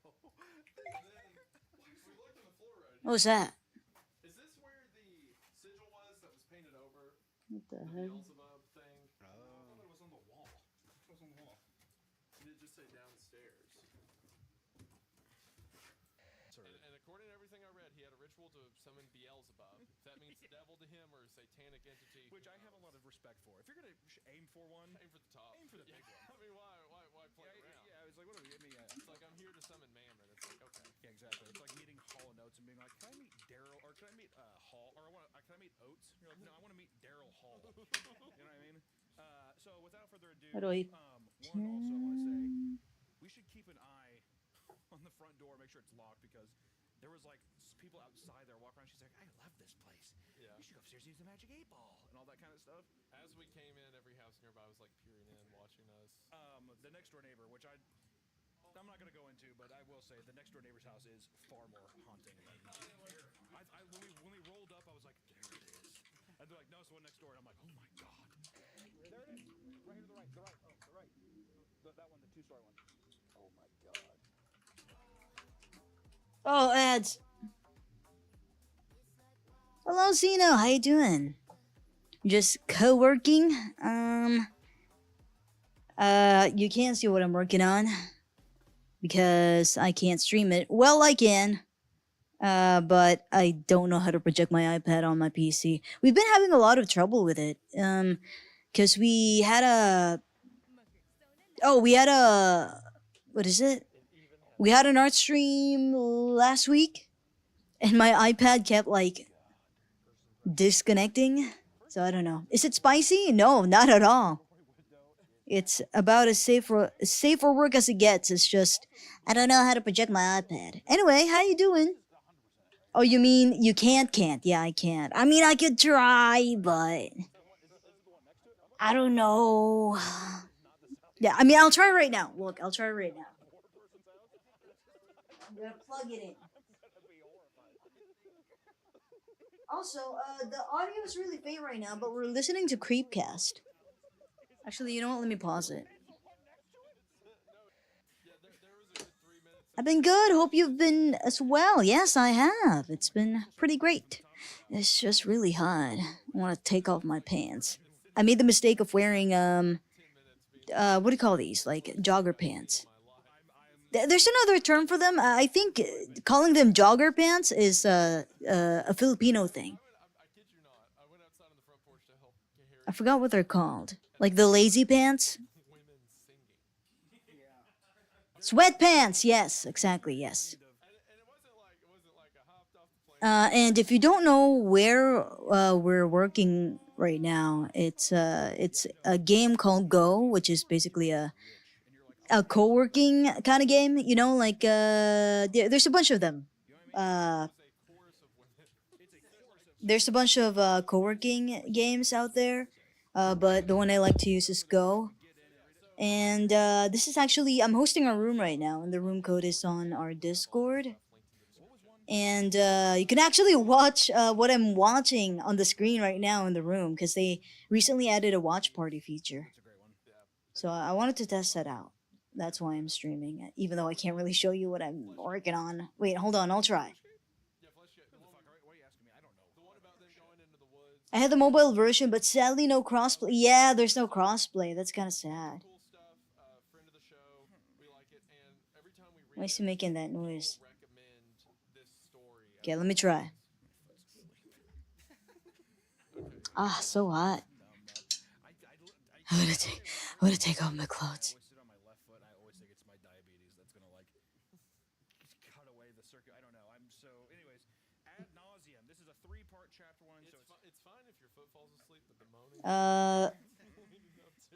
We looked on the floor right What was here. that? Is this where the sigil was that was painted over What the the heck? Beelzebub thing? Oh. I thought it was on the wall. It was on the wall. Did it just say downstairs? And according to everything I read, he had a ritual to summon Beelzebub. If that means the devil to him or a satanic entity, Which I have a lot of respect for. If you're gonna aim for one, aim for the top. Aim for the big one. I mean, why play around? Yeah, it's like what? I mean, It's like I'm here to summon Mammon. It's like okay. Yeah, exactly. It's like meeting Hall and Oates and being like, can I meet Daryl or can I meet Hall or can I meet Oates? You're like, no, I want to meet Daryl Hall. You know what I mean? So without further ado, How do I one also I want to say we should keep an eye on the front door, make sure it's locked because there was like people outside there walking around. She's like, I love this place. Yeah. You should go upstairs and use the magic 8-ball and all that kind of stuff. As we came in, every house nearby was like peering in, watching us. The next door neighbor, which I'm not gonna go into, but I will say the next door neighbor's house is far more haunting. When we rolled up, I was like, there it is, and they're like, no, it's the one next door, and I'm like, oh my god, there it is, right here to the right, that one, the 2-story one. Oh my god. Oh, ads. Hello, Zeno. How you doing? Just co-working? You can't see what I'm working on because I can't stream it. Well, I can. But I don't know how to project my iPad on my PC. We've been having a lot of trouble with it. Because we had a... Oh, we had a... What is it? We had an art stream last week. And my iPad kept, like, disconnecting. So I don't know. Is it spicy? No, not at all. It's about as safe for work as it gets. It's just, I don't know how to project my iPad. Anyway, how you doing? Oh, you mean you can't? Yeah, I can't. I mean, I could try, but I don't know. Yeah, I mean, I'll try right now. Look, I'll try right now. I'm gonna plug it in. Also, the audio is really faint right now, but we're listening to Creepcast. Actually, you know what? Let me pause it. I've been good. Hope you've been as well. Yes, I have. It's been pretty great. It's just really hot. I want to take off my pants. I made the mistake of wearing what do you call these? Like jogger pants. There's another term for them. I think calling them jogger pants is a Filipino thing. I forgot what they're called. Like the lazy pants? Sweatpants! Yes, exactly, yes. And if you don't know where we're working right now, it's a game called Go, which is basically a co-working kind of game. You know, like there's a bunch of them. There's a bunch of co-working games out there, but the one I like to use is Go. And this is actually, I'm hosting a room right now, and the room code is on our Discord. And you can actually watch what I'm watching on the screen right now in the room, because they recently added a watch party feature. So I wanted to test that out. That's why I'm streaming, even though I can't really show you what I'm working on. Wait, hold on, I'll try. I had the mobile version, but sadly no crossplay. Yeah, there's no crossplay. That's kind of sad. Why is he making that noise? Okay, let me try. Ah, so hot. I'm gonna take off my clothes.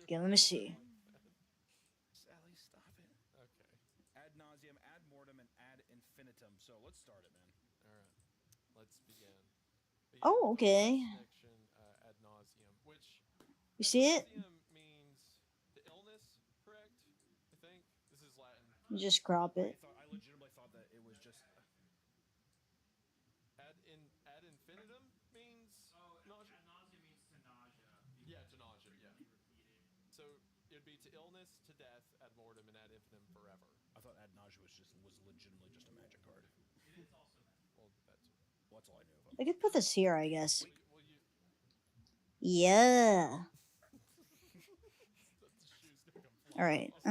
Okay, let me see. Sally, stop it. Okay. Ad nauseum, ad mortem, and ad infinitum. So let's start it, man. All right. Let's begin. Oh, okay. Ad nauseum, which you see it? Means the illness, correct? I think this is Latin. You just crop it. I legitimately thought that it was just ad infinitum means nausea. Ad nausea means to nausea. Yeah, to nausea. Yeah. So it'd be to illness, to death, ad mortem, and ad infinitum forever. I thought ad nausea was legitimately just a magic card. Well, that's Well, that's all I knew of I him. could put this here, I guess. well, you. Yeah. The shoes don't come All flying right. off.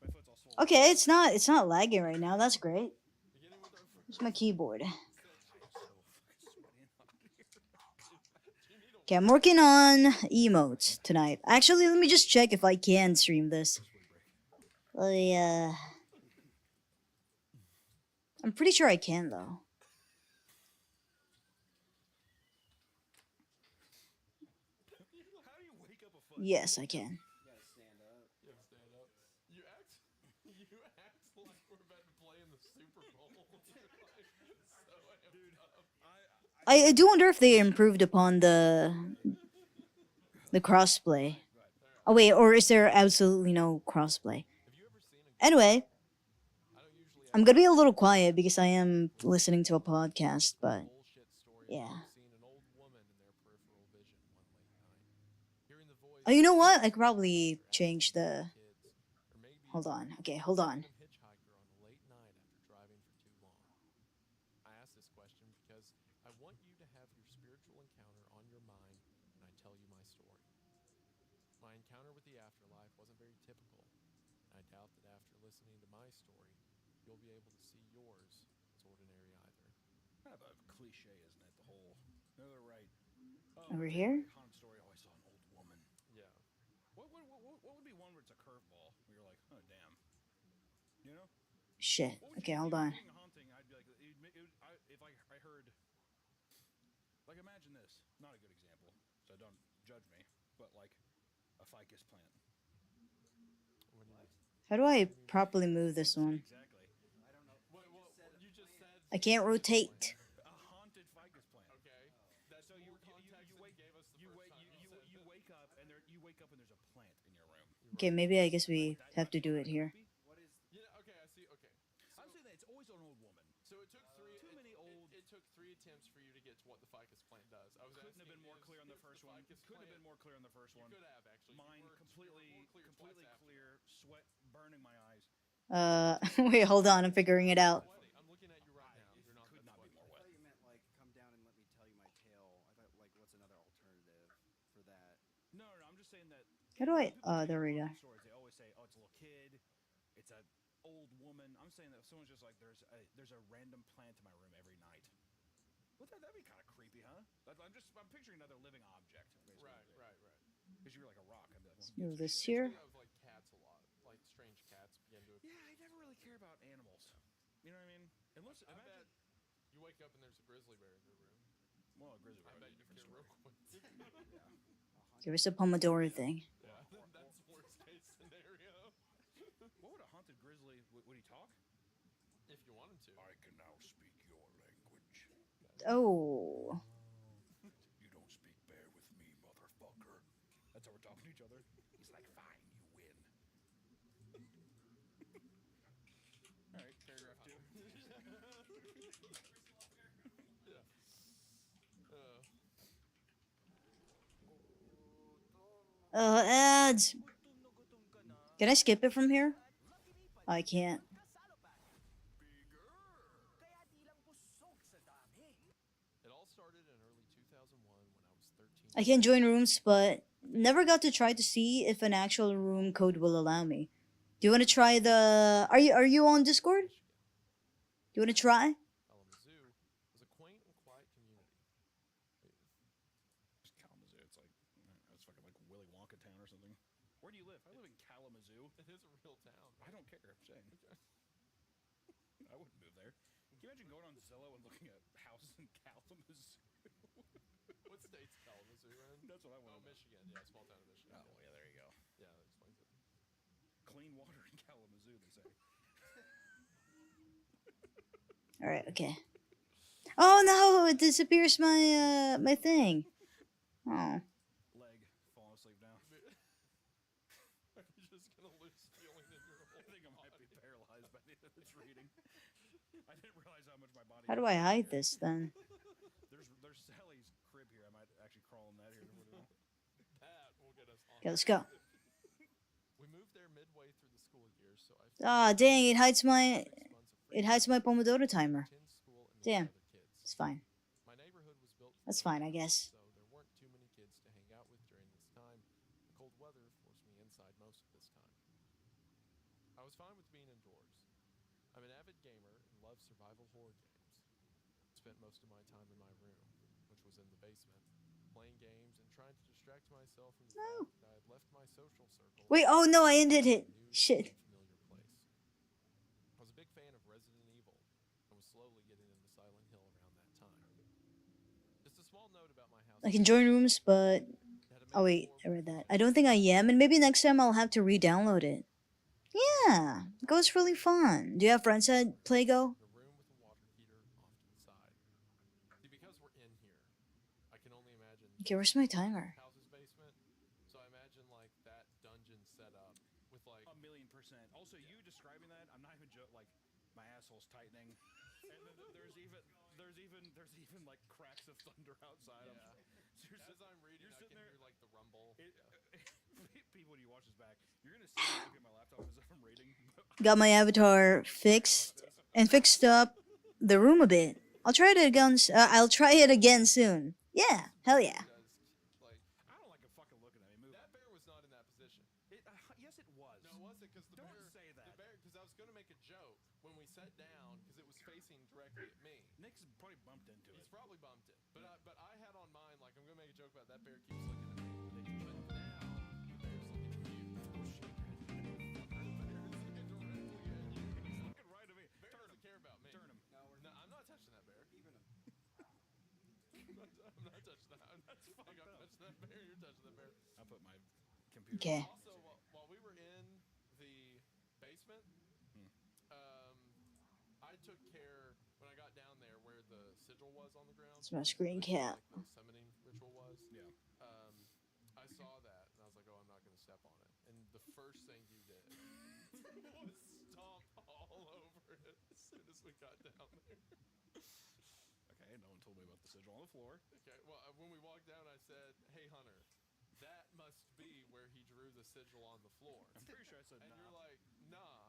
My foot's all swollen. Okay, it's not lagging right now. That's great. Beginning with our first It's my keyboard. I am so fucking sweaty and hot here. Do you need a Okay, I'm working on emotes tonight. Actually, let me just check if I can stream this. Sweaty break. I'm pretty sure I can though. How do you wake up a foot? Yes, I can. You have to stand up. You act like we're about to play in the Super Bowl. You're like so amped up. I do wonder if they improved upon the crossplay. Oh wait, or is there absolutely no crossplay? Have you ever seen a Anyway, I don't usually I'm gonna be a little quiet because I am listening to a podcast, but bullshit story yeah. about seeing an old woman in their peripheral vision one late night. Hearing the voice Oh, you know what? I could probably change the. kids, or maybe Hold on. Okay, hold on. random hitchhiker on a late night after driving for too long. I ask this question because I want you to have your spiritual encounter on your mind when I tell you my story. My encounter with the afterlife wasn't very typical, and I doubt that after listening to my story, you'll be able to see yours as ordinary either. Kind of a cliche, isn't it? The whole. No, they're right. Over here? Haunted story. Oh, I saw an old woman. Yeah. What would be one where it's a curveball? Where you're like, oh damn. You know? Shit. What would Okay, you, hold if you on. were doing a haunting, I'd be like, if I heard, like, imagine this. Not a good example, so don't judge me. But like, a ficus plant. How do I properly move this one? Exactly. You just said I can't rotate. A haunted ficus plant. okay. That's So more context than wake you gave us the you first wake time you, you said you that. wake up and there's a plant in your room. Okay, maybe I guess we have to do it here. Yeah. Okay. I see. Okay. So, I'm saying that it's always an old woman. so it took three. Too many old- It took 3 attempts for you to get to what the ficus plant does. I was Couldn't have asking been more is- clear on the is first one. ficus Couldn't have plant- been more clear on the first You one. could have actually. Mine You were completely more clear twice after. clear, sweat burning my eyes. Wait, hold on. I'm figuring it out. Sweaty. I'm looking at you right now. You're not Could that not be sweaty. more wet. I thought you meant like come down and let me tell you my tale. I thought like what's another alternative for that? No, I'm just saying that. How do I? when people tell There you we go. haunted stories, they always say, "Oh, it's a little kid, it's a old woman." I'm saying that if someone's just like, "There's a random plant in my room every night." Well, that'd be kind of creepy, huh? I'm picturing another living object. Right. Because you're like a rock. I'd be like, Let's well, move this Makes here. me of like cats a lot. Like strange cats begin to. yeah, I never really care about animals. You know what I mean? Unless I imagine. bet you wake up and there's a grizzly bear in your room. Well, a grizzly I bear bet would you be a get different real story. quick. Yeah. Give us a Pomodoro thing. Yeah, that's worst case scenario. What would a haunted grizzly? Would he talk? If you want him to. I can now speak your language. Oh. You don't speak bear with me, motherfucker. That's how we're talking to each other. He's like, fine, you win. All right, paragraph 2. Yeah. Ads. Can I skip it from here? I can't. It all started in early 2001 when I was 13. I can join rooms, but never got to try to see if an actual room code will allow me. Do you want to try the? Are you on Discord? Do you want to try? Kalamazoo was a quaint and quiet community. Just Kalamazoo. It's like, it's fucking like Willy Wonka town or something. Where do you live? I live in Kalamazoo. It is a real town. I don't care. I'm saying. I wouldn't move there. Can you imagine going on Zillow and looking at houses in Kalamazoo? What state's Kalamazoo in? That's what I want Oh, to know. Michigan. Yeah, small town in Michigan. Oh, yeah, there you go. Yeah, that explains it. Clean water in Kalamazoo, they say. All right. Okay. Oh no! It disappears my my thing. Oh. Leg, falling asleep now. Are you just gonna lose feeling in your whole I think I might be paralyzed by the end of this reading. I didn't realize how much my body. How do I hide this then? There's Sally's crib here. I might actually crawl in that here. That will get us on. Okay, let's go. We moved there midway through the school year, so I Ah, dang! It hides my 6 months of free it hides my time Pomodoro to timer. attend school and meet Damn, other kids. it's fine. My neighborhood was built for That's young fine, I families, guess. so there weren't too many kids to hang out with during this time. The cold weather forced me inside most of this time. I was fine with being indoors. I'm an avid gamer and love survival horror games. Spent most of my time in my room, which was in the basement, playing games and trying to distract myself from the No. fact that I had left my social circle Wait, oh no, I and ended found it. a new, Shit. unfamiliar place. I was a big fan of Resident Evil and was slowly getting into Silent Hill around that time. Just a small note about my house. I can join rooms, but It had a oh main wait, floor I with read that. a I don't think I am, and maybe next time I'll have to re-download it. Yeah, Go's really fun. Do you have friends that play Go? and a room with a water heater off to the side. See, because we're in here, I can only imagine Okay, where's my timer? house's basement. So I imagine like that dungeon setup with like 1,000,000%. Also, you describing that, I'm not even like my asshole's tightening, and then there's even like cracks of thunder outside. yeah. So you're As I'm reading, you're I sitting can there. hear like the rumble. People, when you watch this back, you're gonna see me look at my laptop as I'm reading. Got my avatar fixed and fixed up the room a bit. I'll try it again. I'll try it again soon. Yeah, hell yeah. Does like I don't like him fucking looking at me. Move. that bear was not in that position. Yes, it was. No, it wasn't because the Don't bear. say that. The bear, because I was gonna make a joke when we sat down because it was facing directly at me. Nick's probably bumped into it. He's probably bumped it, but I had on mine like I'm gonna make a joke about that bear keeps looking at me. But now the bear's looking at you. Oh shit! The bear is looking directly at you. He's looking right at me. Bear Turn doesn't him. care about me. Turn him. No, we're No, I'm not touching that bear. even him. I'm not touching that. I'm not touching that bear. You're touching that bear. I put my computer. Okay. Also, while we were in the basement, I took care when I got down there where the sigil was on the ground. It's my screen cap. Like the summoning ritual was. Yeah. I saw that and I was like, oh, I'm not going to step on it. And the first thing you did was stomp all over it as soon as we got down there. Okay. No one told me about the sigil on the floor. Okay, well, when we walked down, I said, hey, Hunter, that must be where he drew the sigil on the floor. I'm pretty sure I said And nah. you're like, nah,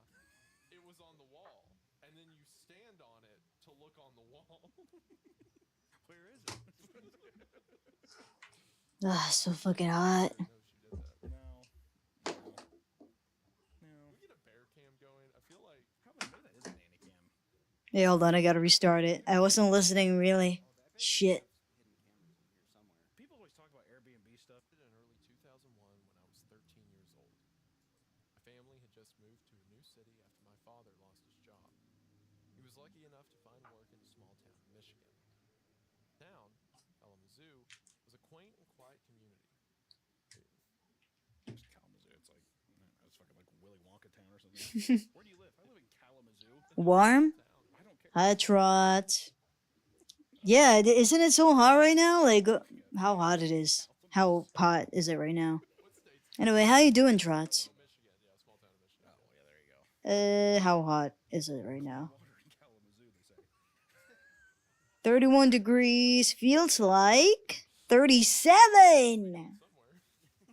it was on the wall. And then you stand on it to look on the wall. Where is it? Ah, so fucking hot. I didn't know she did that. No. Can we get a bear cam going? I feel like How about maybe that is a nanny cam? Hey, hold on, I gotta restart it. I wasn't listening really. Oh, I bet Shit. there's hidden cameras in here somewhere. People always talk about Airbnb stuff. in early 2001 when I was 13 years old. My family had just moved to a new city after my father lost his job. He was lucky enough to find work in a small town in Michigan. The town, Kalamazoo, was a quaint and quiet community. Just Kalamazoo. It's like it's fucking like Willy Wonka town or something. Where do you live? I live in Kalamazoo. Warm? I don't care. Hi, Trot. Yeah, isn't it so hot right now? Like, how hot it is. How hot is it right now? What state's Anyway, how you doing, Trots? Michigan? Yeah, small town in Michigan. Oh, yeah, there you go. How hot is it right now? Water in Kalamazoo, they say. 31 degrees. Feels like 37. Somewhere.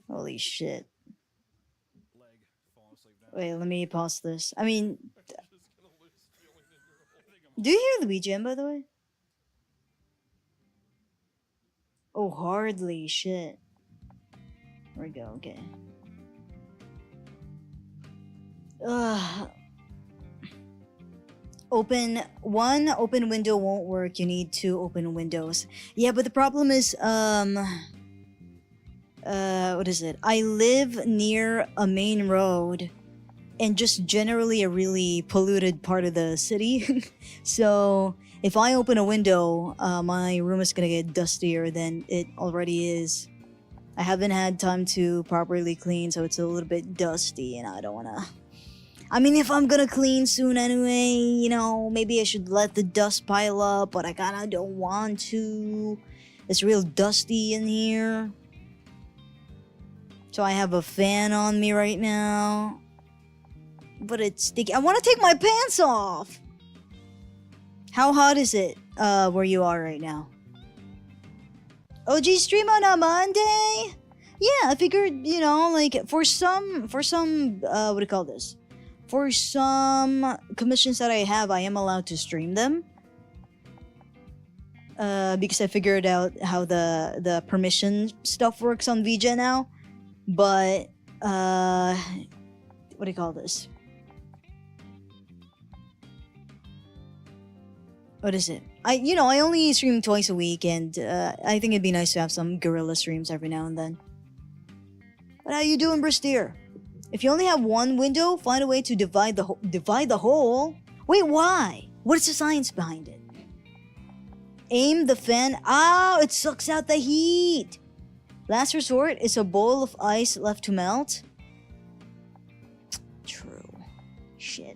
Holy shit. Leg falling asleep now. Wait, let me pause this. I mean, You're just gonna lose feeling in your whole. do you hear the BGM, by the way? Oh, hardly. Shit. There we go. Okay. Open window won't work. You need two open windows. Yeah, but the problem is, what is it? I live near a main road and just generally a really polluted part of the city. So if I open a window, my room is gonna get dustier than it already is. I haven't had time to properly clean, so it's a little bit dusty, and I don't wanna. I mean, if I'm gonna clean soon anyway, you know, maybe I should let the dust pile up, but I kinda don't want to. It's real dusty in here. So I have a fan on me right now. But it's sticky. I want to take my pants off! How hot is it, where you are right now? OG stream on a Monday? Yeah, I figured, like for some what do you call this? For some commissions that I have, I am allowed to stream them. Because I figured out how the permission stuff works on VJ now. But what do you call this? What is it? I only stream twice a week, and I think it'd be nice to have some guerrilla streams every now and then. But how you doing, Bristier? If you only have one window, find a way to divide the whole. Wait, why? What is the science behind it? Aim the fan. Ow! It sucks out the heat. Last resort is a bowl of ice left to melt. True. Shit.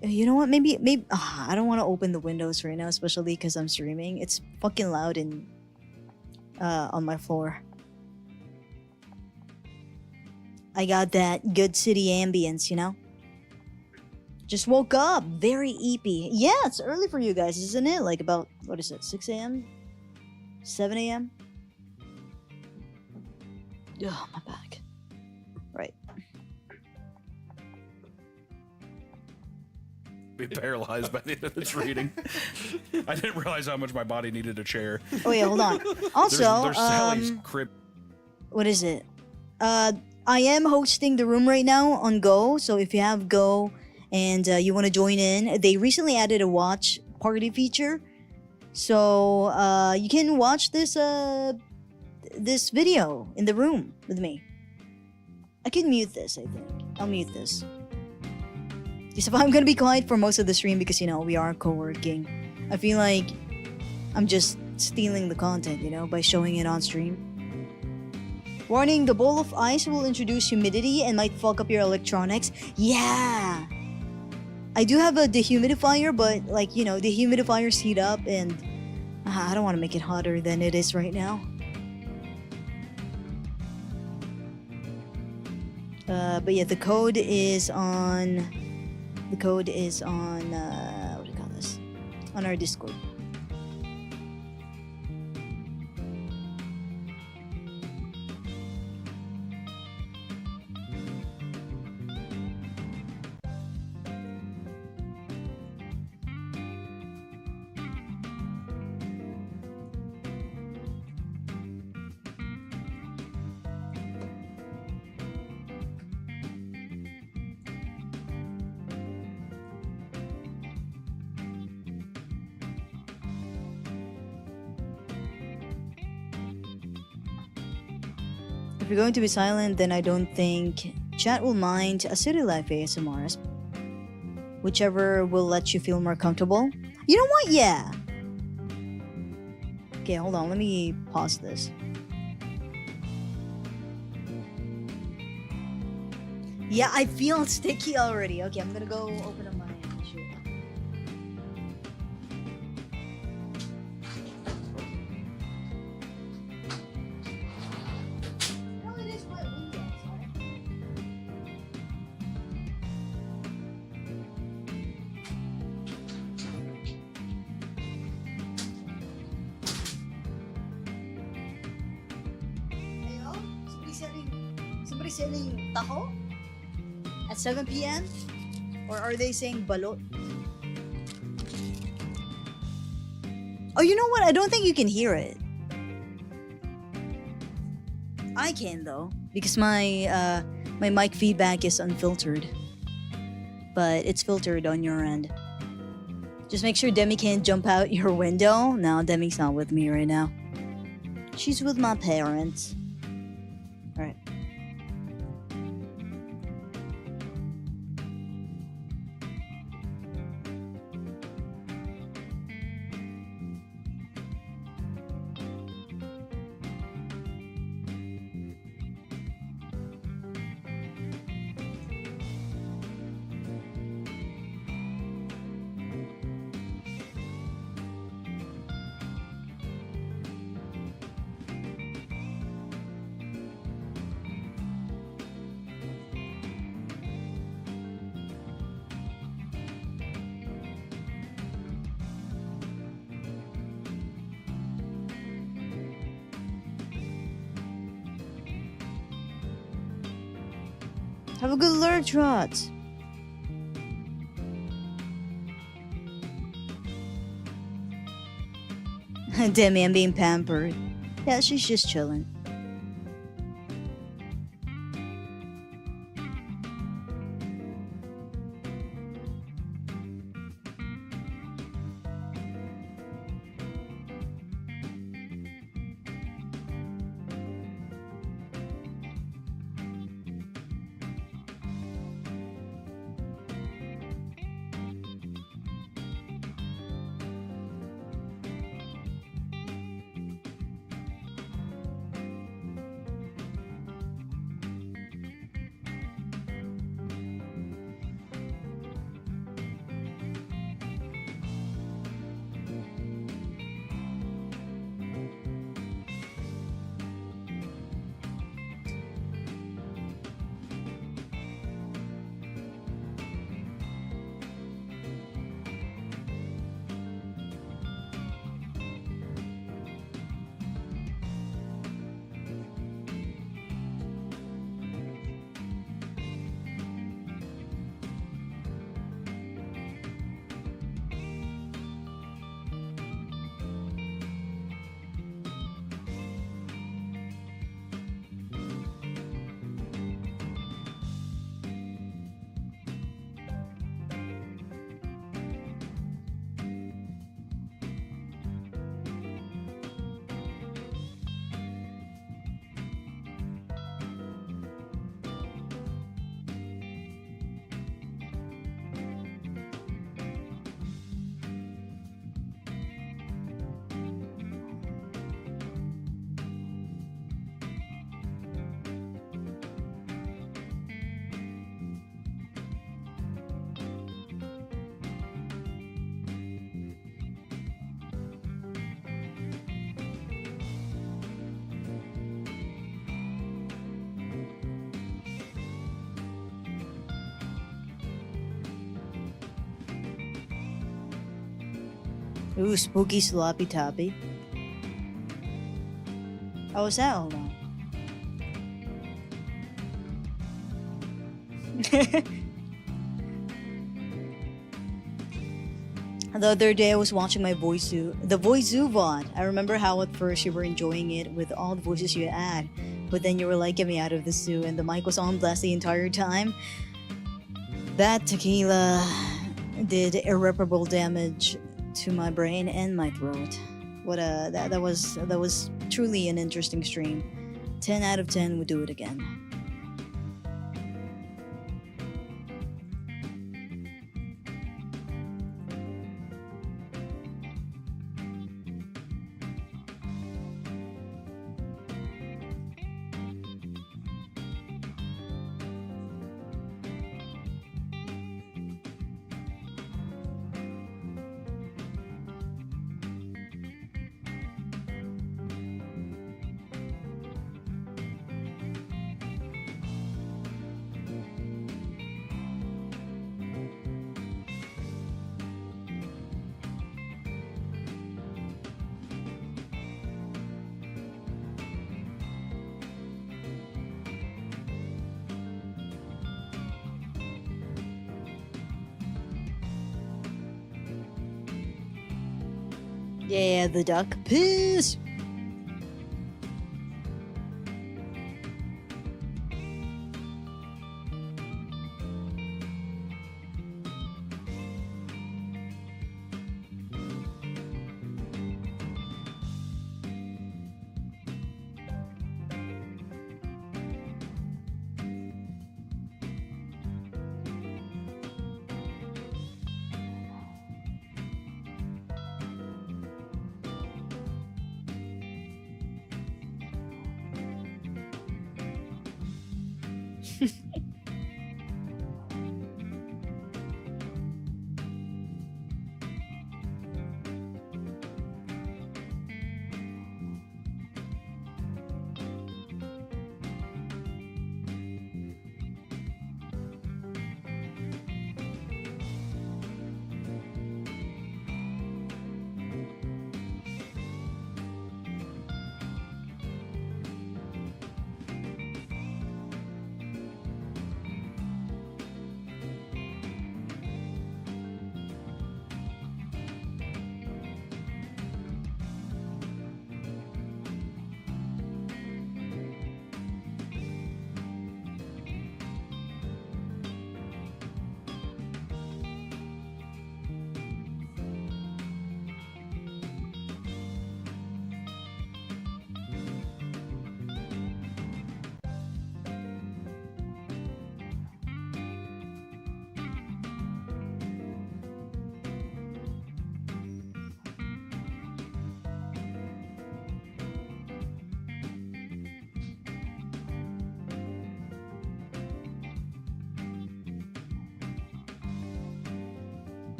You know what? Maybe. I don't want to open the windows right now, especially because I'm streaming. It's fucking loud on my floor. I got that good city ambience, Just woke up, very eepy. Yeah, it's early for you guys, isn't it? Like about, what is it, 6 a.m? 7 a.m? Ugh, my back. Right. Be paralyzed by the end of this reading. I didn't realize how much my body needed a chair. Oh yeah, hold on. Also, there's Sally's crib. what is it? I am hosting the room right now on Go, so if you have Go and you want to join in, they recently added a watch party feature, so you can watch this video in the room with me. I can mute this. I think I'll mute this. Because if I'm gonna be quiet for most of the stream, because we are co-working, I feel like I'm just stealing the content, by showing it on stream. Warning, the bowl of ice will introduce humidity and might fuck up your electronics. Yeah! I do have a dehumidifier, but the humidifiers heat up and I don't want to make it hotter than it is right now. But yeah, the code is on what do you call this? On our Discord. If you're going to be silent, then I don't think chat will mind a City Life ASMR. Whichever will let you feel more comfortable. You know what? Yeah. Okay, hold on. Let me pause this. Yeah, I feel sticky already. Okay, I'm gonna go open up my shoe. Somebody selling taho at 7 p.m? Or are they saying balot? Oh, you know what? I don't think you can hear it. I can though, because my mic feedback is unfiltered. But it's filtered on your end. Just make sure Demi can't jump out your window. No, Demi's not with me right now. She's with my parents. Alright. Have a good lurk, Trot. Demi, I'm being pampered. Yeah, she's just chilling. Ooh, spooky sloppy toppy. Oh, was that? Hold on. The other day I was watching my the Voice Zoo VOD. I remember how at first you were enjoying it with all the voices you add, but then you were like, get me out of the zoo, and the mic was on blast the entire time. That tequila did irreparable damage to my brain and my throat. That was truly an interesting stream. 10 out of 10 would do it again. Yeah, the duck. Peace!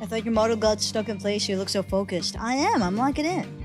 I thought your model got stuck in place. You look so focused. I am. I'm locking in.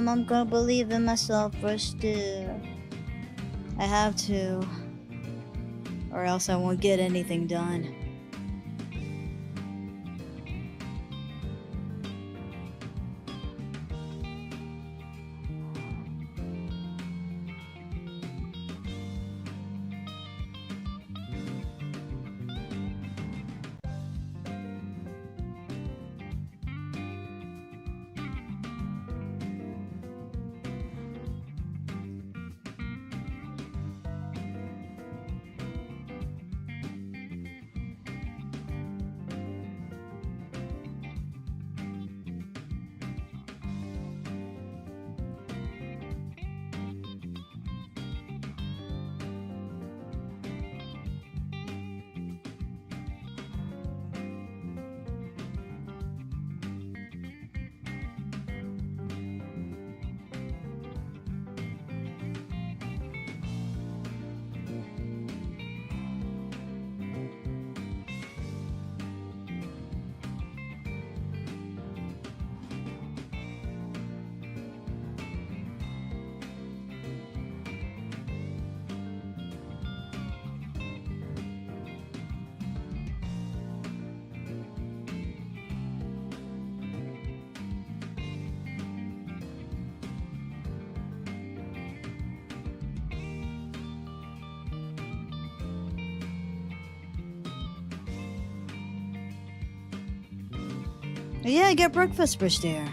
I'm gonna believe in myself first. I have to, or else I won't get anything done. Yeah, I get breakfast first there.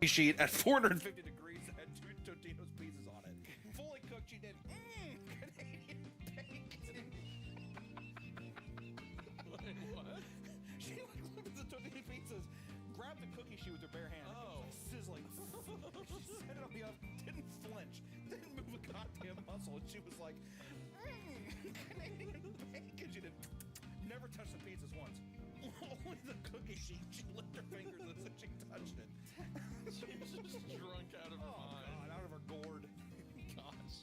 Sheet at 450 degrees had 2 Totino's pieces on it. Fully cooked, she did Canadian bacon. Wait, what? She like looked at the Totino pizzas, grabbed the cookie sheet with her bare hand, Oh. sizzling. She set it on the oven, didn't flinch, didn't move a goddamn muscle, and she was like, Canadian bacon. She did never touched the pizzas once. Only the cookie sheet. She licked her fingers as if she touched it. She was just drunk out of her mind. God, out of her gourd. Gosh.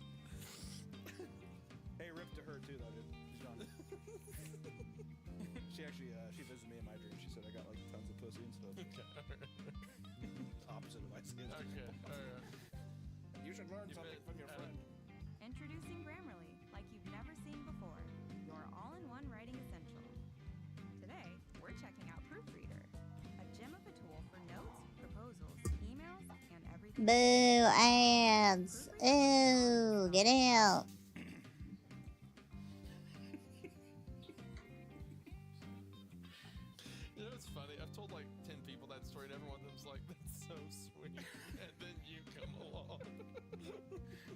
Hey, rip to her too, though, dude. She's gone. She actually, she visited me in my dream. She said I got like tons of pussy and stuff. Opposite of my skin. Okay. Alright. You should learn something from your friend. Introducing Grammarly, like you've never seen before. Your all-in-one writing essential. Today, we're checking out Proofreader, a gem of a tool for notes, proposals, emails, and everything. Boo, ads. Ew, get out. You know, it's funny. I've told like 10 people that story, and every one of them's like, "That's so sweet," and then you come along.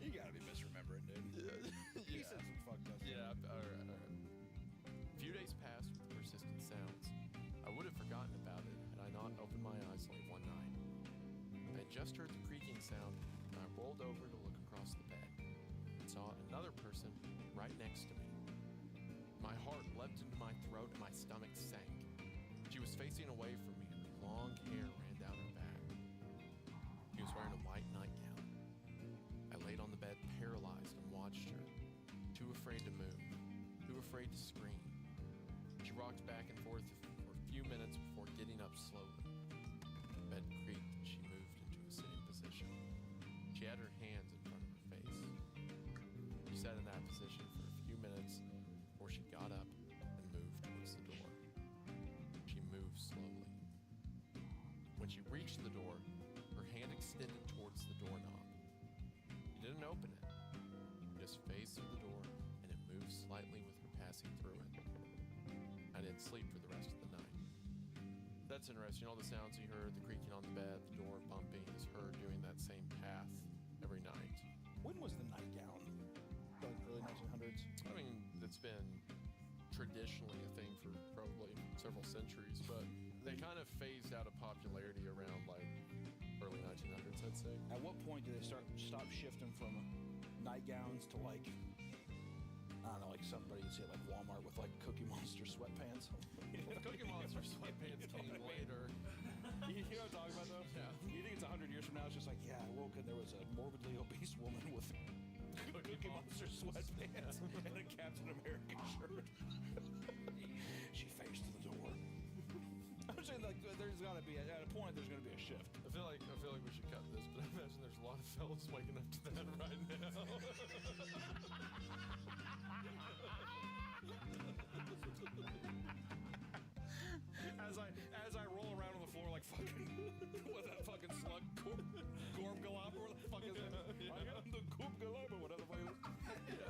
You gotta be misremembering, dude. He said some fucked up stuff. Yeah. All right. A few days passed with persistent sounds. I would have forgotten about it had I not opened my eyes late one night. I had just heard the creaking sound, and I rolled over to look across the bed and saw another person right next to me. My heart leapt into my throat and my stomach sank. She was facing away from me, and her long hair ran down rocked back and forth for a few minutes before getting up slowly. The bed creaked as she moved into a sitting position. She had her hands in front of her face. She sat in that position for a few minutes before she got up and moved towards the door. She moved slowly. When she reached the door, her hand extended towards the doorknob. She didn't open it. She just phased through the door, and it moved slightly with her passing through it. I didn't sleep for the rest of the night. That's interesting. All the sounds you heard, the creaking on the bed, the door bumping, is her doing that same path every night. When was the nightgown? Like early 1900s? I mean, it's been traditionally a thing for probably several centuries, but they kind of phased out of popularity around like early 1900s, I'd say. At what point do they stop shifting from nightgowns to like, I don't know, like somebody you see at like Walmart with like Cookie Monster sweatpants? Cookie Monster sweatpants came later. You know what I'm talking about though? Yeah. You think it's 100 years from now? It's just like, yeah, I woke and there was a morbidly obese woman with Cookie Monster sweatpants and a Captain America shirt. She faced the door. I'm saying like there's gotta be at a point there's gonna be a shift. I feel like we should cut this, but I imagine there's a lot of fellas waking up to that right now. As I roll around on the floor like fucking with that fucking slug Gorb Galop or what the fuck is that? Yeah. I am the Gorb Galop or whatever the fuck it is.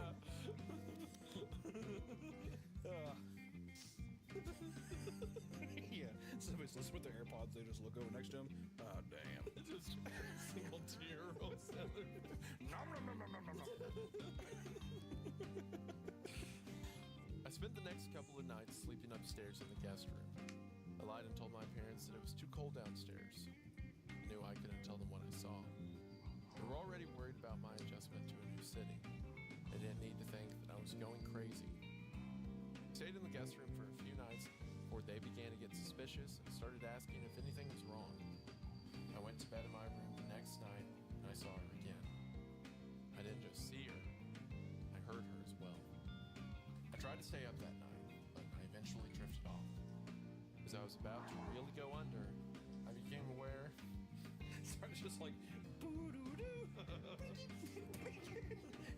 Yeah. Somebody's listening with their AirPods, they just look over next to him. Oh damn. Just a single tear rolls down their I spent the next couple of nights sleeping upstairs in the guest room. I lied and told my parents that it was too cold downstairs. I knew I couldn't tell them what I saw. They were already worried about my adjustment to a new city. They didn't need to think that I was going crazy. I stayed in the guest room for a few nights before they began to get suspicious and started asking if anything was wrong. I went to bed in my room the next night and I saw her again. I didn't just see her, I heard her as well. I tried to stay up that night, but I eventually drifted off. As I was about to really go under, I became aware. Starts just like boo-doo-doo.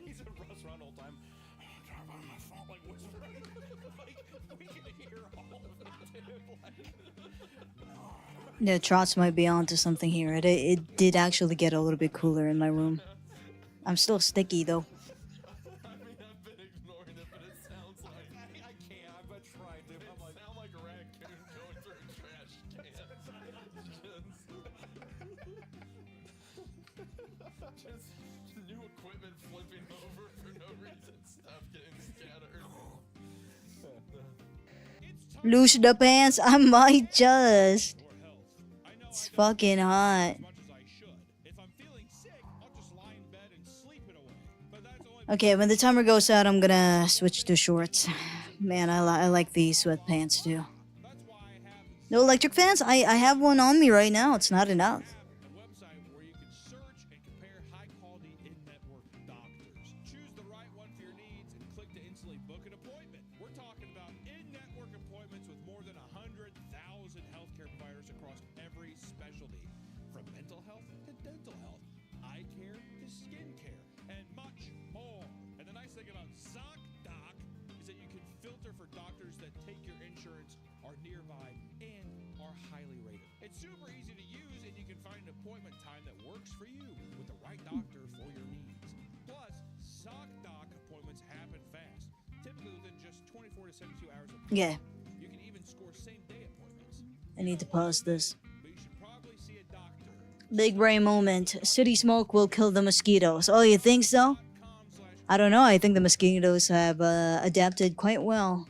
He's a Russ around all the time. Trying to find my phone, like whispering. Like we can hear all of it, dude. Like, Yeah, Trots might be onto something here. It did actually get a little bit cooler in my room. I'm still sticky though. I mean, I've been ignoring it, but it sounds like I can't. I've been trying to. I'm like, sound like a raccoon going through a trash can. Just new equipment flipping over for no reason, stuff getting scattered. Lose the pants. I might just. your health. I know It's I don't fucking hot. as much as I should. If I'm feeling sick, I'll just lie in bed and sleep it away. But that's only Okay, when the timer goes out, I'm gonna switch to shorts. Man, I like these sweatpants too. that's why I have No electric fans? I have one on me right now. It's not enough. a website where you can search and compare high-quality in-network doctors. Choose the right one for your needs and click to instantly book an appointment. We're talking about in-network appointments with more than 100,000 healthcare providers across every specialty, from mental health to dental health, eye care to skin care, and much more. And the nice thing about ZocDoc is that you can filter for doctors that take your insurance, are nearby, and are highly rated. It's super easy to use, and you can find an appointment time that works for you with the right doctor for your needs. Plus, ZocDoc appointments happen fast, typically within just 24 to 72 hours of Yeah, You can even score same-day appointments. I need to pause this. But you should probably see a doctor. Big brain moment. City smoke will kill the mosquitoes. Oh, you think so? I don't know. I think the mosquitoes have adapted quite well.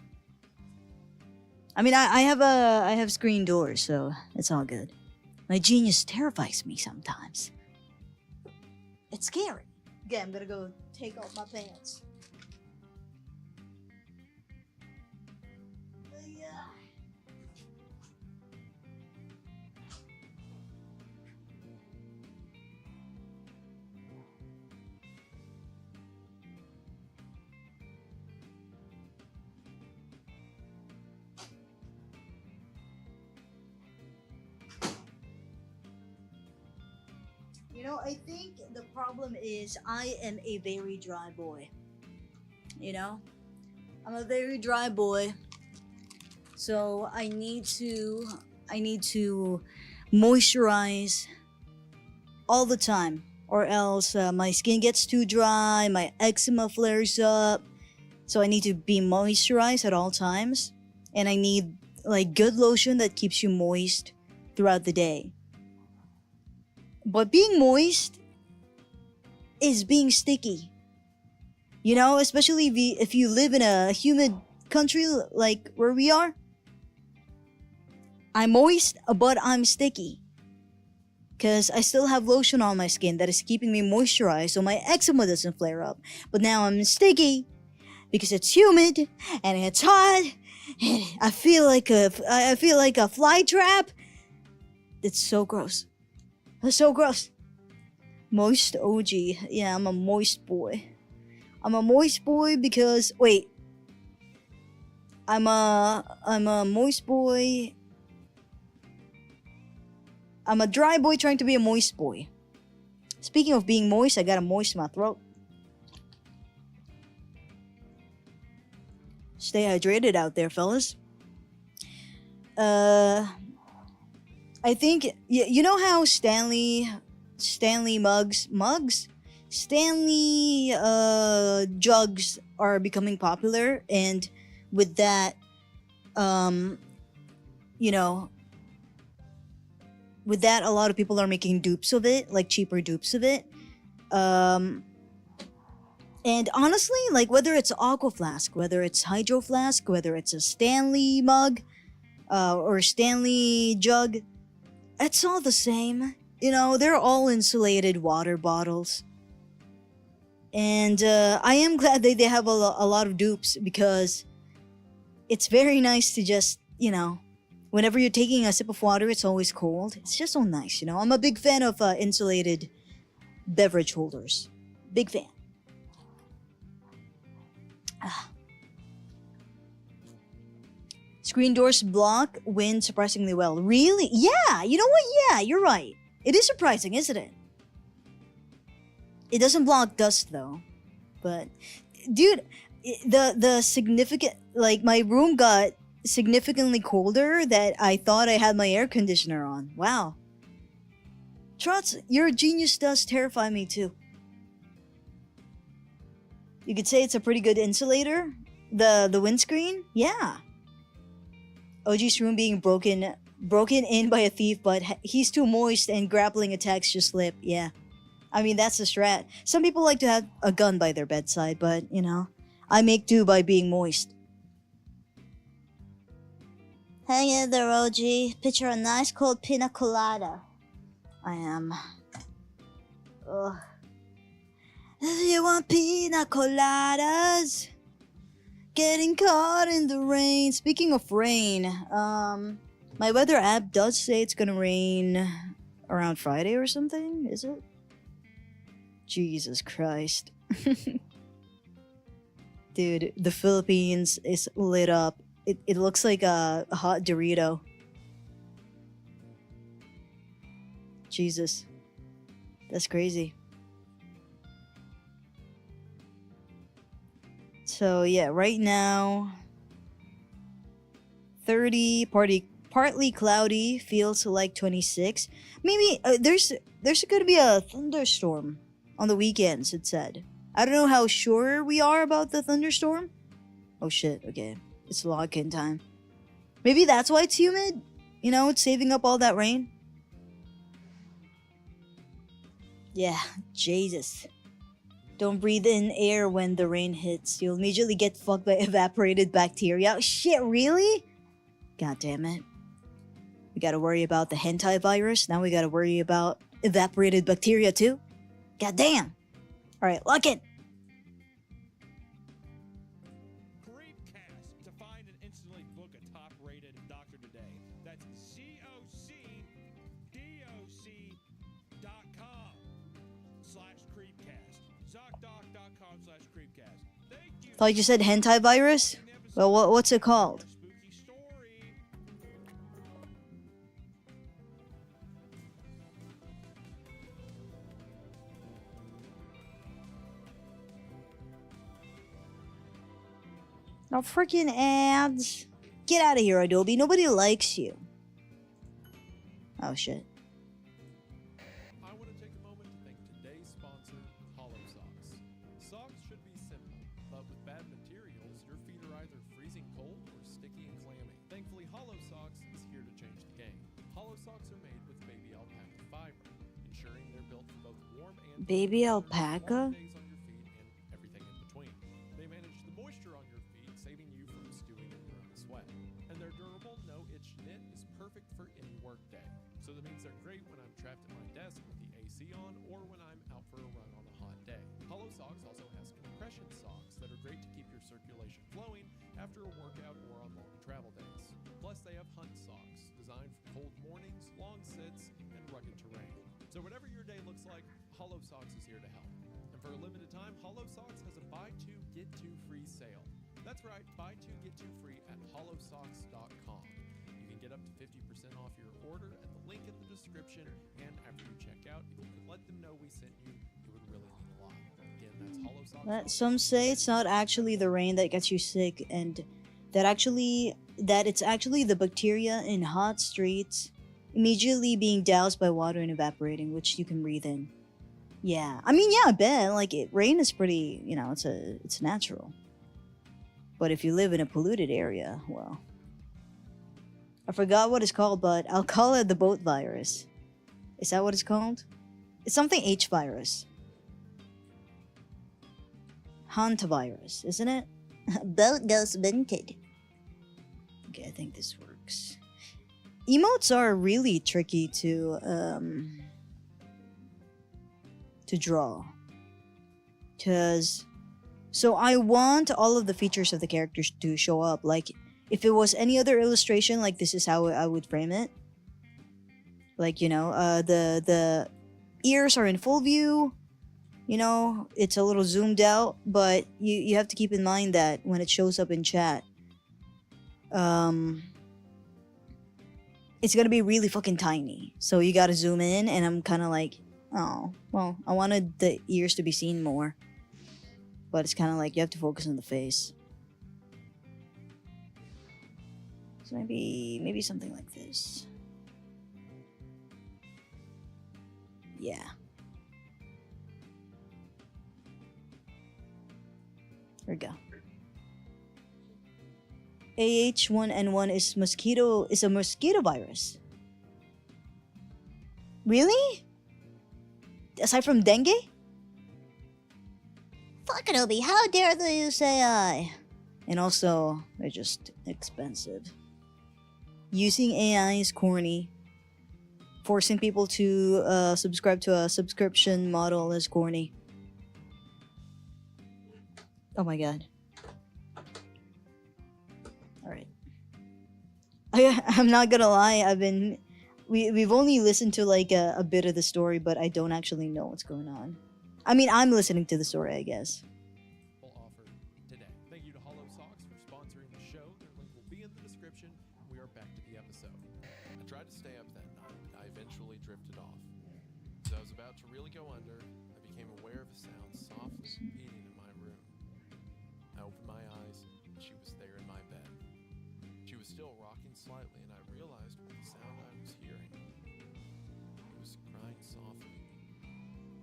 I mean, I have screen doors, so it's all good. My genius terrifies me sometimes. It's scary. Okay, I'm gonna go take off my pants. You know, I think the problem is I am a very dry boy. You know, I'm a very dry boy, so I need to moisturize all the time, or else my skin gets too dry, my eczema flares up. So I need to be moisturized at all times, and I need like good lotion that keeps you moist throughout the day. But being moist is being sticky. You know, especially if you live in a humid country like where we are. I'm moist, but I'm sticky. Because I still have lotion on my skin that is keeping me moisturized so my eczema doesn't flare up. But now I'm sticky because it's humid and it's hot and I feel like a fly trap. It's so gross. It's so gross. Moist OG. Yeah, I'm a moist boy. I'm a moist boy because wait. I'm a moist boy. I'm a dry boy trying to be a moist boy. Speaking of being moist, I got a moist in my throat. Stay hydrated out there, fellas. I think you know how Stanley Stanley jugs are becoming popular, and with that, you know, with that, a lot of people are making dupes of it, like cheaper dupes of it. And honestly, like whether it's Aqua Flask, whether it's Hydro Flask, whether it's a Stanley mug, or Stanley jug, it's all the same. You know, they're all insulated water bottles. And I am glad they have a lot of dupes because it's very nice to just, you know, whenever you're taking a sip of water, it's always cold. It's just so nice, you know. I'm a big fan of insulated beverage holders. Big fan. Screen doors block wind surprisingly well. Really? Yeah, you know what? Yeah, you're right. It is surprising, isn't it? It doesn't block dust though. But dude, the significant, like, my room got significantly colder that I thought I had my air conditioner on. Wow. Trots, your genius does terrify me too. You could say it's a pretty good insulator. The windscreen? Yeah. OG's room being broken in by a thief, but he's too moist and grappling attacks just slip. Yeah. I mean, that's the strat. Some people like to have a gun by their bedside, but, you know, I make do by being moist. Hang in there, OG. Picture a nice cold pina colada. I am. Ugh. If you want pina coladas, getting caught in the rain. Speaking of rain, my weather app does say it's gonna rain around Friday or something. Is it? Jesus Christ. Dude, the Philippines is lit up. It looks like a hot Dorito. Jesus. That's crazy. So yeah, right now 30, partly cloudy, feels like 26. Maybe there's gonna be a thunderstorm on the weekends, it said. I don't know how sure we are about the thunderstorm. Oh shit, okay. It's lock-in time. Maybe that's why it's humid? You know, it's saving up all that rain? Yeah, Jesus. Don't breathe in air when the rain hits. You'll immediately get fucked by evaporated bacteria. Oh, shit, really? God damn it. We gotta worry about the hentai virus. Now we gotta worry about evaporated bacteria too. God damn. Alright, lock in. Creepcast to find and instantly book a top-rated doctor today. That's ZocDoc.com/creepcast. ZocDoc.com/creepcast. Thank you. Thought you said hentai virus? Well, what's it called? Spooky story. No freaking ads. Get out of here, Adobe. Nobody likes you. Oh shit. I want to take a moment to thank today's sponsor, Hollow Socks. Socks should be simple, but with bad materials, your feet are either freezing cold or sticky and clammy. Thankfully, Hollow Socks is here to change the game. Hollow Socks are made with baby alpaca fiber, ensuring they're built for both warm and Baby cold weather, alpaca? long days on your feet, and everything in between. They manage the moisture on your feet, saving you from stewing in your own sweat. And their durable, no-itch knit is perfect for any work day. So that means they're great when I'm trapped at my desk with the AC on or when I'm out for a run on a hot day. Hollow Socks also has compression socks that are great to keep your circulation flowing after a workout or on long travel days. Plus, they have hunt socks designed for cold mornings, long sits, and rugged terrain. So whatever your day looks like, Hollow Socks is here to help. And for a limited time, Hollow Socks has a buy two, get two free sale. That's right, buy two, get two free at hollowsocks.com. You can get up to 50% off your order at the link in the description, and after you check out, if you could let them know we sent you, it would really mean a lot. Again, that's hollowsocks.com. Some say it's not actually the rain that gets you sick, and that it's actually the bacteria in hot streets immediately being doused by water and evaporating, which you can breathe in. Yeah, I mean, yeah, I bet. Like, rain is pretty, it's natural. But if you live in a polluted area, well, I forgot what it's called, but I'll call it the boat virus. Is that what it's called? It's something H virus. Hantavirus, isn't it? Boat goes minted. Okay, I think this works. Emotes are really tricky to draw. So I want all of the features of the characters to show up. Like, if it was any other illustration, like this is how I would frame it. Like, the ears are in full view. It's a little zoomed out, but you have to keep in mind that when it shows up in chat, it's gonna be really fucking tiny. So you gotta zoom in, and I'm kind of like, oh, well, I wanted the ears to be seen more. But it's kind of like you have to focus on the face. So maybe something like this. Yeah. There we go. AH1N1 is a mosquito virus. Really? Aside from dengue? Fuck it, Obi, how dare you say I? And also, they're just expensive. Using AI is corny. Forcing people to subscribe to a subscription model is corny. Oh my god. Alright. I'm not gonna lie, we've only listened to like a bit of the story, but I don't actually know what's going on. I mean, I'm listening to the story, I guess. Offer today. Thank you to Hollow Socks for sponsoring the show. Their link will be in the description. We are back to the episode. I tried to stay up that night, but I eventually drifted off. As I was about to really go under, I became aware of a sound softly repeating in my room. I opened my eyes, and she was there in my bed. She was still rocking slightly, and I realized what the sound I was hearing. It was crying softly.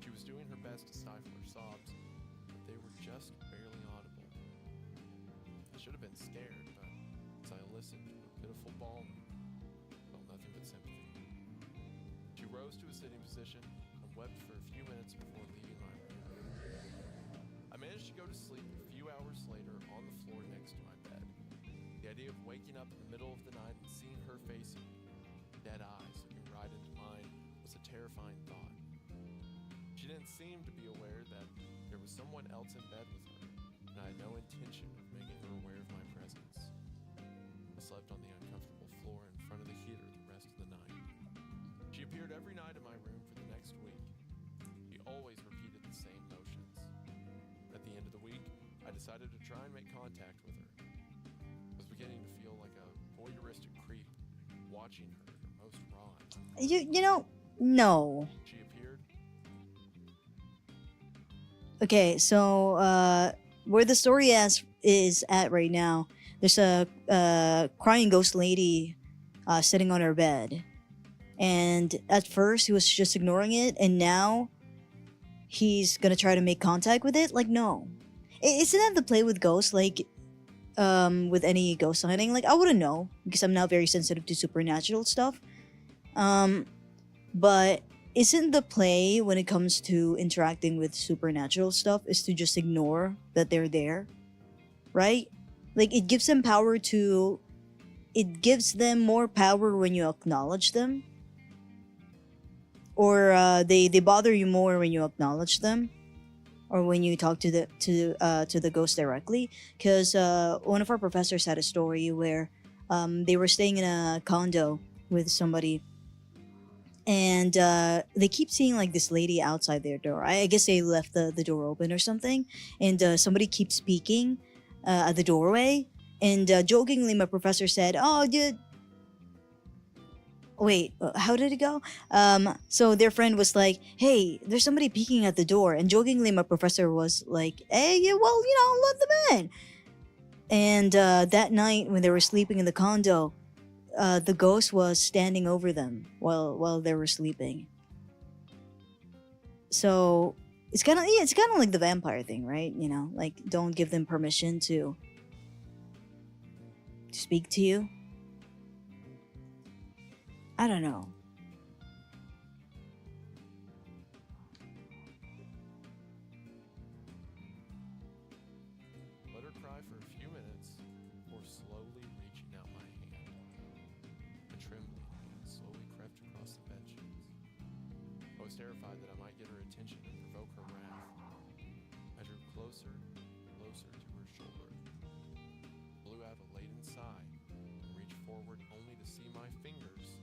She was doing her best to stifle her sobs, but they were just barely audible. I should have been scared, but as I listened to her pitiful bawl, felt nothing but sympathy. She rose to a sitting position and wept for a few minutes before leaving my room. I managed to go to sleep a few hours later on the floor next to my bed. The idea of waking up in the middle of the night and seeing her facing me, dead eyes looking right into mine, was a terrifying thought. She didn't seem to be aware that there was someone else in bed with her, and I had no intention of making her aware of my presence. I slept on the uncomfortable floor in front of the heater the rest of the night. She appeared every night in my room for the next week. She always repeated the same motions. At the end of the week, I decided to try and make contact with her. I was beginning to feel like a voyeuristic creep, watching her at her most raw. No. She appeared. Okay, so where the story is at right now, there's a crying ghost lady sitting on her bed. And at first, he was just ignoring it, and now he's gonna try to make contact with it. Like, no. Isn't that the play with ghosts? Like, with any ghost sighting? Like, I wouldn't know, because I'm not very sensitive to supernatural stuff. But isn't the play, when it comes to interacting with supernatural stuff, is to just ignore that they're there? Right? Like, it gives them power to... It gives them more power when you acknowledge them. Or they bother you more when you acknowledge them. Or when you talk to the ghost directly. Because one of our professors had a story where they were staying in a condo with somebody, and they keep seeing like this lady outside their door. I guess they left the door open or something, and somebody keeps speaking at the doorway, and jokingly my professor said, "Oh, dude." Wait, how did it go? So their friend was like, "Hey, there's somebody peeking at the door," and jokingly my professor was like, "Hey, yeah, well, let them in." And that night when they were sleeping in the condo, the ghost was standing over them while they were sleeping. So it's kind of like the vampire thing, right? Like, don't give them permission to speak to you. I don't know. Let her cry for a few minutes before slowly reaching out my hand. And trembling, I slowly crept across the bed sheets. I was terrified that I might get her attention and provoke her wrath. I drew closer to her shoulder, blew out a laden sigh, and reached forward only to see my fingers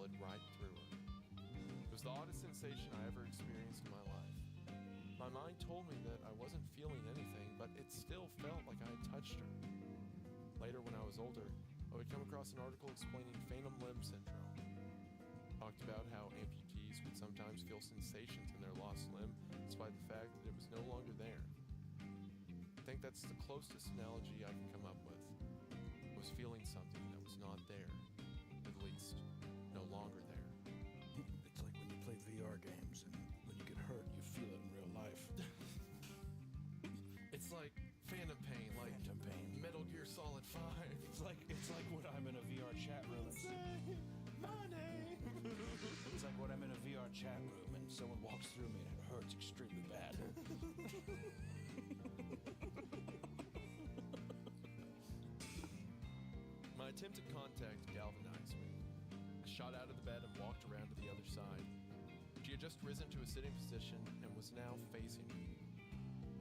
slid right through her. It was the oddest sensation I ever experienced in my life. My mind told me that I wasn't feeling anything, but it still felt like I had touched her. Later, when I was older, I would come across an article explaining phantom limb syndrome. Talked about how amputees would sometimes feel sensations in their lost limb, despite the fact that it was no longer there. I think that's the closest analogy I can come up with. I was feeling something that was not there, at least no longer there. It's like when you play VR games and when you get hurt, you feel it in real life. It's like phantom pain, like Phantom pain. Metal Gear Solid 5. It's like when I'm in a VR chat room. My name. It's like when I'm in a VR chat room and someone walks through me and it hurts extremely bad. My attempted contact galvanized me. I shot out of the bed and walked around to the other side. She had just risen to a sitting position and was now facing me.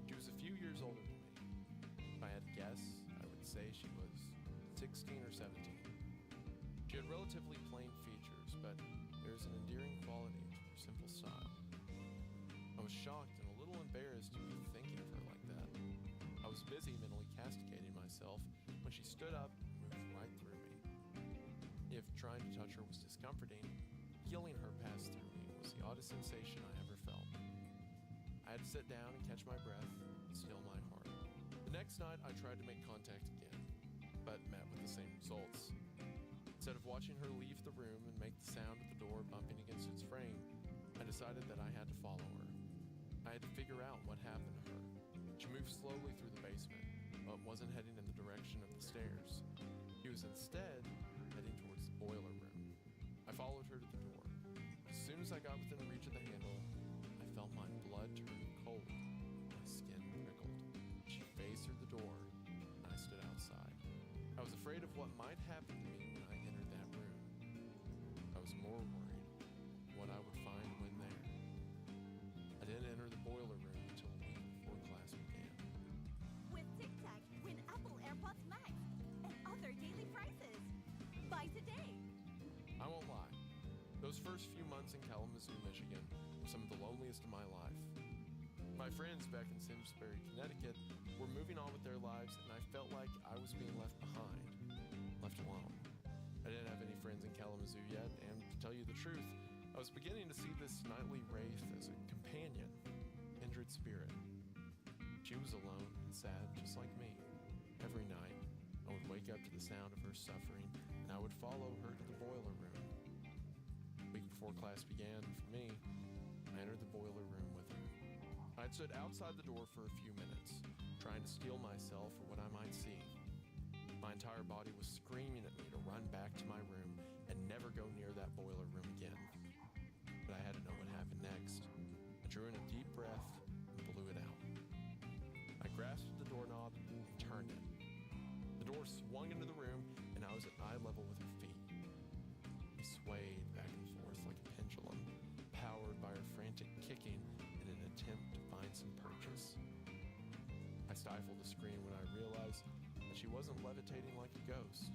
She was a few years older than me. If I had to guess, I would say she was 16 or 17. She had relatively plain features, but there is an endearing quality to her simple style. I was shocked and a little embarrassed to be thinking of her like that. I was busy mentally castigating myself when she stood up and moved right through me. If trying to touch her was discomforting, feeling her pass through me was the oddest sensation I ever felt. I had to sit down and catch my breath and still my heart. The next night, I tried to make contact again, but met with the same results. Instead of watching her leave the room and make the sound of the door bumping against its frame, I decided that I had to follow her. I had to figure out what happened to her. She moved slowly through the basement, but wasn't heading in the direction of the stairs. She was instead heading towards the boiler room. I followed her to the door. As soon as I got within reach of the handle, I felt my blood turn cold. My skin prickled. She phased through the door, and I stood outside. I was afraid of what might happen to me when I entered that room. I was more worried what I would find when there. I didn't enter the boiler room until a week before class began. With Tic Tac, win Apple AirPods Max and other daily prizes. Buy today. I won't lie. Those first few months in Kalamazoo, Michigan were some of the loneliest of my life. My friends back in Simsbury, Connecticut were moving on with their lives, and I felt like I was being left behind, left alone. I didn't have any friends in Kalamazoo yet, and to tell you the truth, I was beginning to see this nightly wraith as a companion, kindred spirit. She was alone and sad just like me. Every night, I would wake up to the sound of her suffering, and I would follow her to the boiler room. A week before class began, for me, I entered the boiler room with her. I had stood outside the door for a few minutes, trying to steel myself for what I might see. My entire body was screaming at me to run back to my room and never go near that boiler room again. But I had to know what happened next. I drew in a deep breath and blew it out. I grasped the doorknob and turned it. The door swung into the room, and I was at eye level with her feet. We swayed back and forth like a pendulum, powered by her frantic kicking in an attempt to find some purchase. I stifled a scream when I realized that she wasn't levitating like a ghost.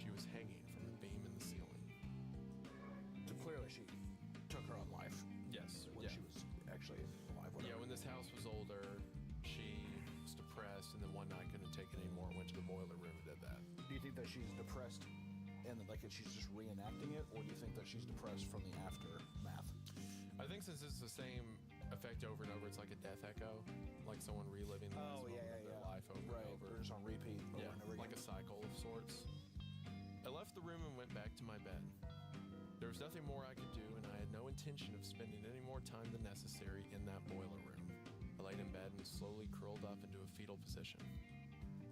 She was hanging from a beam in the ceiling. So clearly she took her own life. Yes. When she was actually alive. Yeah, when this house was older, she was depressed, and then one night couldn't take it anymore, went to the boiler room and did that. Do you think that she's depressed and like she's just reenacting it, or do you think that she's depressed from the aftermath? I think since it's the same effect over and over, it's like a death echo, like someone reliving the their life over and over. They're just on repeat over Yeah, and over like a again. cycle of sorts. I left the room and went back to my bed. There was nothing more I could do, and I had no intention of spending any more time than necessary in that boiler room. I laid in bed and slowly curled up into a fetal position.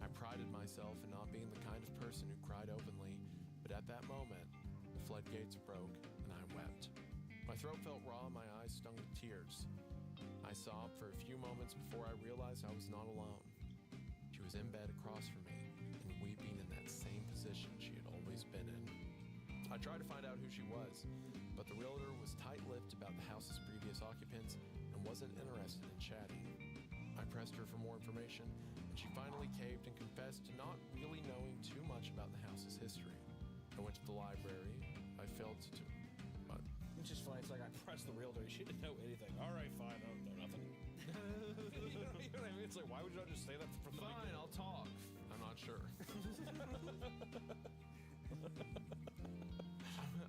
I prided myself in not being the kind of person who cried openly, but at that moment, the floodgates broke and I wept. My throat felt raw, my eyes stung with tears. I sobbed for a few moments before I realized I was not alone. She was in bed across from me and weeping in that same position she had always been in. I tried to find out who she was, but the realtor was tight-lipped about the house's previous occupants and wasn't interested in chatting. I pressed her for more information, and she finally caved and confessed to not really knowing too much about the house's history. I went to the library. I failed to... But It's just funny. It's like I pressed the realtor. She didn't know anything. All right, fine. I don't know nothing. you know what I mean? It's like, why would you not just say that from the fine, beginning? I'll talk. I'm not sure.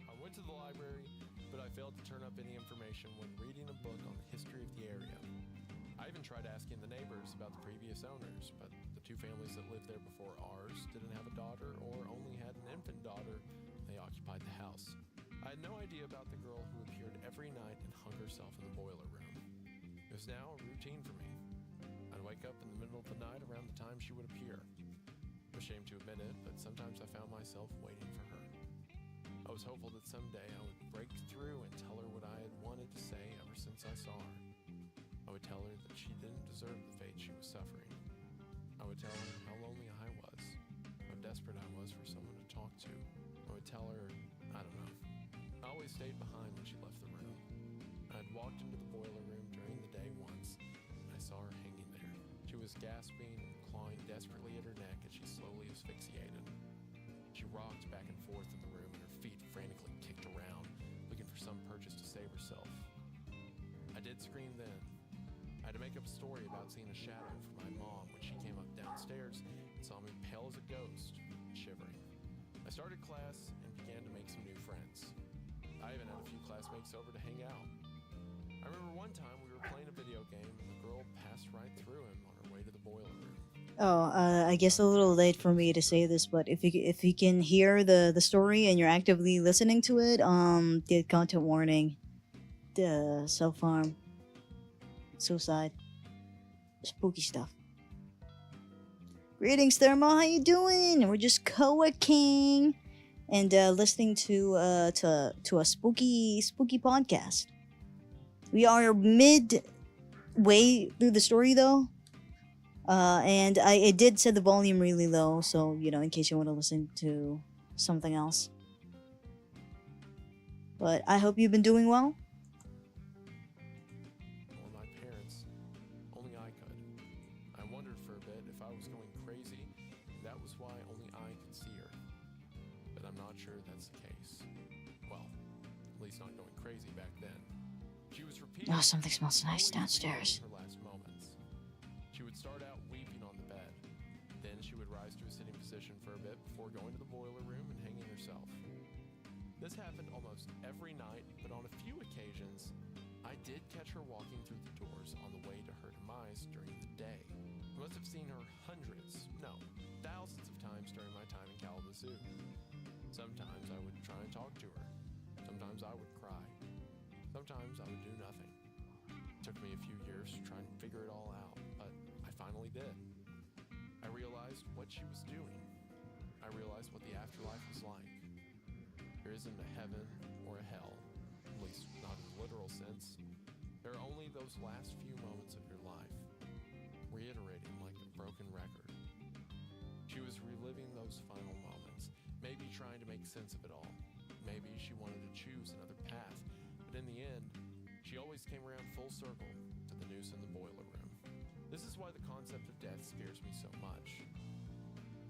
I went to the library, but I failed to turn up any information when reading a book on the history of the area. I even tried asking the neighbors about the previous owners, but the two families that lived there before ours didn't have a daughter or only had an infant daughter. They occupied the house. I had no idea about the girl who appeared every night and hung herself in the boiler room. It was now a routine for me. I'd wake up in the middle of the night around the time she would appear. I'm ashamed to admit it, but sometimes I found myself waiting for her. I was hopeful that someday I would break through and tell her what I had wanted to say ever since I saw her. I would tell her that she didn't deserve the fate she was suffering. I would tell her how lonely I was, how desperate I was for someone to talk to. I would tell her, I don't know. I always stayed behind when she left the room. I had walked into the boiler room during the day once, and I saw her hanging there. She was gasping and clawing desperately at her neck as she slowly asphyxiated. She rocked back and forth in the room, and her feet frantically kicked around, looking for some purchase to save herself. I did scream then. I had to make up a story about seeing a shadow for my mom when she came up downstairs and saw me pale as a ghost, shivering. I started class and began to make some new friends. I even had a few classmates over to hang out. I remember one time we were playing a video game and the girl passed right through him on her way to the boiler room. Oh, I guess a little late for me to say this, but if you can hear the story and you're actively listening to it, the content warning, the self harm, suicide, spooky stuff. Greetings, Thermo. How you doing? We're just co-working and listening to a spooky podcast. We are midway through the story though. And I did set the volume really low, so in case you want to listen to something else. But I hope you've been doing well. Or my parents, only I could. I wondered for a bit if I was going crazy, and that was why only I could see her. But I'm not sure that's the case. Well, at least not going crazy back then. She was repeating. Oh, something smells nice always downstairs. reliving her last moments. She would start out weeping on the bed. Then she would rise to a sitting position for a bit before going to the boiler room and hanging herself. This happened almost every night, but on a few occasions, I did catch her walking through the doors on the way to her demise during the day. I must have seen her hundreds, no, thousands of times during my time in Kalamazoo. Sometimes I would try and talk to her. Sometimes I would cry. Sometimes I would do nothing. It took me a few years to try and figure it all out, but I finally did. I realized what she was doing. I realized what the afterlife was like. There isn't a heaven or a hell, at least not in the literal sense. There are only those last few moments of your life, reiterating like a broken record. She was reliving those final moments, maybe trying to make sense of it all. Maybe she wanted to choose another path, but in the end, she always came around full circle to the noose in the boiler room. This is why the concept of death scares me so much.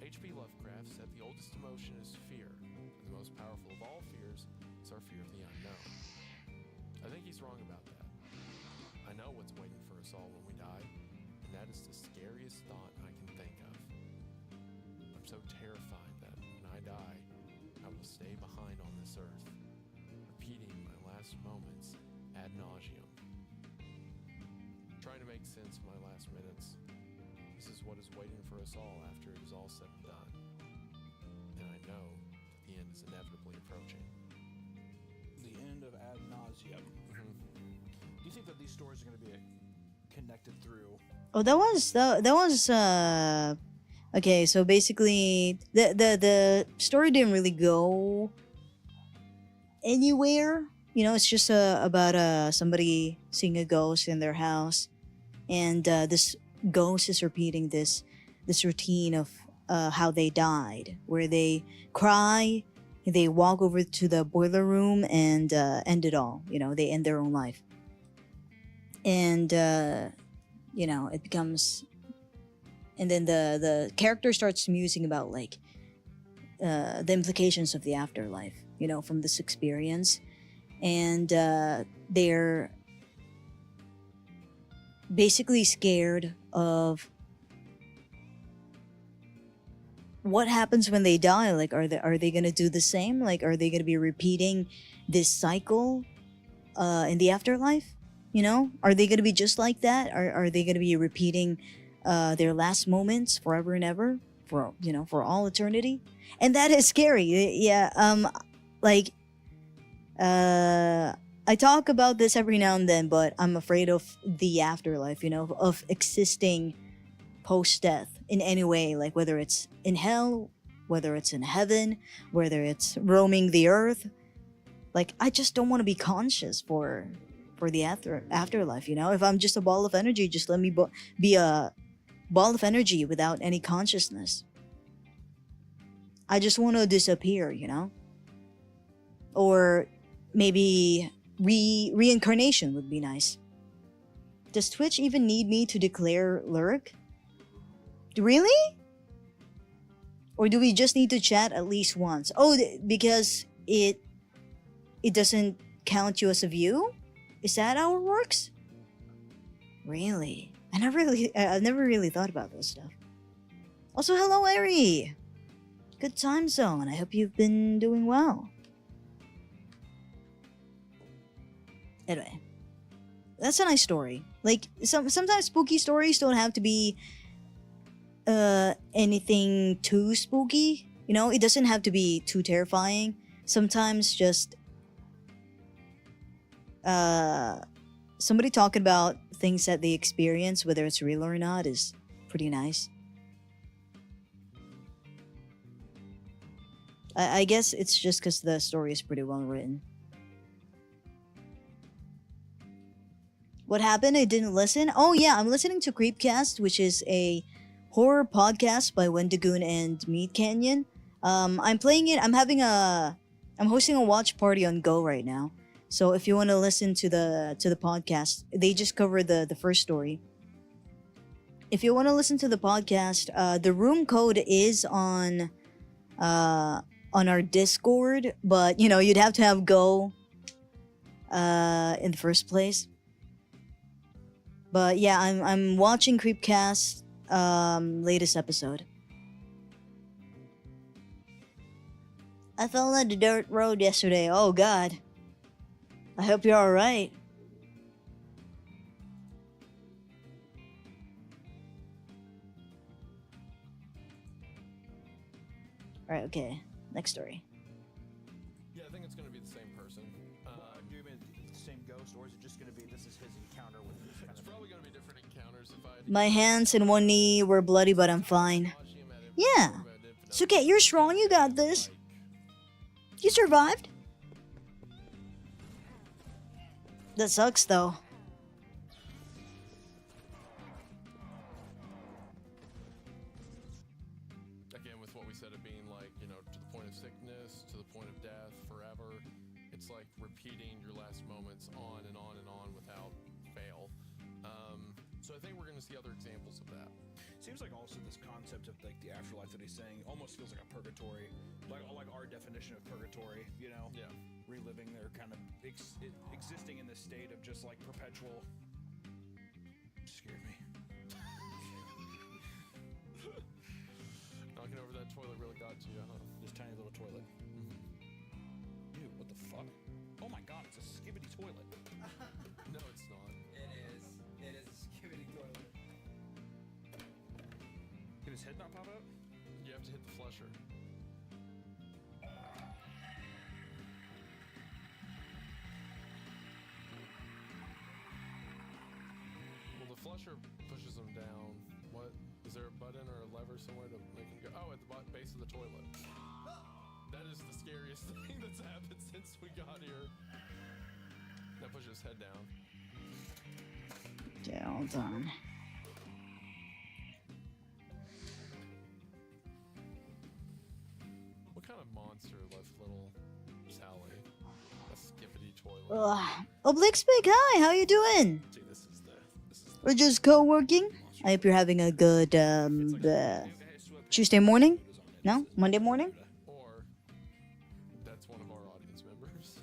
H.P. Lovecraft said the oldest emotion is fear, and the most powerful of all fears is our fear of the unknown. I think he's wrong about that. I know what's waiting for us all when we die, and that is the scariest thought I can think of. I'm so terrified that when I die, I will stay behind on this earth, repeating my last moments ad nauseum. Trying to make sense of my last minutes. This is what is waiting for us all after it is all said and done. And I know that the end is inevitably approaching. The end of ad nauseum. Do you think that these stories are going to be connected through? Oh, that was okay. So basically, the story didn't really go anywhere. You know, it's just about somebody seeing a ghost in their house, and this ghost is repeating this routine of how they died, where they cry, they walk over to the boiler room and end it all. You know, they end their own life, and you know, it becomes, and then the character starts musing about like the implications of the afterlife, you know, from this experience, and they're basically scared of what happens when they die. Like, are they gonna do the same? Like, are they gonna be repeating this cycle in the afterlife? You know, are they gonna be just like that? Are they gonna be repeating their last moments forever and ever, for, you know, for all eternity? And that is scary. Yeah. Like, I talk about this every now and then, but I'm afraid of the afterlife, you know, of existing post-death in any way, like whether it's in hell, whether it's in heaven, whether it's roaming the earth. Like, I just don't want to be conscious for the afterlife, you know? If I'm just a ball of energy, just let me be a ball of energy without any consciousness. I just want to disappear, you know? Or maybe reincarnation would be nice. Does Twitch even need me to declare lurk? Really? Or do we just need to chat at least once? Oh, because it doesn't count you as a view? Is that how it works? Really? I've never really thought about this stuff. Also, hello, Ari. Good time zone. I hope you've been doing well. Anyway, that's a nice story. Like, sometimes spooky stories don't have to be anything too spooky. You know, it doesn't have to be too terrifying. Sometimes just somebody talking about things that they experience, whether it's real or not, is pretty nice. I guess it's just because the story is pretty well written. What happened? I didn't listen. Oh yeah, I'm listening to Creepcast, which is a horror podcast by Wendigoon and Meat Canyon. I'm playing it. I'm hosting a watch party on Go right now. So if you want to listen to the podcast, they just covered the first story. If you want to listen to the podcast, the room code is on our Discord, but you know, you'd have to have Go in the first place. But yeah, I'm watching Creepcast latest episode. I fell on the dirt road yesterday. Oh god. I hope you're alright. Right. Okay. Next story. Yeah, I think it's gonna be the same person. Do you mean the same ghost, or is it just going to be this is his encounter with this kind It's of? probably gonna be different encounters if I had to My guess. hands and one knee were bloody, but I'm fine. Yeah. It's okay. You're strong. You got this. You survived. That sucks, though. Again, with what we said of being like, you know, to the point of sickness, to the point of death, forever. It's like repeating your last moments on and on and on without fail. So I think we're gonna see other examples of that. Seems like also this concept of like the afterlife that he's saying almost feels like a purgatory, like our definition of purgatory. You know, Yeah. reliving their kind of existing in this state of just like perpetual. Scared me. Knocking over that toilet really got to you, huh? This tiny little toilet. Ew, what the fuck? Oh my god, it's a skibbity toilet. No, it's not. It is. It is a skibbity toilet. Can his head not pop out? You have to hit the flusher. Well, the flusher pushes him down. What? Is there a button or a lever somewhere to make him go? Oh, at the base of the toilet. That is the scariest thing that's happened since we got here. Now push his head down. Yeah, hold on. What kind of monster left little Sally? A skippity toilet. Ugh. Oblique Big, hi. How you doing? See, this is the We're just co-working. I hope you're having a good Tuesday morning. No, Monday morning. or that's one of our audience members.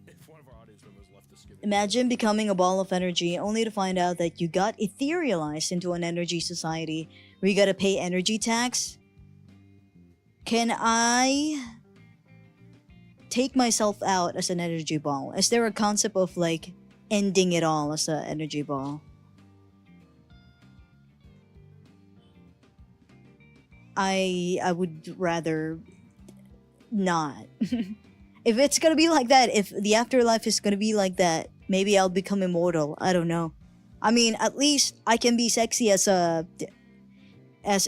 If one of our audience members left the skibbity. Imagine becoming a ball of energy only to find out that you got etherealized into an energy society where you gotta pay energy tax. Can I take myself out as an energy ball? Is there a concept of like ending it all as an energy ball? I would rather not. If it's gonna be like that, if the afterlife is gonna be like that, maybe I'll become immortal. I don't know. I mean, at least I can be sexy as a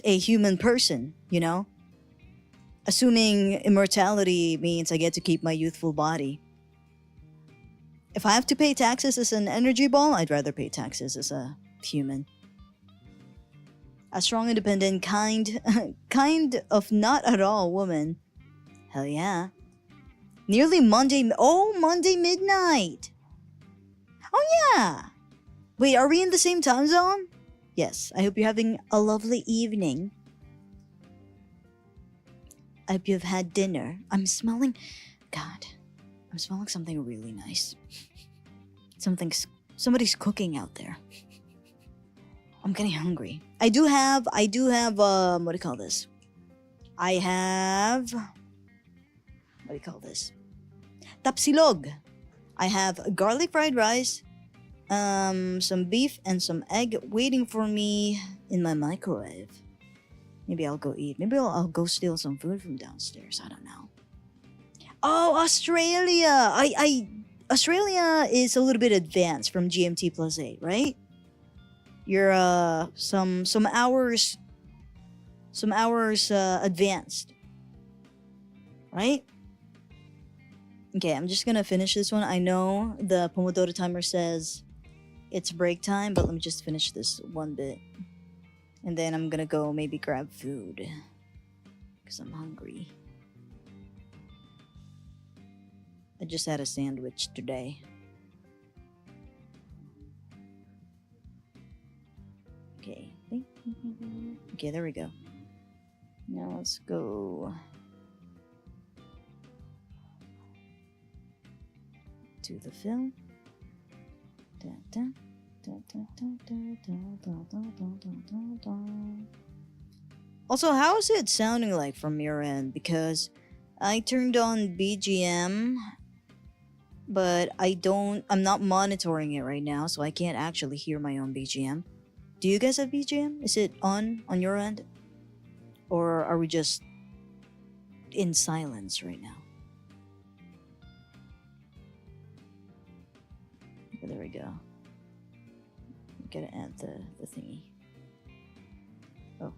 human person, you know? Assuming immortality means I get to keep my youthful body. If I have to pay taxes as an energy ball, I'd rather pay taxes as a human. A strong, independent, kind of not at all woman. Hell yeah. Nearly Monday. Oh, Monday midnight. Oh yeah. Wait, are we in the same time zone? Yes. I hope you're having a lovely evening. I hope you've had dinner. I'm smelling. God, I'm smelling something really nice. Somebody's cooking out there. I'm getting hungry. I do have what do you call this? I have what do you call this? Tapsilog. I have garlic fried rice, some beef and some egg waiting for me in my microwave. Maybe I'll go eat. Maybe I'll go steal some food from downstairs. I don't know. Oh, Australia! Australia is a little bit advanced from GMT plus 8, right? You're some hours advanced, right? Okay, I'm just gonna finish this one. I know the Pomodoro timer says it's break time, but let me just finish this one bit, and then I'm gonna go maybe grab food because I'm hungry. I just had a sandwich today. Okay. Okay, there we go. Now let's go to the film. Also, how is it sounding like from your end? Because I turned on BGM, but I'm not monitoring it right now, so I can't actually hear my own BGM. Do you guys have BGM? Is it on your end? Or are we just in silence right now. Oh, there we go. Gotta add the thingy. Oh.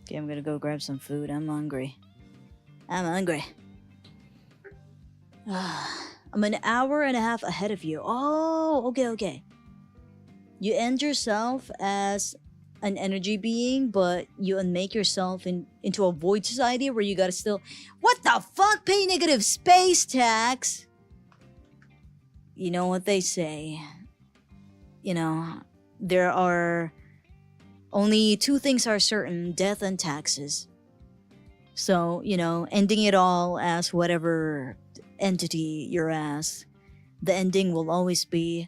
Okay, I'm gonna go grab some food. I'm hungry. I'm hungry. I'm an hour and a half ahead of you. Oh, okay. You end yourself as an energy being, but you unmake yourself into a void society where you gotta still. What the fuck? Pay negative space tax? You know what they say. You know, there are only two things are certain: death and taxes. So, ending it all as whatever entity you're as, the ending will always be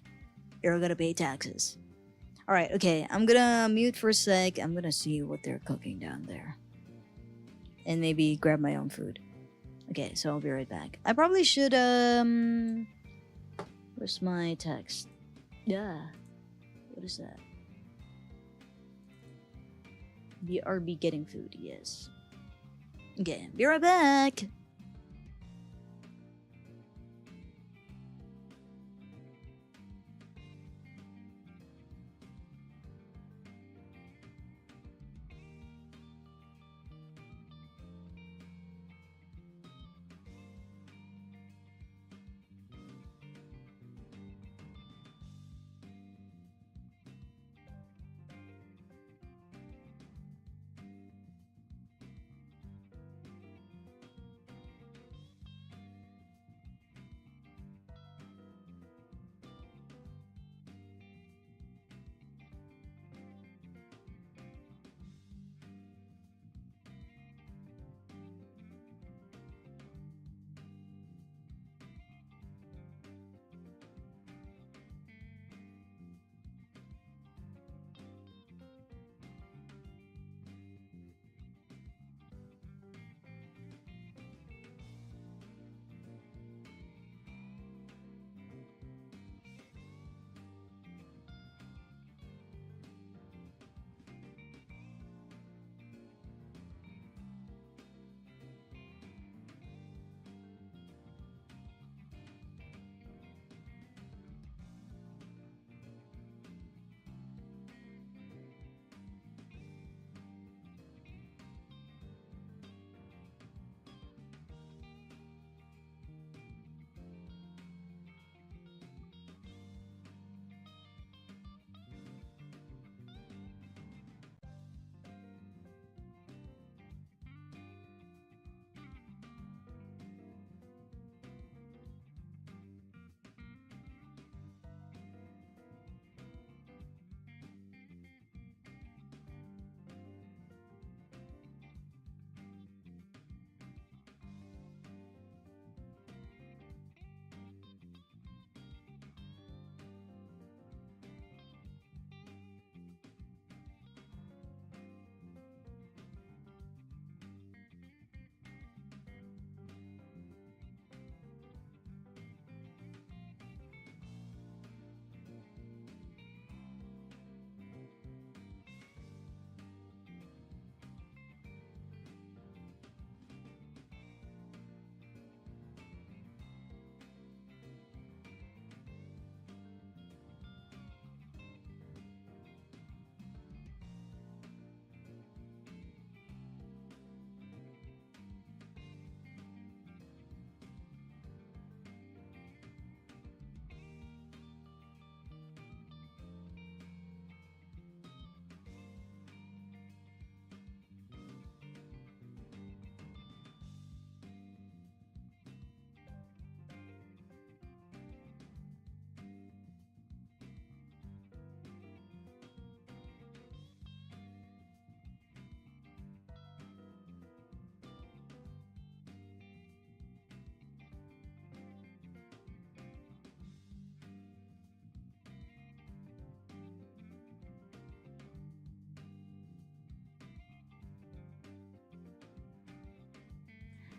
you're gonna pay taxes. Alright, okay, I'm gonna mute for a sec. I'm gonna see what they're cooking down there. And maybe grab my own food. Okay, so I'll be right back. I probably should, where's my text? Yeah. What is that? BRB getting food, yes. Okay, be right back!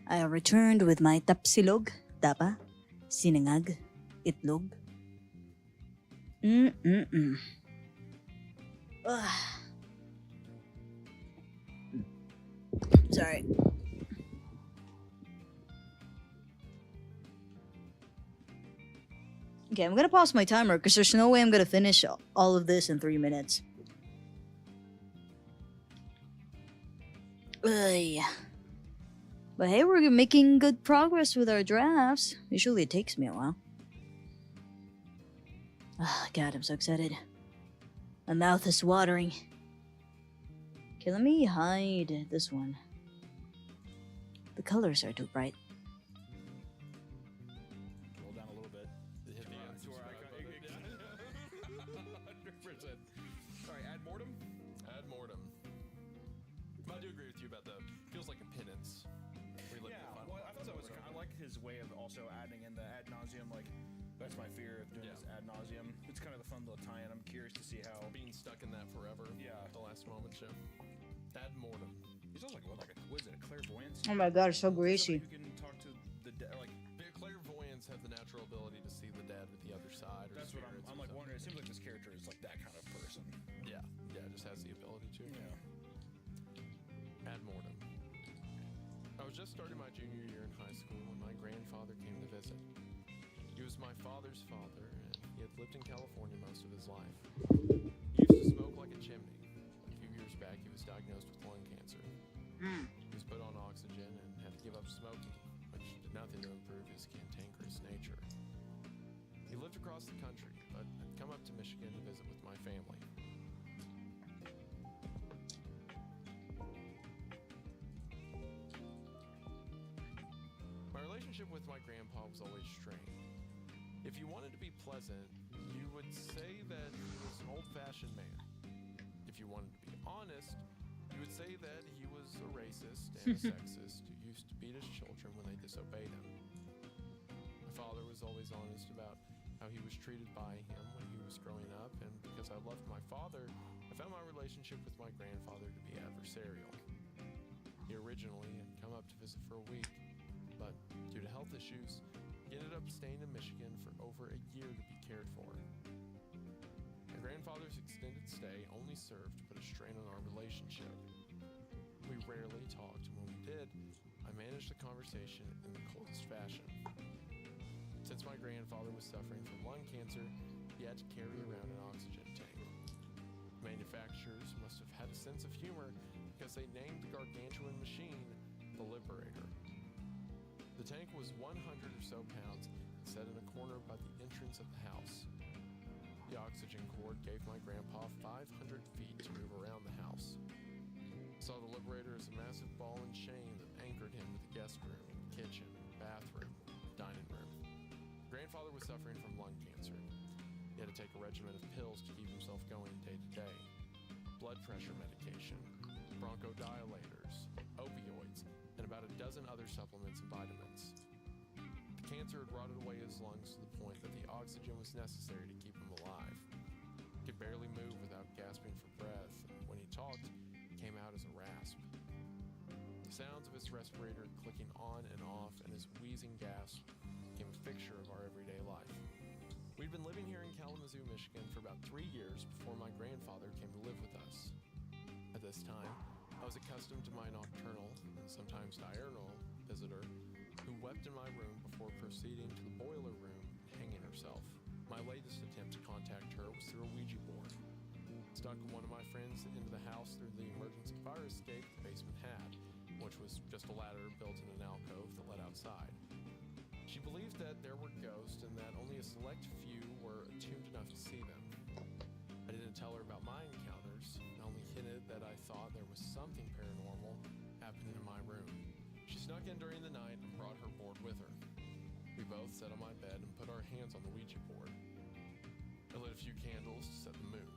I returned with my tapsilog, tapa, sinangag, itlog. Mm-mm-mm. Ugh. Sorry. Okay, I'm gonna pause my timer because there's no way I'm gonna finish all of this in 3 minutes. Ugh. But hey, we're making good progress with our drafts. Usually it takes me a while. Ah, God, I'm so excited. My mouth is watering. Okay, let me hide this one. The colors are too bright. Roll down a little bit. Hit the To where I unsubscribe button. 100%. All right, ad mortem. Ad mortem. I do agree with you about the feels like a penance. Reliving the final Well, I thought that was. episode I like his way of also adding in the ad nauseum. Like, that's my fear of doing Yeah. this ad nauseum. It's kind of a fun little tie-in. I'm curious to see how. being stuck in that forever. Yeah. At the last moment show. Ad mortem. He's also like what is it? A clairvoyance. Oh my God, it's so Somebody greasy. who can talk to the dead. Like, The clairvoyants have the natural ability to see the dead with the other side. Or that's what spirits I'm or like something. wondering. It seems like this character is like that kind of person. Yeah, just has the ability to. Yeah. Ad mortem. I was just starting my junior year in high school when my grandfather came to visit. He was my father's father, and he had lived in California most of his life. He used to smoke like a chimney. A few years back, he was diagnosed with lung cancer. He was put on oxygen and had to give up smoking, which did nothing to improve his cantankerous nature. He lived across the country, but had come up to Michigan to visit with my family. My relationship with my grandpa was always strained. If you wanted to be pleasant, you would say that he was an old-fashioned man. If you wanted to be honest, you would say that he was a racist and a sexist who used to beat his children when they disobeyed him. My father was always honest about how he was treated by him when he was growing up, and because I loved my father, I found my relationship with my grandfather to be adversarial. He originally had come up to visit for a week, but due to health issues, he ended up staying in Michigan for over a year to be cared for. My grandfather's extended stay only served to put a strain on our relationship. We rarely talked, and when we did, I managed the conversation in the coldest fashion. Since my grandfather was suffering from lung cancer, he had to carry around an oxygen tank. Manufacturers must have had a sense of humor because they named the gargantuan machine the Liberator. The tank was 100 or so pounds and set in a corner by the entrance of the house. The oxygen cord gave my grandpa 500 feet to move around the house. I saw the Liberator as a massive ball and chain that anchored him to the guest room, kitchen, bathroom, dining room. Grandfather was suffering from lung cancer. He had to take a regimen of pills to keep himself going day to day. Blood pressure medication, bronchodilators, opioids, and about a dozen other supplements and vitamins. The cancer had rotted away his lungs to the point that the oxygen was necessary to keep him alive. He could barely move without gasping for breath, and when he talked, it came out as a rasp. The sounds of his respirator clicking on and off and his wheezing gasp became a fixture of our everyday life. We'd been living here in Kalamazoo, Michigan for about 3 years before my grandfather came to live with us. At this time, I was accustomed to my nocturnal, and sometimes diurnal, visitor who wept in my room before proceeding to the boiler room and hanging herself. My latest attempt to contact her was through a Ouija board. Stuck one of my friends into the house through the emergency fire escape the basement had, which was just a ladder built in an alcove that led outside. She believed that there were ghosts and that only a select few were attuned enough to see them. I didn't tell her about my encounters, and only hinted that I thought there was something paranormal happening in my room. She snuck in during the night and brought her board with her. We both sat on my bed and put our hands on the Ouija board. I lit a few candles to set the mood.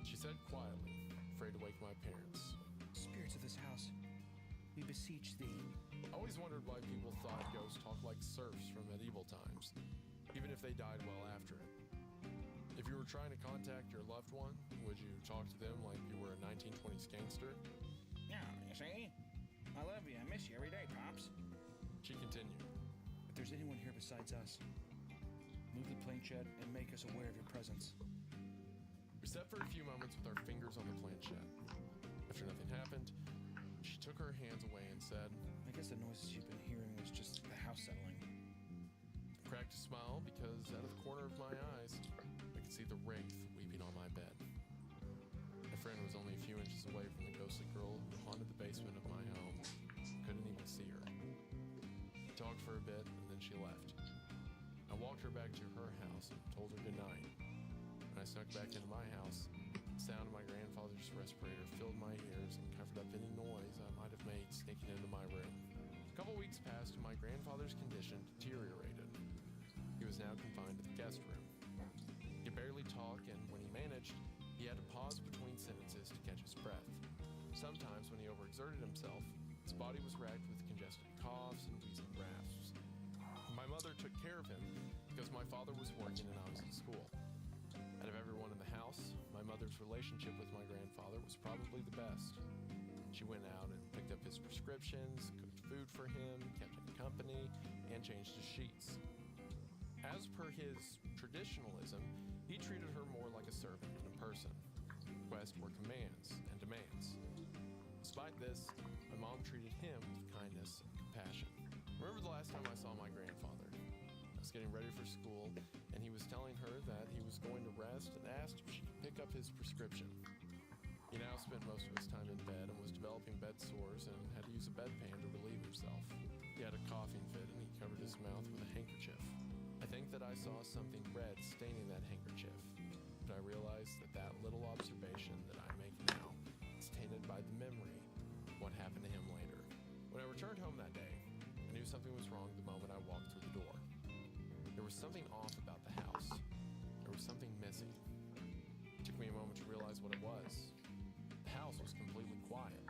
She said quietly, afraid to wake my parents, Spirits of this house, we beseech thee. I always wondered why people thought ghosts talked like serfs from medieval times, even if they died well after it. If you were trying to contact your loved one, would you talk to them like you were a 1920s gangster? Yeah, you see? I love you. I miss you every day, Pops. She continued. If there's anyone here besides us, move the planchette and make us aware of your presence. We sat for a few moments with our fingers on the planchette. After nothing happened, she took her hands away and said, I guess the noises you've been hearing was just the house settling. I cracked a smile because out of the corner of my eyes, I could see the wraith weeping on my bed. My friend was only a few inches away from the ghostly girl who haunted the basement of my home. Couldn't even see her. We talked for a bit, and then she left. I walked her back to her house and told her goodnight. When I snuck back into my house, the sound of my grandfather's respirator filled my ears and covered up any noise I might have made sneaking into my room. A couple weeks passed and my grandfather's condition deteriorated. He was now confined to the guest room. He could barely talk, and when he managed, he had to pause between sentences to catch his breath. Sometimes, when he overexerted himself, his body was racked with congested coughs and wheezing rasps. My mother took care of him because my father was working and I was in school. Out of everyone in the house, my mother's relationship with my grandfather was probably the best. She went out and picked up his prescriptions, cooked food for him, kept him company, and changed his sheets. As per his traditionalism, he treated her more like a servant than a person. Requests were commands and demands. Despite this, my mom treated him with kindness and compassion. I remember the last time I saw my grandfather. I was getting ready for school, and he was telling her that he was going to rest and asked if she could pick up his prescription. He now spent most of his time in bed and was developing bed sores and had to use a bedpan to relieve himself. He had a coughing fit and he covered his mouth with a handkerchief. I think that I saw something red staining that handkerchief, but I realized that that little observation that I make now is tainted by the memory of what happened to him later. When I returned home that day, I knew something was wrong the moment I walked through the door. There was something off about the house. There was something missing. It took me a moment to realize what it was. The house was completely quiet.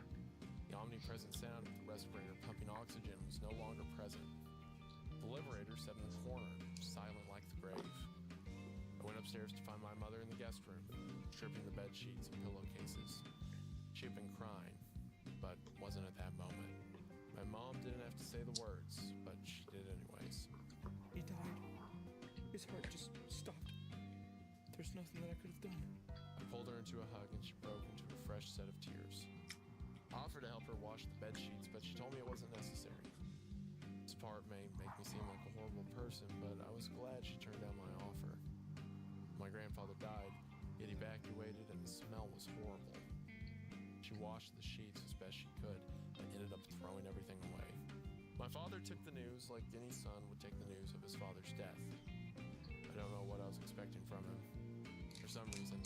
The omnipresent sound of the respirator pumping oxygen was no longer present. The liberator sat in the corner, silent like the grave. I went upstairs to find my mother in the guest room, stripping the bed sheets and pillowcases. She had been crying, but wasn't at that moment. My mom didn't have to say the words, but she did anyways. He died. His heart just stopped. There's nothing that I could have done. I pulled her into a hug and she broke into a fresh set of tears. I offered to help her wash the bed sheets, but she told me it wasn't necessary. This part may make me seem like a horrible person, but I was glad she turned down my offer. My grandfather died, he had evacuated, and the smell was horrible. She washed the sheets as best she could and ended up throwing everything away. My father took the news like any son would take the news of his father's death. I don't know what I was expecting from him. For some reason,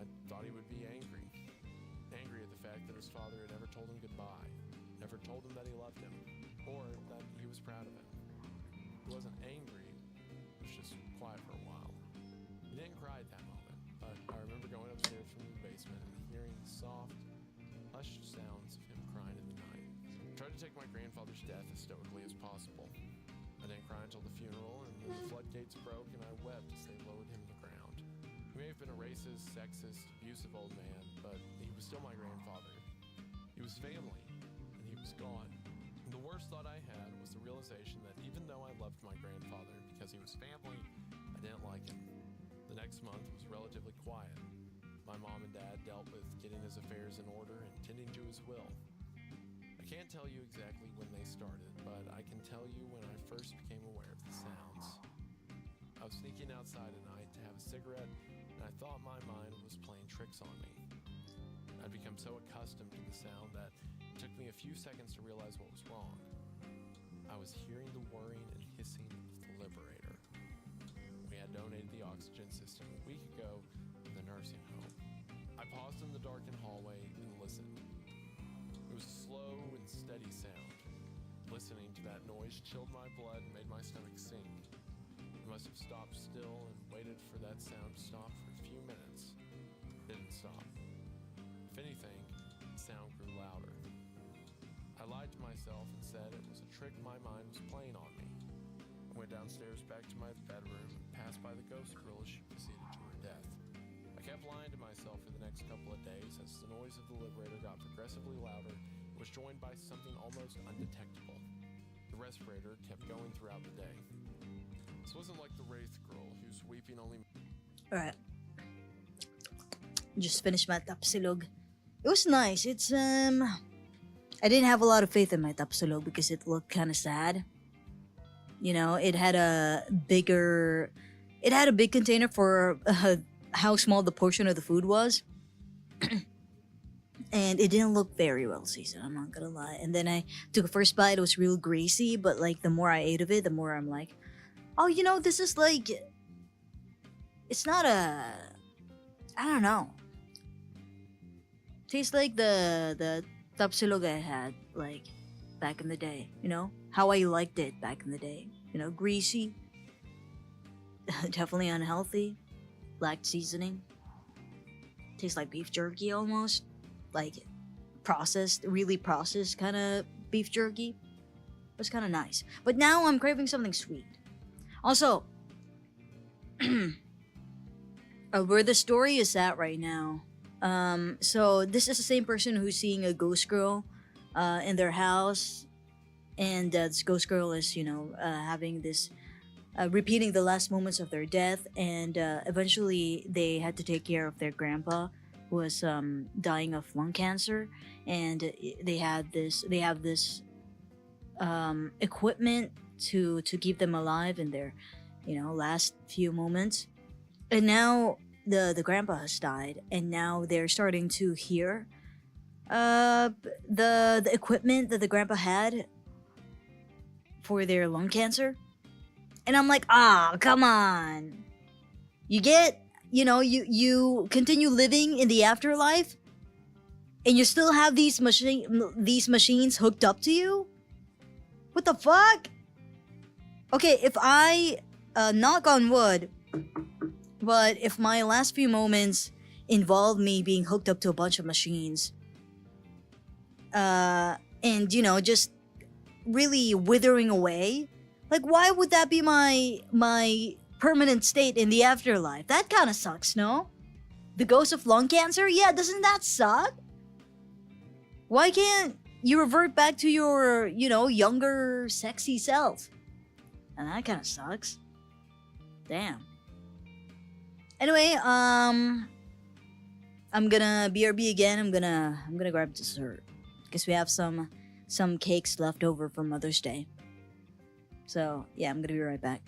I thought he would be angry. Angry at the fact that his father had never told him goodbye, never told him that he loved him, or that he was proud of him. He wasn't angry, he was just quiet for a while. He didn't cry at that moment, but I remember going upstairs from the basement and hearing the soft, hushed sounds of him crying in the night. I tried to take my grandfather's death as stoically as possible. I didn't cry until the funeral, and then the floodgates broke and I wept as they lowered him to the ground. He may have been a racist, sexist, abusive old man, but he was still my grandfather. He was family, and he was gone. And the worst thought I had was the realization that even though I loved my grandfather because he was family, I didn't like him. The next month was relatively quiet. My mom and dad dealt with getting his affairs in order and tending to his will. I can't tell you exactly when they started, but I can tell you when I first became aware of the sounds. I was sneaking outside at night to have a cigarette, and I thought my mind was playing tricks on me. I'd become so accustomed to the sound that it took me a few seconds to realize what was wrong. I was hearing the whirring and hissing of the liberator. We had donated the oxygen system a week ago to the nursing home. I paused in the darkened hallway and listened. It was a slow and steady sound. Listening to that noise chilled my blood and made my stomach sink. I must have stopped still and waited for that sound to stop for a few minutes. It didn't stop. If anything, the sound grew louder. I lied to myself and said it was a trick my mind was playing on me. I went downstairs back to my bedroom and passed by the ghost girl as she proceeded to her death. I kept lying to myself for the next couple of days as the noise of the liberator got progressively louder and was joined by something almost undetectable. The The respirator kept going throughout the day. This wasn't like the Wraith girl whose weeping only. Alright. Just finished my tapsilog. It was nice. I didn't have a lot of faith in my tapsilog because it looked kind of sad. You know, it had a big container for how small the portion of the food was. And it didn't look very well seasoned, I'm not gonna lie. And then I took a first bite, it was real greasy, but like the more I ate of it, the more I'm like, oh, you know, this is like, it's not I don't know. Tastes like the tapsilog I had like back in the day, you know? How I liked it back in the day. You know, greasy. Definitely unhealthy. Lacked seasoning. Tastes like beef jerky almost. Like processed, really processed kind of beef jerky. It was kind of nice. But now I'm craving something sweet. Also, where the story is at right now. So this is the same person who's seeing a ghost girl in their house, and this ghost girl is, you know, having this repeating the last moments of their death, and eventually they had to take care of their grandpa who was dying of lung cancer, and they have this equipment to keep them alive in their, you know, last few moments. And now the grandpa has died, and now they're starting to hear the equipment that the grandpa had for their lung cancer. And I'm like, come on. You get, you know, you continue living in the afterlife, and you still have these machines hooked up to you? What the fuck? Okay, if I knock on wood, but if my last few moments involve me being hooked up to a bunch of machines, and, you know, just really withering away, like, why would that be my permanent state in the afterlife? That kind of sucks, no? The ghost of lung cancer? Yeah, doesn't that suck? Why can't you revert back to your, you know, younger, sexy self? And that kind of sucks. Damn. Anyway, I'm gonna BRB again. I'm gonna grab dessert because we have some cakes left over from Mother's Day. So yeah, I'm gonna be right back.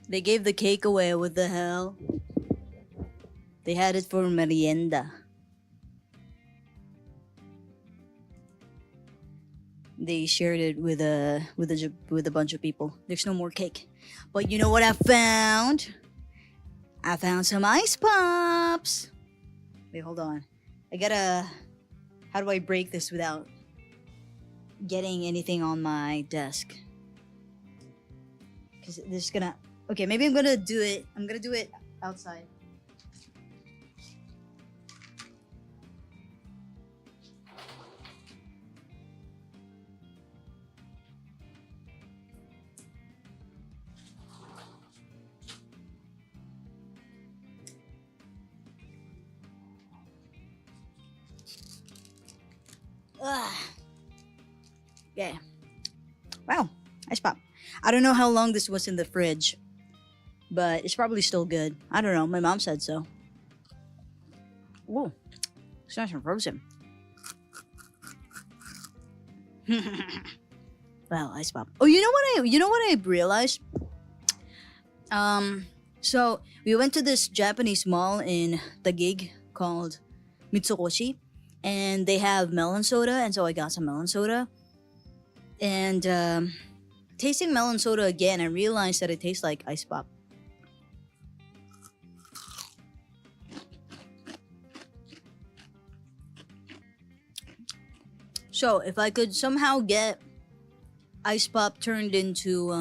They gave the cake away. What the hell? They had it for merienda. They shared it with a bunch of people. There's no more cake. But you know what I found? I found some ice pops. Wait, hold on. I gotta. How do I break this without getting anything on my desk? Because this is gonna. Okay, maybe I'm gonna do it. I'm gonna do it outside. Ugh. Yeah. Wow. Ice pop. I don't know how long this was in the fridge, but it's probably still good. I don't know. My mom said so. Whoa. It's nice and frozen. Wow, ice pop. Oh, you know what I realized? So we went to this Japanese mall in Taguig called Mitsukoshi, and they have melon soda, and so I got some melon soda. And tasting melon soda again, I realized that it tastes like ice pop. So if I could somehow get ice pop turned into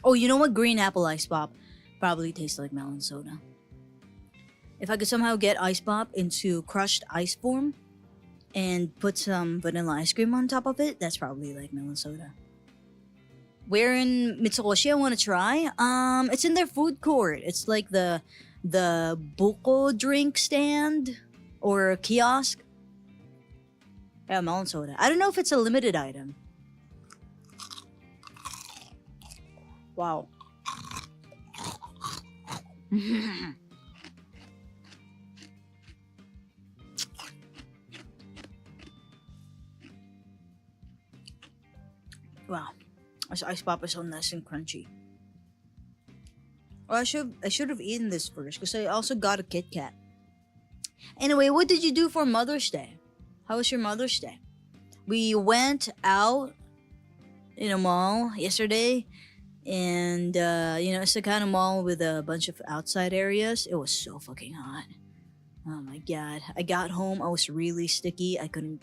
oh, you know what? Green apple ice pop probably tastes like melon soda. If I could somehow get ice pop into crushed ice form and put some vanilla ice cream on top of it, that's probably like melon soda. Where in Mitsukoshi I want to try? It's in their food court. It's like the buko drink stand or kiosk. Yeah, melon soda. I don't know if it's a limited item. Wow. Wow. This ice pop is so nice and crunchy. Oh, I should have eaten this first because I also got a Kit Kat. Anyway, what did you do for Mother's Day? How was your Mother's Day? We went out in a mall yesterday, and it's the kind of mall with a bunch of outside areas. It was so fucking hot. Oh my god! I got home. I was really sticky. I couldn't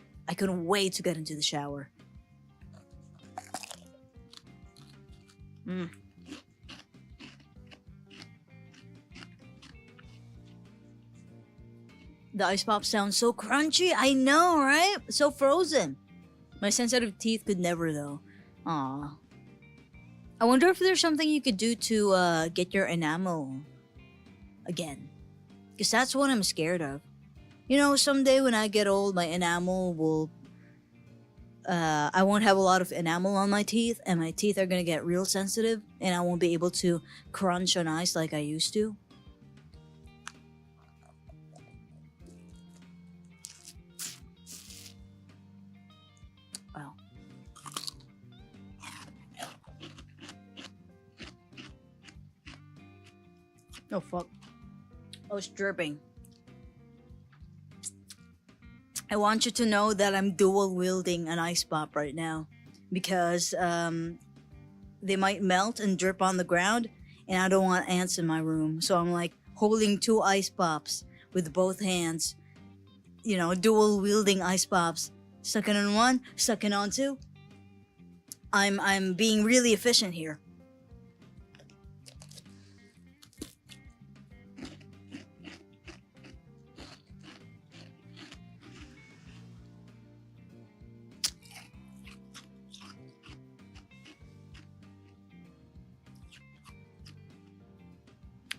wait to get into the shower. The ice pop sounds so crunchy. I know, right? So frozen. My sensitive teeth could never, though. Aw. I wonder if there's something you could do to get your enamel again. Because that's what I'm scared of. You know, someday when I get old, my enamel will... I won't have a lot of enamel on my teeth, and my teeth are gonna get real sensitive, and I won't be able to crunch on ice like I used to. Wow. Oh fuck. I was dripping. I want you to know that I'm dual wielding an ice pop right now because they might melt and drip on the ground, and I don't want ants in my room. So I'm like holding two ice pops with both hands. You know, dual wielding ice pops. Sucking on one, sucking on two. I'm being really efficient here.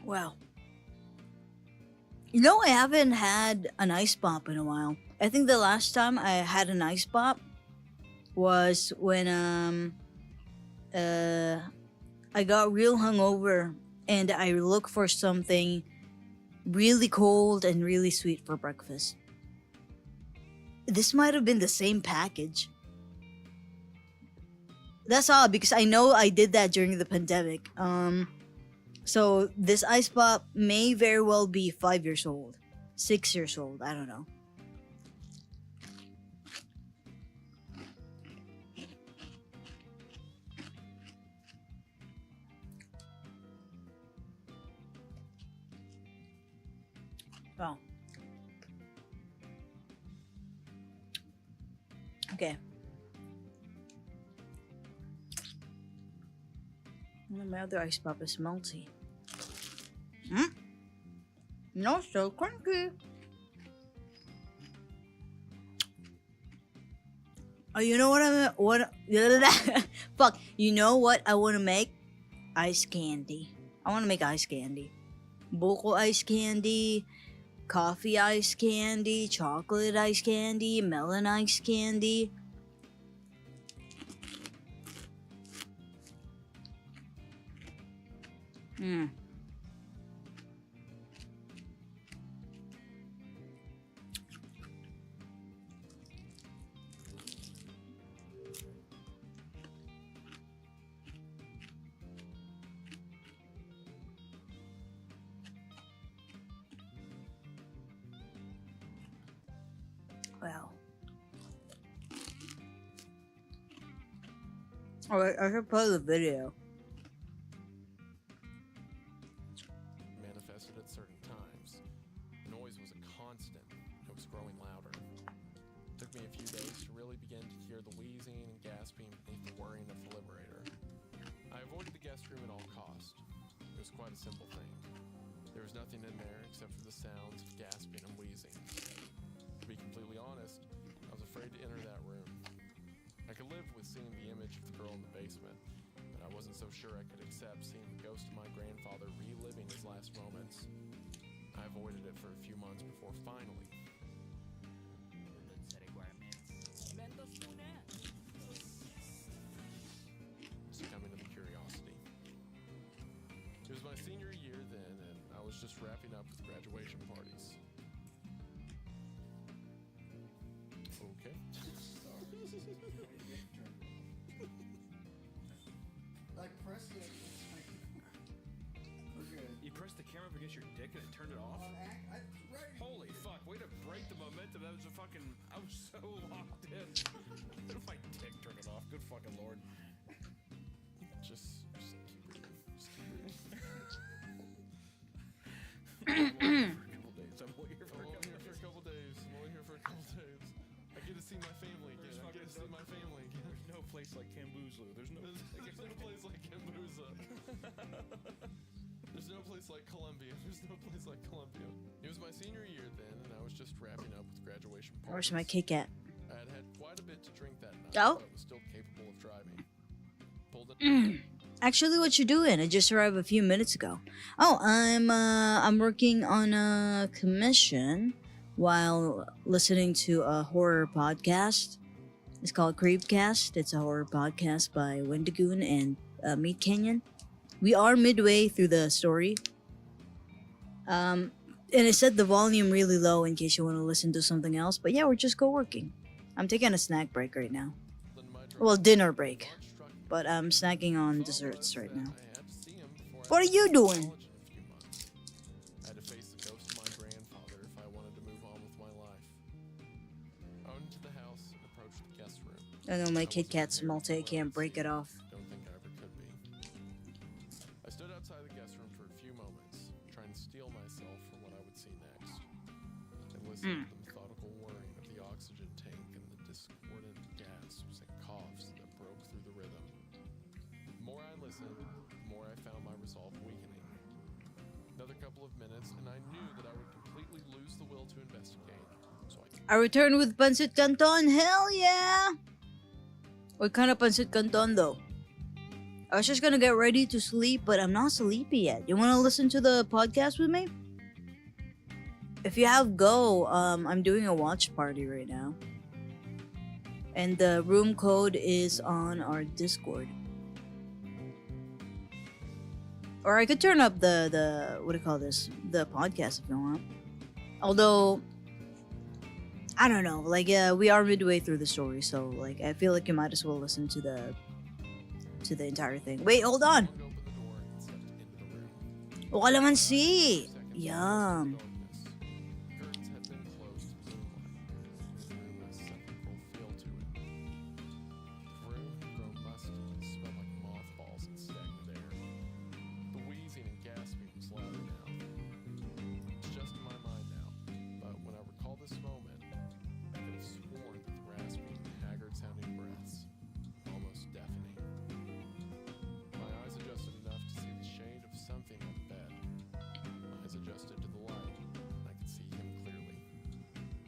Wow. You know, I haven't had an ice pop in a while. I think the last time I had an ice pop was when I got real hungover and I looked for something really cold and really sweet for breakfast. This might have been the same package. That's odd because I know I did that during the pandemic. So this ice pop may very well be 5 years old, 6 years old. I don't know. Oh. Okay. My other ice pop is melty. No, so crunchy. Oh, you know what? Fuck. You know what I want to make? Ice candy. I want to make ice candy. Buko ice candy, coffee ice candy, chocolate ice candy, melon ice candy. Hmm. Well. Alright, I should play the video. Manifested at certain times. Noise was a constant. It was growing louder. It took me a few days to really begin to hear the wheezing and gasping beneath the whirring of the liberator. I avoided the guest room at all cost. It was quite a simple thing. There was nothing in there except for the sounds of gasping and wheezing. To be completely honest, I was afraid to enter that room. I could live with seeing the image of the girl in the basement, but I wasn't so sure I could accept seeing the ghost of my grandfather reliving his last moments. I avoided it for a few months before finally. Succumbing to the curiosity. It was my senior year then, and I was just wrapping up with graduation parties. Okay. Like press it. We're good. You pressed the camera up against your dick and it turned it off? Holy fuck, way to break the momentum. That was a fucking, I was so locked in. My dick turned it off. Good fucking lord. Just keep reading. Just keep reading. I'm only here for a couple days. I'm only here for a couple days. I get to see my family again. I get to see my family again. There's no place like Kambuzu. There's no place like Kambuza. There's no place like Colombia. There's no place like Colombia. It was my senior year then, and I was just wrapping up with graduation parties. Where's my Kit Kat? I had had quite a bit to drink that night, Oh? but I was still capable of driving. Pulled it. Actually, what you doing? I just arrived a few minutes ago. Oh, I'm working on a commission while listening to a horror podcast. It's called Creepcast. It's a horror podcast by Wendigoon and Meat Canyon. We are midway through the story. And I set the volume really low in case you want to listen to something else. But yeah, we're just co-working. I'm taking a snack break right now. Well, dinner break. But I'm snacking on desserts right now. What are you doing? I had to face the ghost of my grandfather if I wanted to move on with my life. I went into the house and approached the guest room. I know my Kit Kat's melty. I can't break it off. Don't think I ever could be. I stood outside the guest room for a few moments, trying to steel myself for what I would see next. And listened to the methodical whirring of the oxygen tank and the discordant gasps and coughs that broke through the rhythm. The more I listened, the more I found my resolve weakening. Another couple of minutes, and I knew that I would completely lose the will to investigate. So I return with pancit canton. Hell yeah! What kind of pancit canton though? I was just gonna get ready to sleep, but I'm not sleepy yet. You wanna listen to the podcast with me? If you have Go, I'm doing a watch party right now. And the room code is on our Discord. Or I could turn up the what do you call this? The podcast if you want. Although I don't know, like we are midway through the story, so like I feel like you might as well listen to the entire thing. Wait, hold on. I opened the door and stepped into the room. Calamansi! Seconds Yum. darkness. Curtains had been closed to the moonlight. The room had a sepulchral feel to it. The room had grown musty and smelled like mothballs and stagnant air. The wheezing and gasping was louder now. It's just in my mind now, but when I recall this moment, I could have sworn that the rasping, haggard-sounding breaths, almost deafening. My eyes adjusted enough to see the shade of something on the bed. My eyes adjusted to the light, and I could see him clearly.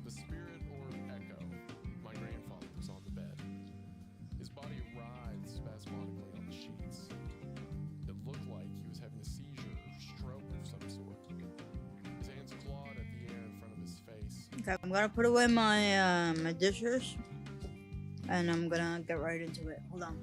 The spirit, or echo, my grandfather was on the bed. His body writhed spasmodically on the sheets. It looked like he was having a seizure or stroke of some sort. His hands clawed at the air in front of his face. Okay, I'm gonna put away my dishes, and I'm gonna get right into it. Hold on.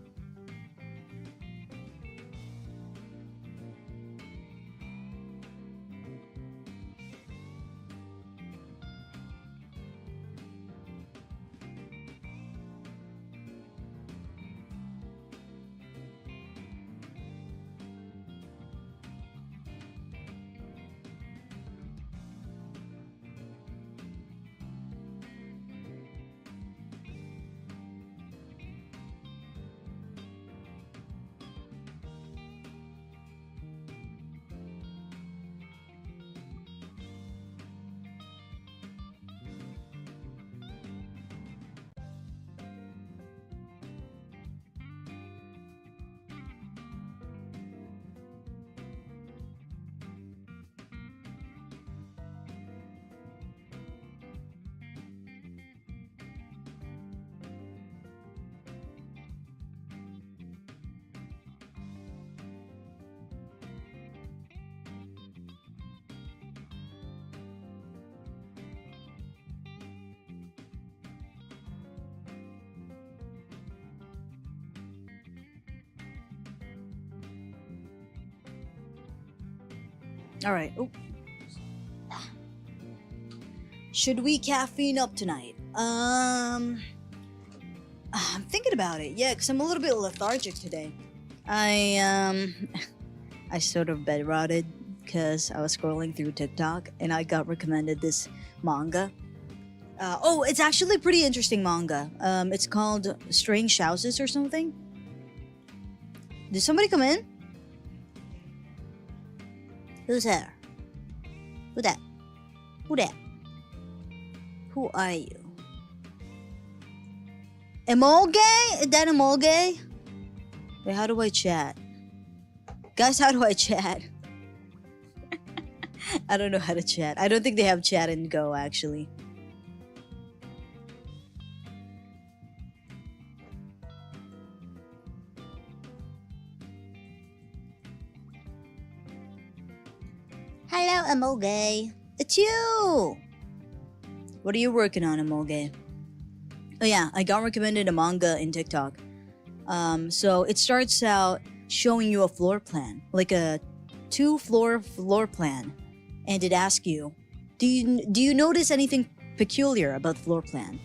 All right. Oh. Should we caffeine up tonight? I'm thinking about it. Yeah, because I'm a little bit lethargic today. I sort of bed rotted because I was scrolling through TikTok and I got recommended this manga. It's actually a pretty interesting manga. It's called Strange Houses or something. Did somebody come in? Who's there? Who that? Who that? Who are you? Emolge? Is that Emolge? Wait, how do I chat? Guys, how do I chat? I don't know how to chat. I don't think they have chat and go actually. Hello, Emolge. It's you! What are you working on, Emolge? Oh yeah, I got recommended a manga in TikTok. So it starts out showing you a floor plan, like a 2-floor plan, and it asks you, do you notice anything peculiar about the floor plan?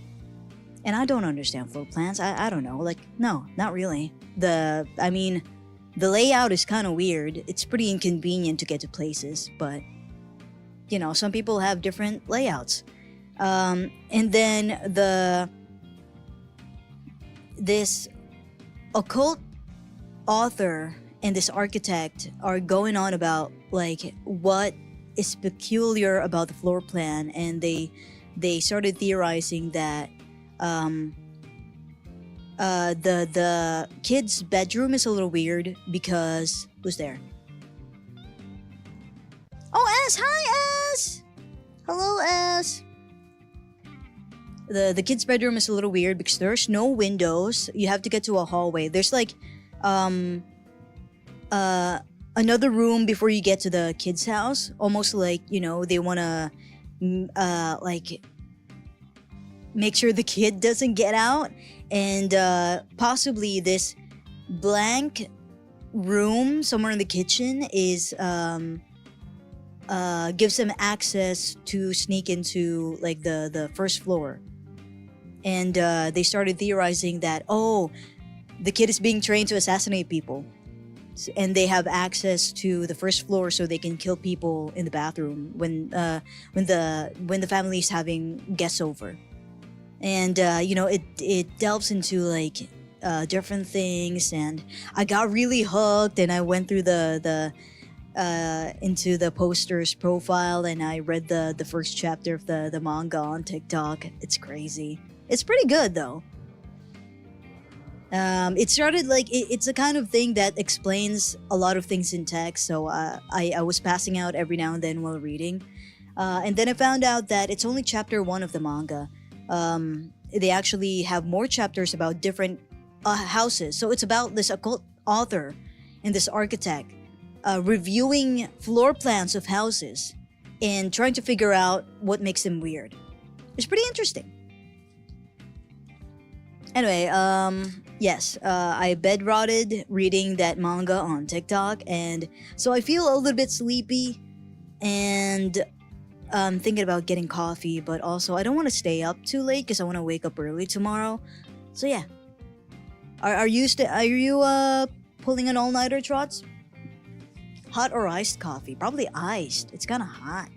And I don't understand floor plans. I don't know. Like, no, not really. The layout is kind of weird. It's pretty inconvenient to get to places, but you know, some people have different layouts. And then this occult author and this architect are going on about like what is peculiar about the floor plan, and they started theorizing that the kid's bedroom is a little weird because who's there? Oh, S! Hi, S! Hello, S! The kid's bedroom is a little weird because there's no windows. You have to get to a hallway. There's like another room before you get to the kid's house. Almost like, you know, they want to like make sure the kid doesn't get out, and possibly this blank room somewhere in the kitchen is gives them access to sneak into like the first floor. And they started theorizing that, oh, the kid is being trained to assassinate people. and they have access to the first floor, so they can kill people in the bathroom when the family is having guests over. And it delves into like different things, and I got really hooked, and I went through the into the poster's profile, and I read the first chapter of the manga on TikTok. It's crazy. It's pretty good though. It started like it's a kind of thing that explains a lot of things in text, so I was passing out every now and then while reading, and then I found out that it's only chapter 1 of the manga. They actually have more chapters about different houses, so it's about this occult author and this architect reviewing floor plans of houses and trying to figure out what makes them weird. It's pretty interesting. Anyway, yes, I bed rotted reading that manga on TikTok, and so I feel a little bit sleepy, and I'm thinking about getting coffee, but also I don't want to stay up too late because I want to wake up early tomorrow. So yeah, are you pulling an all-nighter, Trots? Hot or iced coffee? Probably iced. It's kind of hot.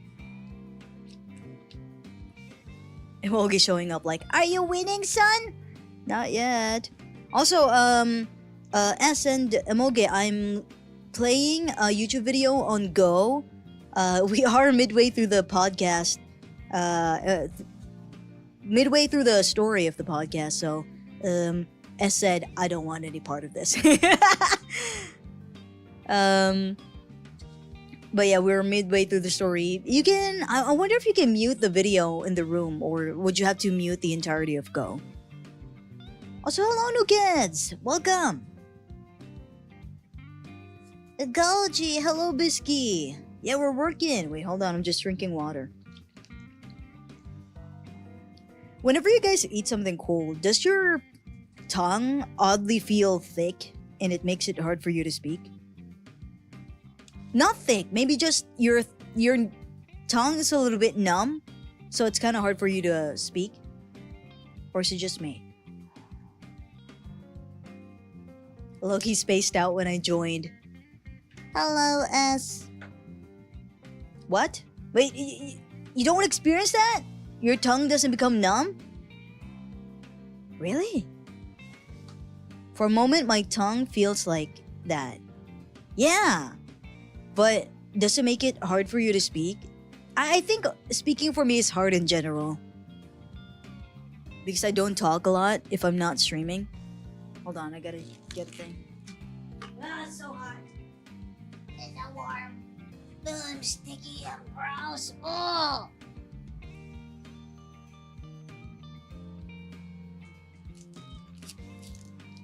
Emogi showing up like, are you winning, son? Not yet. Also, S and Emoge, I'm playing a YouTube video on Go. We are midway through the podcast. Midway through the story of the podcast, so S said, I don't want any part of this. But yeah, we're midway through the story. You can, I wonder if you can mute the video in the room, or would you have to mute the entirety of Go? Also, hello, new kids! Welcome! Ecology, hello, Bisky! Yeah, we're working! Wait, hold on, I'm just drinking water. Whenever you guys eat something cold, does your tongue oddly feel thick and it makes it hard for you to speak? Not thick, maybe just your tongue is a little bit numb, so it's kind of hard for you to speak? Or is it just me? Loki spaced out when I joined. Hello, S. What? Wait, you don't experience that? Your tongue doesn't become numb? Really? For a moment, my tongue feels like that. Yeah. But does it make it hard for you to speak? I think speaking for me is hard in general. Because I don't talk a lot if I'm not streaming. Hold on, I gotta get a thing. Ah, it's so hot. It's so warm. I'm sticky and gross. Oh!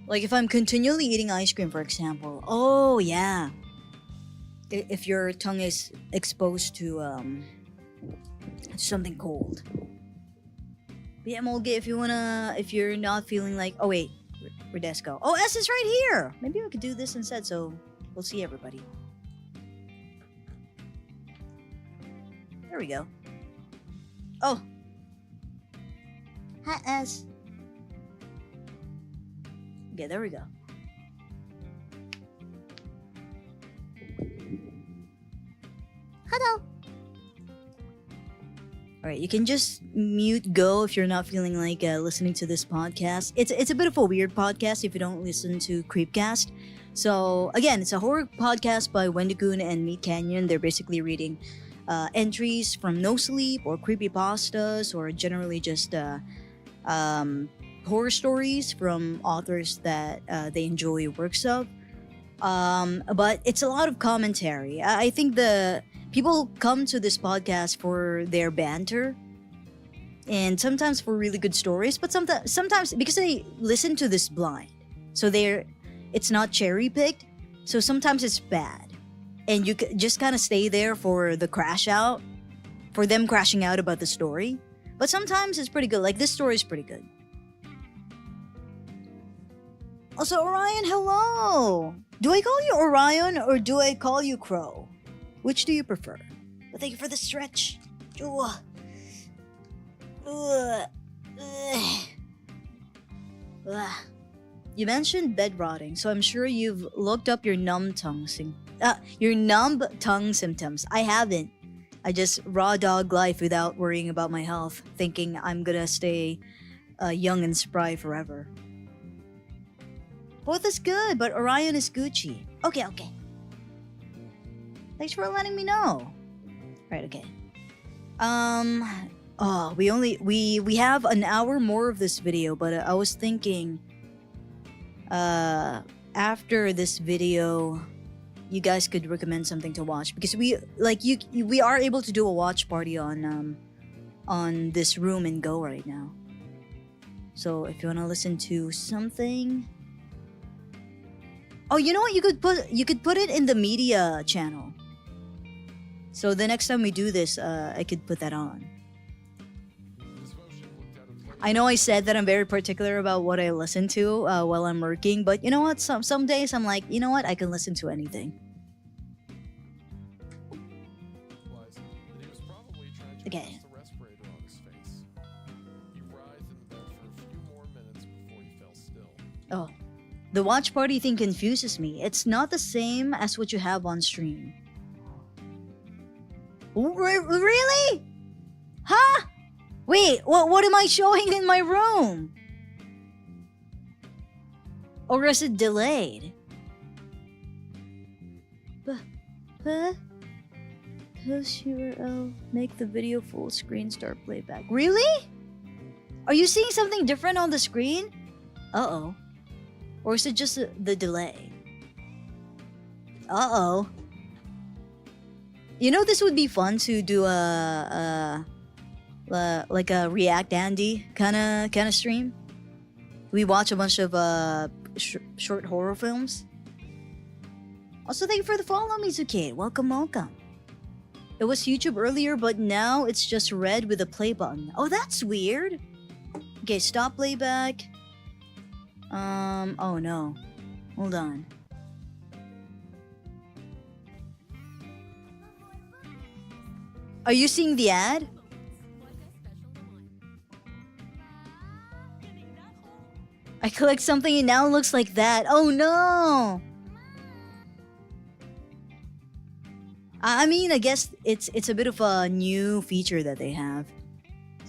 Like if I'm continually eating ice cream, for example. Oh, yeah. If your tongue is exposed to something cold. But yeah, Molge, if you're not feeling like, oh wait, where'd S go? Oh, S is right here. Maybe we could do this instead, so we'll see everybody. There we go. Oh. Hi, S. Okay, there we go. Hello. Alright, you can just mute Go if you're not feeling like listening to this podcast. It's a bit of a weird podcast if you don't listen to Creepcast. So, again, it's a horror podcast by Wendigoon and Meat Canyon. They're basically reading entries from No Sleep or creepypastas or generally just horror stories from authors that they enjoy works of. But it's a lot of commentary. I think the people come to this podcast for their banter and sometimes for really good stories, but sometimes because they listen to this blind, so it's not cherry picked, so sometimes it's bad and you just kind of stay there for the crash out, for them crashing out about the story. But sometimes it's pretty good. Like this story is pretty good. Also, Orion, hello! Do I call you Orion or do I call you Crow? Which do you prefer? But thank you for the stretch. You mentioned bed rotting, so I'm sure you've looked up your numb tongue symptoms. I haven't. I just raw dog life without worrying about my health, thinking I'm gonna stay young and spry forever. Both is good, but Orion is Gucci. Okay. Thanks for letting me know. Right, okay. Oh, we have an hour more of this video, but I was thinking after this video you guys could recommend something to watch, because we are able to do a watch party on this room and go right now. So if you want to listen to something, oh, you know what, you could put it in the media channel. So the next time we do this, I could put that on. I know I said that I'm very particular about what I listen to while I'm working, but you know what? Some days I'm like, you know what? I can listen to anything. Okay. Oh, the watch party thing confuses me. It's not the same as what you have on stream. Really? Huh? Wait, what am I showing in my room? Or is it delayed? Push URL, make the video full screen, start playback. Really? Are you seeing something different on the screen? Uh-oh. Or is it just the delay? Uh-oh. You know, this would be fun to do like a React Andy kind of stream. We watch a bunch of short horror films. Also, thank you for the follow, Mizuki. Welcome. It was YouTube earlier, but now it's just red with a play button. Oh, that's weird. Okay, stop playback. Oh no. Hold on. Are you seeing the ad? I clicked something and now it looks like that. Oh no! I mean, I guess it's a bit of a new feature that they have.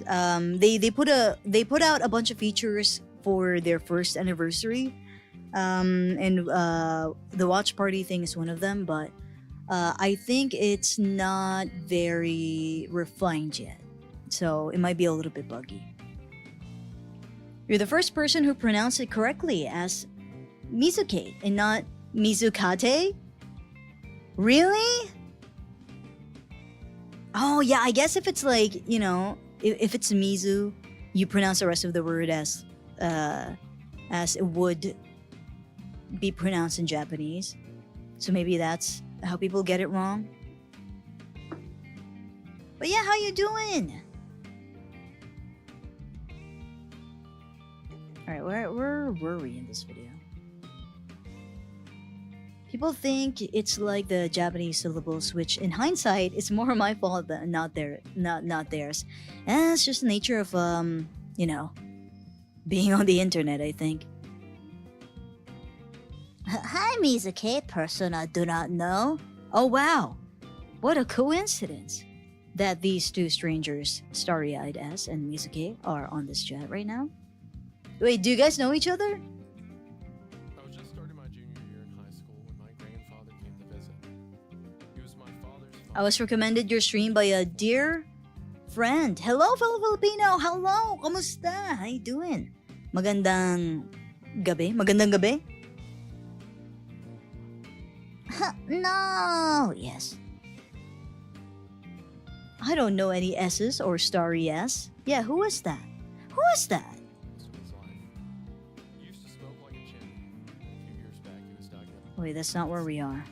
They put out a bunch of features for their first anniversary, and the watch party thing is one of them. But I think it's not very refined yet, so it might be a little bit buggy. You're the first person who pronounced it correctly as Mizuke and not Mizukate? Really? Oh yeah, I guess if it's like, you know, if it's Mizu, you pronounce the rest of the word as it would be pronounced in Japanese. So maybe that's how people get it wrong. But yeah, how you doing? Alright, where were we in this video? People think it's like the Japanese syllables, which in hindsight is more my fault than not theirs. And it's just the nature of you know, being on the internet, I think. Hi, Mizuki, person I do not know. Oh wow, what a coincidence that these two strangers, Starry-Eyed S and Mizuki, are on this chat right now. Wait, do you guys know each other? I was just starting my junior year in high school when my grandfather came to visit. He was my father's father. I was recommended your stream by a dear friend. Hello, fellow Filipino! Hello! Kamusta? How you doing? Magandang gabi? Magandang gabi? No! Yes. I don't know any S's or Starry S. Yeah, who is that? Who is that? Wait, that's not where we are.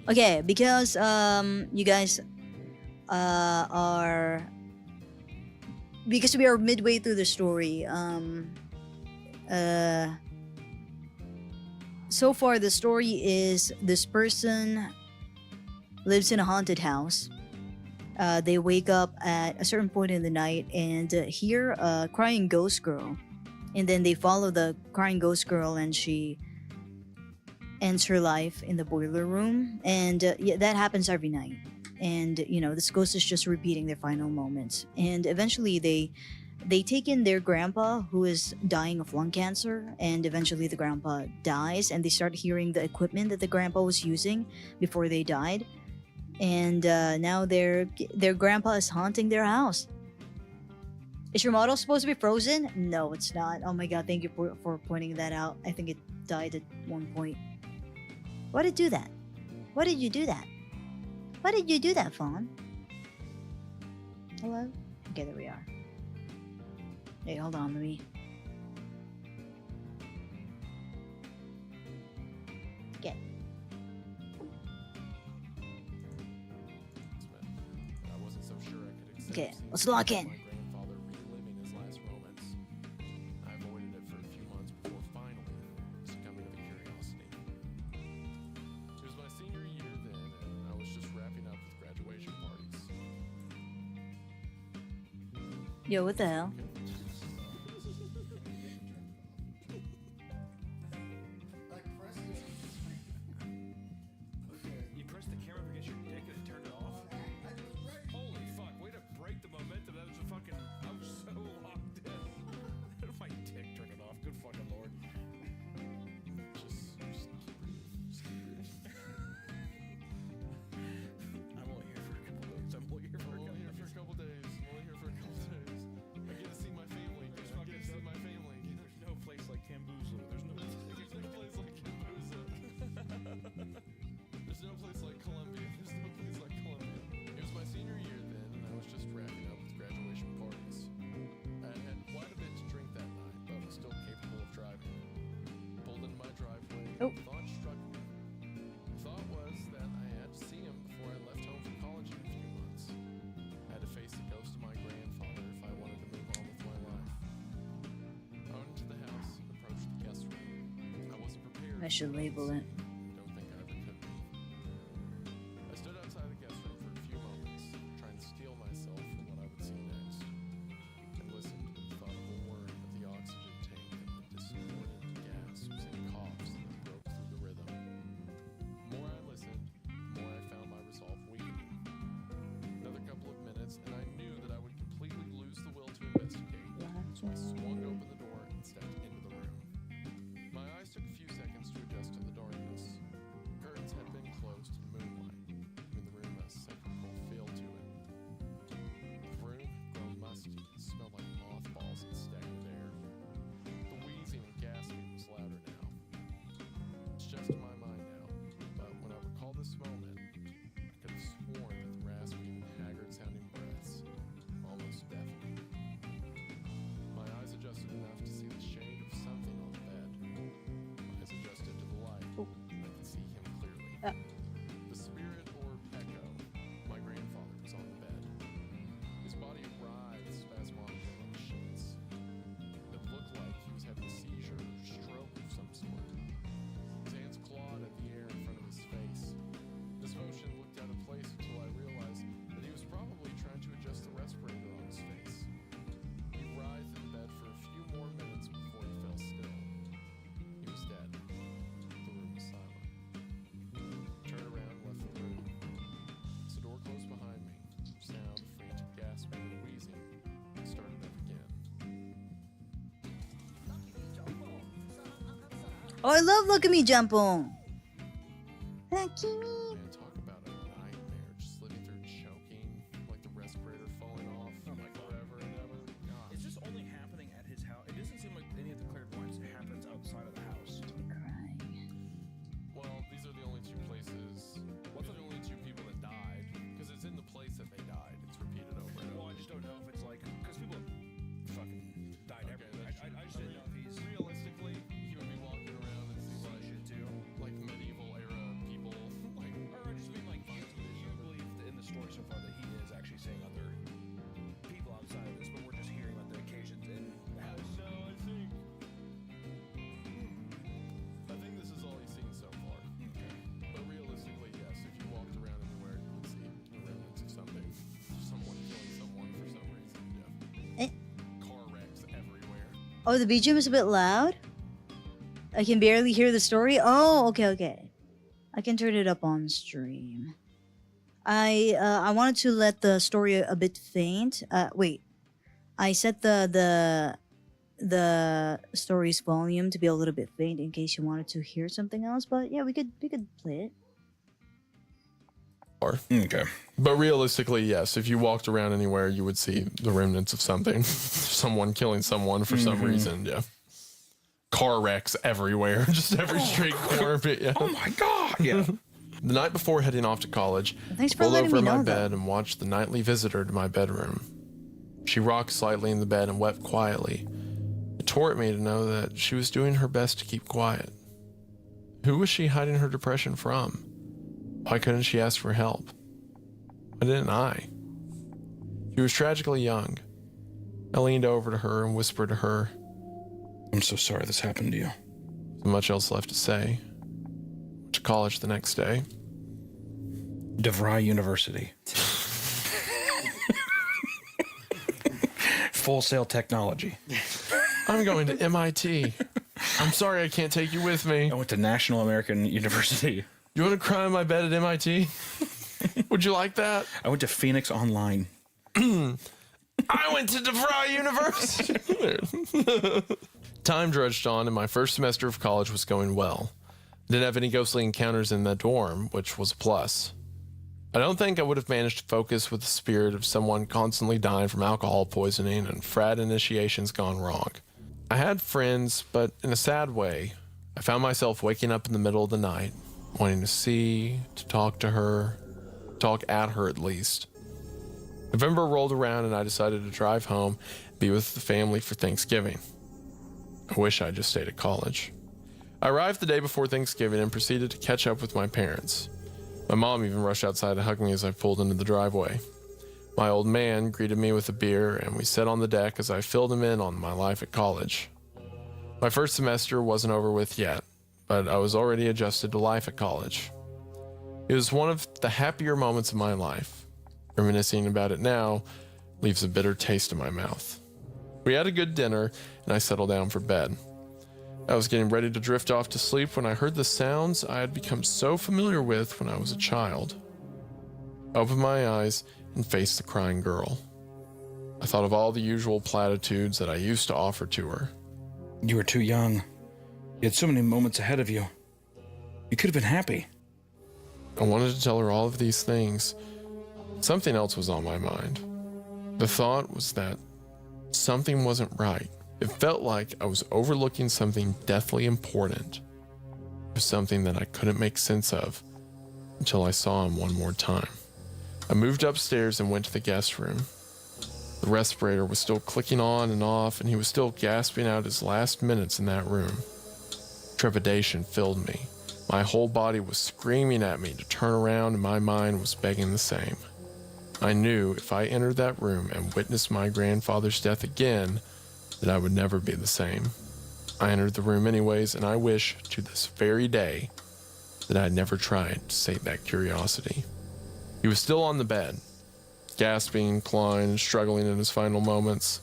Okay, because you guys are, because we are midway through the story. So far the story is this person lives in a haunted house. They wake up at a certain point in the night and hear a crying ghost girl, and then they follow the crying ghost girl, and she ends her life in the boiler room. And yeah, that happens every night. And this ghost is just repeating their final moments. And eventually, they take in their grandpa who is dying of lung cancer, and eventually the grandpa dies, and they start hearing the equipment that the grandpa was using before they died. And now their grandpa is haunting their house. Is your model supposed to be frozen? No, it's not. Oh my god, thank you for pointing that out. I think it died at one point. Why did it do that? Why did you do that? Why did you do that, Fawn? Hello? Okay, there we are. Hey, hold on, let me... Get. I wasn't so sure I could accept Okay, seeing let's lock my in. grandfather reliving his last moments. I avoided it for a few months before finally succumbing to the curiosity. It was my senior year then, and I was just wrapping up with graduation parties. Yo, what the hell? You pressed the camera because your dick had turned it off? Holy fuck, way to break the momentum. That was a fucking... I was so locked in. My dick turned it off. Good fucking lord. Just keep reading. I'm only here for a couple days. I'm only here for I'm only here for a couple days. I get to see my family. I get to see my family. There's no place like Kambuzu. There's no place like There's no place like Kambuza. There's no place like Colombia. It was my senior year then, and I was just wrapping up with graduation parties. I had quite a bit to drink that night, but was still capable of driving. Pulled into my driveway, Oh. and a thought struck me. The thought was that I had to see him before I left home for college in a few months. I had to face the ghost of my grandfather if I wanted to move on with my life. I went into the house and approached the guest room. I wasn't prepared. I should label it. Don't think I ever could be. I stood outside the guest room for a few moments, trying to steel myself for what I would see next, and listened to the audible whirring of the oxygen tank and the discordant gasps and coughs that broke through the rhythm. The more I listened, the more I found my resolve weakening. Another couple of minutes, and I knew that I would completely lose the will to investigate, so I swung open the door and stepped into the room. My eyes took a few seconds to adjust to the darkness. Curtains had been closed to the moonlight, giving the room a sepulchral feel to it. The room had grown musty and smelled like mothballs and stagnant air. The wheezing and gasping was louder now. It's just in my mind now, but when I recall this moment, I could have sworn that the rasping, haggard-sounding breaths almost deafened me. My eyes adjusted enough to see the shade of something on the bed. My eyes adjusted to the light, and I could see him clearly. The spirit, or echo, my grandfather, was on the bed. His body writhed spasmodically on the sheets. It looked like he was having a seizure or stroke of some sort. His hands clawed at the air in front of his face. This motion looked out of place until I realized that he was probably trying to adjust the respirator on his face. He writhed in bed for a few more minutes before he fell still. He was dead. The room was silent. I turned around and left the room. As the door closed behind me, the sound of frantic gasping and wheezing started up again. Oh, I love Look at Me Jump On. Lucky me. Man, talk about a nightmare. Just living through choking, like the respirator falling off forever and ever. God. Is this only happening at his house? It doesn't seem like any of the clairvoyance happens outside of the house. Crying. Well, these are the only two places. These are the only two people that died. Because it's in the place that they died. It's repeated over and Well, over. I just don't know if it's like... Because people fucking died Okay, everywhere. that's I true. just didn't know if he's... Realistically, he would be walking around and see shit too. like medieval era people. Like, Or I just Oh, the BGM is a bit loud. I can barely hear the story. Oh, okay. I can turn it up on stream. I wanted to let the story a bit faint. Wait. I set the story's volume to be a little bit faint in case you wanted to hear something else. But yeah, we could play it. Okay. But realistically, yes, if you walked around anywhere, you would see the remnants of something. Someone killing someone for some reason, yeah. Car wrecks everywhere, just every street corner. But yeah. Oh my God. Yeah. The night before heading off to college, Thanks for rolled letting over me in my know, bed though. and watched the nightly visitor to my bedroom. She rocked slightly in the bed and wept quietly. It tore at me to know that she was doing her best to keep quiet. Who was she hiding her depression from? Why couldn't she ask for help? Why didn't I? She was tragically young. I leaned over to her and whispered to her. I'm so sorry this happened to you. So much else left to say. Went to college the next day. DeVry University. Full Sail Technology. I'm going to MIT. I'm sorry I can't take you with me. I went to National American University. You want to cry in my bed at MIT? Would you like that? I went to Phoenix Online. I went to DeVry University. Time drudged on, and my first semester of college was going well. I didn't have any ghostly encounters in the dorm, which was a plus. I don't think I would have managed to focus with the spirit of someone constantly dying from alcohol poisoning and frat initiations gone wrong. I had friends, but in a sad way, I found myself waking up in the middle of the night, wanting to see, to talk to her, talk at her at least. November rolled around and I decided to drive home and be with the family for Thanksgiving. I wish I'd just stayed at college. I arrived the day before Thanksgiving and proceeded to catch up with my parents. My mom even rushed outside to hug me as I pulled into the driveway. My old man greeted me with a beer and we sat on the deck as I filled him in on my life at college. My first semester wasn't over with yet, but I was already adjusted to life at college. It was one of the happier moments of my life. Reminiscing about it now leaves a bitter taste in my mouth. We had a good dinner and I settled down for bed. I was getting ready to drift off to sleep when I heard the sounds I had become so familiar with when I was a child. I opened my eyes and faced the crying girl. I thought of all the usual platitudes that I used to offer to her. You were too young. You had so many moments ahead of you. You could have been happy. I wanted to tell her all of these things. Something else was on my mind. The thought was that something wasn't right. It felt like I was overlooking something deathly important. It was something that I couldn't make sense of until I saw him one more time. I moved upstairs and went to the guest room. The respirator was still clicking on and off, and he was still gasping out his last minutes in that room. Trepidation filled me. My whole body was screaming at me to turn around, and my mind was begging the same. I knew if I entered that room and witnessed my grandfather's death again, that I would never be the same. I entered the room anyways, and I wish to this very day that I had never tried to sate that curiosity. He was still on the bed, gasping, clawing, and struggling in his final moments.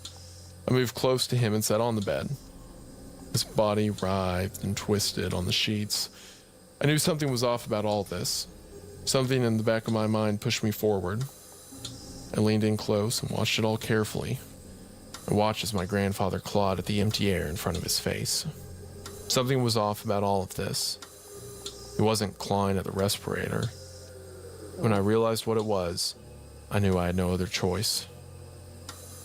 I moved close to him and sat on the bed. His body writhed and twisted on the sheets. I knew something was off about all this. Something in the back of my mind pushed me forward. I leaned in close and watched it all carefully. I watched as my grandfather clawed at the empty air in front of his face. Something was off about all of this. He wasn't clawing at the respirator. When I realized what it was, I knew I had no other choice.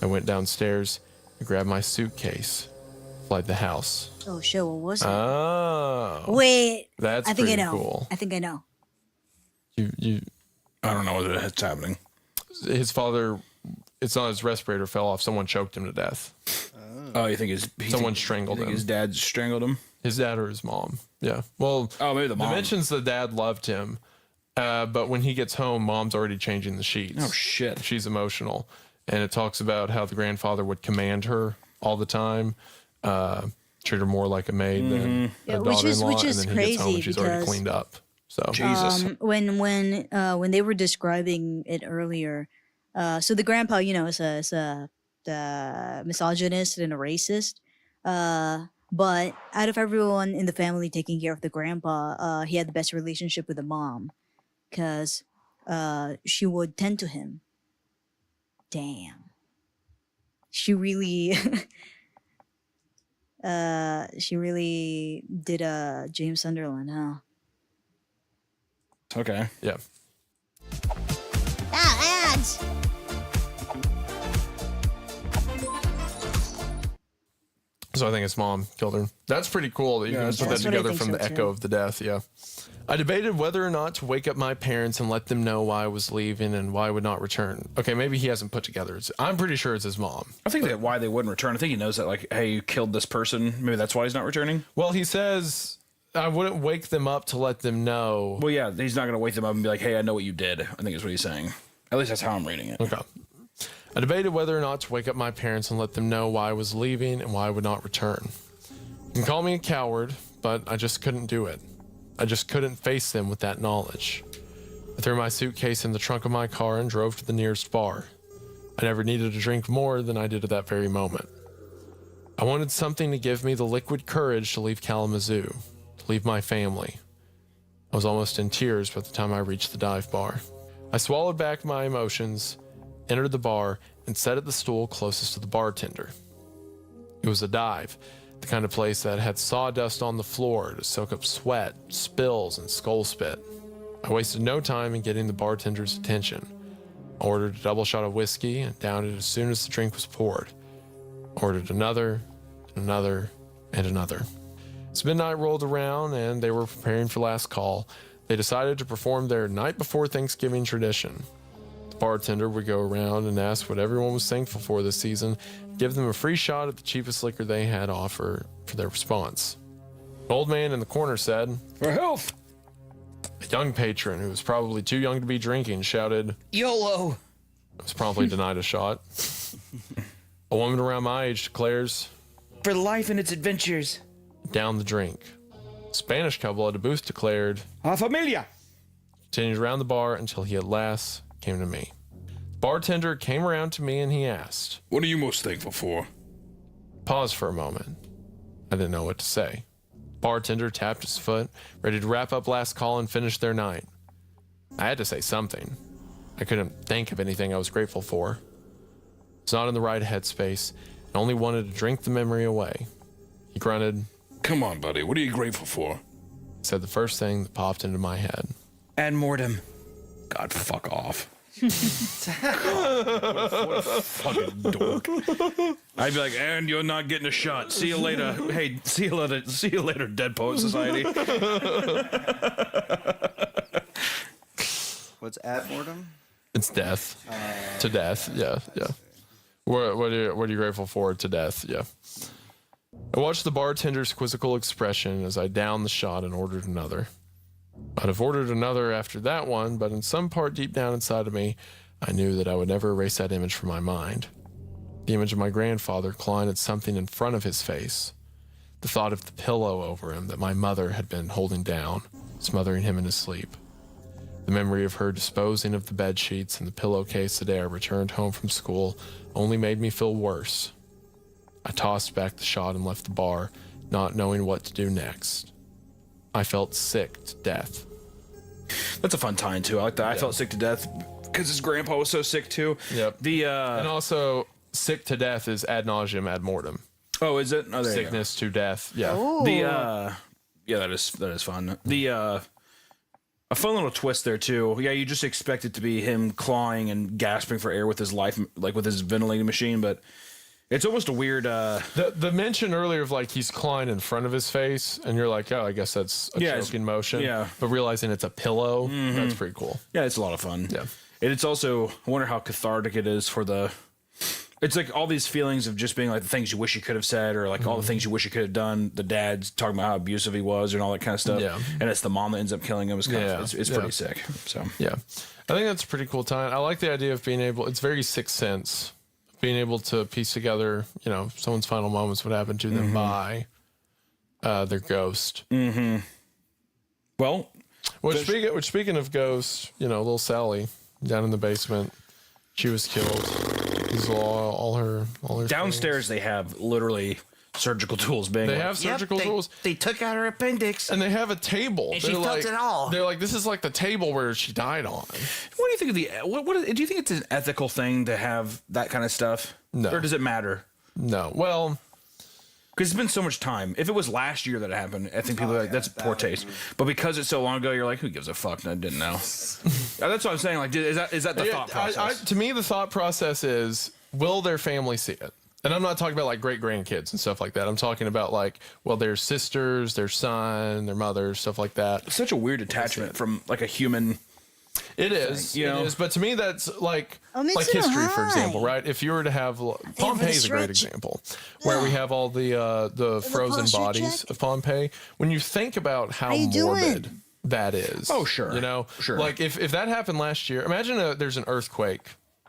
I went downstairs and grabbed my suitcase, fled the house. Oh shit, what was it? Oh. Wait. That's I think I pretty know. cool. I think I know. I don't know what's happening. His father, it's not his respirator fell off. Someone choked him to death. Oh, you think Someone strangled him. His dad strangled him? His dad or his mom. Yeah. Well, Oh, maybe the mom. it mentions the dad loved him, but when he gets home, mom's already changing the sheets. Oh, shit. She's emotional. And it talks about how the grandfather would command her all the time, treat her more like a maid than Yeah, a which is- daughter-in-law. which is and then he gets home and crazy she's already because- cleaned up. So Jesus. When they were describing it earlier, so the grandpa, is a misogynist and a racist. But out of everyone in the family taking care of the grandpa, he had the best relationship with the mom, because she would tend to him. Damn. She really she really did a James Sunderland, huh? Okay. Yeah. Ah, ads! So I think his mom killed her. That's pretty cool that you can put that That's what I together think from so, the echo too. of the death. Yeah. I debated whether or not to wake up my parents and let them know why I was leaving and why I would not return. Okay, maybe he hasn't put together. I'm pretty sure it's his mom. I think that why they wouldn't return. I think he knows that, like, hey, you killed this person. Maybe that's why he's not returning. Well, he says I wouldn't wake them up to let them know. Well, yeah, he's not going to wake them up and be like, hey, I know what you did. I think is what he's saying. At least that's how I'm reading it. Okay. I debated whether or not to wake up my parents and let them know why I was leaving and why I would not return. You can call me a coward, but I just couldn't do it. I just couldn't face them with that knowledge. I threw my suitcase in the trunk of my car and drove to the nearest bar. I never needed to drink more than I did at that very moment. I wanted something to give me the liquid courage to leave Kalamazoo, to leave my family. I was almost in tears by the time I reached the dive bar. I swallowed back my emotions, entered the bar, and sat at the stool closest to the bartender. It was a dive, the kind of place that had sawdust on the floor to soak up sweat, spills, and skull spit. I wasted no time in getting the bartender's attention. I ordered a double shot of whiskey and downed it as soon as the drink was poured. I ordered another, and another, and another. As midnight rolled around and they were preparing for last call, they decided to perform their night before Thanksgiving tradition. The bartender would go around and ask what everyone was thankful for this season, give them a free shot at the cheapest liquor they had to offer for their response. An old man in the corner said, For health. a young patron who was probably too young to be drinking shouted, YOLO. I was promptly denied a shot. A woman around my age declares, For life and its adventures. down the drink. A Spanish couple at a booth declared, A familia. continued around the bar until he at last came to me. The bartender came around to me and he asked, What are you most thankful for? paused for a moment. I didn't know what to say. Bartender tapped his foot, ready to wrap up last call and finish their night. I had to say something. I couldn't think of anything I was grateful for. I was not in the right headspace and only wanted to drink the memory away. He grunted, Come on, buddy. What are you grateful for? said the first thing that popped into my head. Ad mortem. God, fuck off. what a fucking dork. I'd be like, and you're not getting a shot. See you later. Hey, see you later, Dead Poet Society. What's ad mortem? It's death. To death, yeah. What are you grateful for? To death, yeah. I watched the bartender's quizzical expression as I downed the shot and ordered another. I'd have ordered another after that one, but in some part deep down inside of me, I knew that I would never erase that image from my mind. The image of my grandfather clawing at something in front of his face. The thought of the pillow over him that my mother had been holding down, smothering him in his sleep. The memory of her disposing of the bed sheets and the pillowcase the day I returned home from school only made me feel worse. I tossed back the shot and left the bar, not knowing what to do next. I felt sick to death. That's a fun time, too. I like that. I felt sick to death because his grandpa was so sick, too. Yep. The, And also, sick to death is ad nauseum ad mortem. Oh, is it? Oh, there Sickness to death, yeah. Ooh. The, yeah, that is fun. The, a fun little twist there, too. Yeah, you just expect it to be him clawing and gasping for air with his life, like with his ventilating machine, but it's almost a weird, The mention earlier of like he's clawing in front of his face, and you're like, oh, I guess that's a Yeah, choking motion. yeah. But realizing it's a pillow, that's pretty cool. yeah, it's a lot of fun. Yeah. And it's also, I wonder how cathartic it is for it's like all these feelings of just being like the things you wish you could have said, or like all the things you wish you could have done. The dad's talking about how abusive he was and all that kind of stuff. Yeah. And it's the mom that ends up killing him. It's kind Yeah. of, it's Yeah. pretty sick. So Yeah. I think that's a pretty cool time. I like the idea of being able, it's very Sixth Sense, being able to piece together, someone's final moments, what happened to them by their ghost. well, Which speaking of ghosts, little Sally down in the basement, she was killed. These are all her downstairs they have literally surgical tools being. They like, have surgical tools. They took out her appendix, and they have a table. and she felt it all. They're like, this is like the table where she died on. What do you think of the? Do you think it's an ethical thing to have that kind of stuff? No. Or does it matter? No. Well, because it's been so much time. If it was last year that it happened, I think people are like, that's poor taste. But because it's so long ago, you're like, who gives a fuck? And I didn't know. That's what I'm saying. Like, is that the thought process? To me, the thought process is, will their family see it? And I'm not talking about like great grandkids and stuff like that. I'm talking about like, well, their sisters, their son, their mother, stuff like that. It's such a weird attachment from like a human. It is. It is. But to me, that's like history, for example, right? If you were to have Pompeii is a great example, where we have all the frozen bodies of Pompeii. When you think about how morbid that is, oh sure, sure. Like if that happened last year, imagine there's an earthquake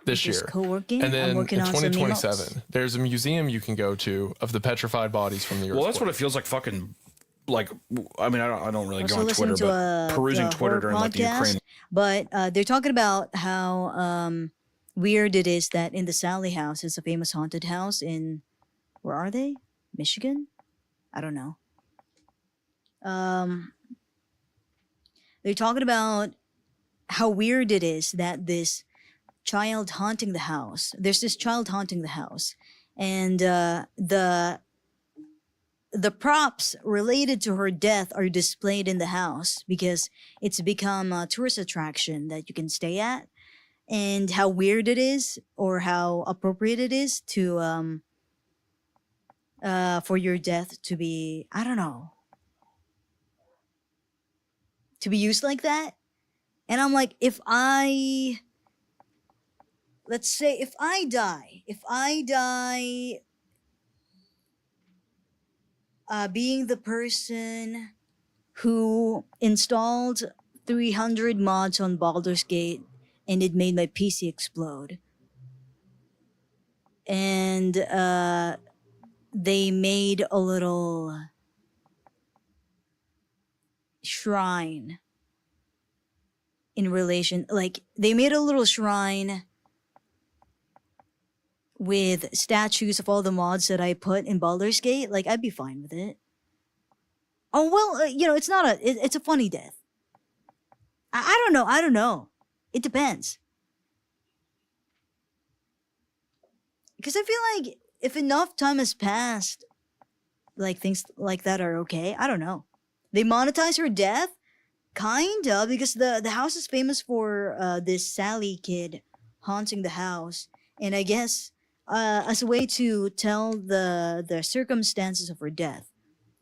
this year, co-working, and then in 2027, there's a museum you can go to of the petrified bodies from the earthquake. Well, that's what it feels like. Fucking. Like, I mean, I don't really go on Twitter, but perusing Twitter during like the Ukraine. But they're talking about how weird it is that in the Sally house, it's a famous haunted house in, where are they? Michigan? I don't know. They're talking about how weird it is that this child haunting the house. There's this child haunting the house, and the props related to her death are displayed in the house because it's become a tourist attraction that you can stay at. And how weird it is, or how appropriate it is to for your death to be, I don't know, to be used like that. And I'm like, let's say if I die being the person who installed 300 mods on Baldur's Gate and it made my PC explode. And they made a little shrine in relation, like they made a little shrine with statues of all the mods that I put in Baldur's Gate. Like, I'd be fine with it. Oh, well, it's not it's a funny death. I don't know. It depends. Because I feel like if enough time has passed, like things like that are okay. I don't know. They monetize her death? Kinda, because the house is famous for this Sally kid haunting the house. And I guess as a way to tell the circumstances of her death,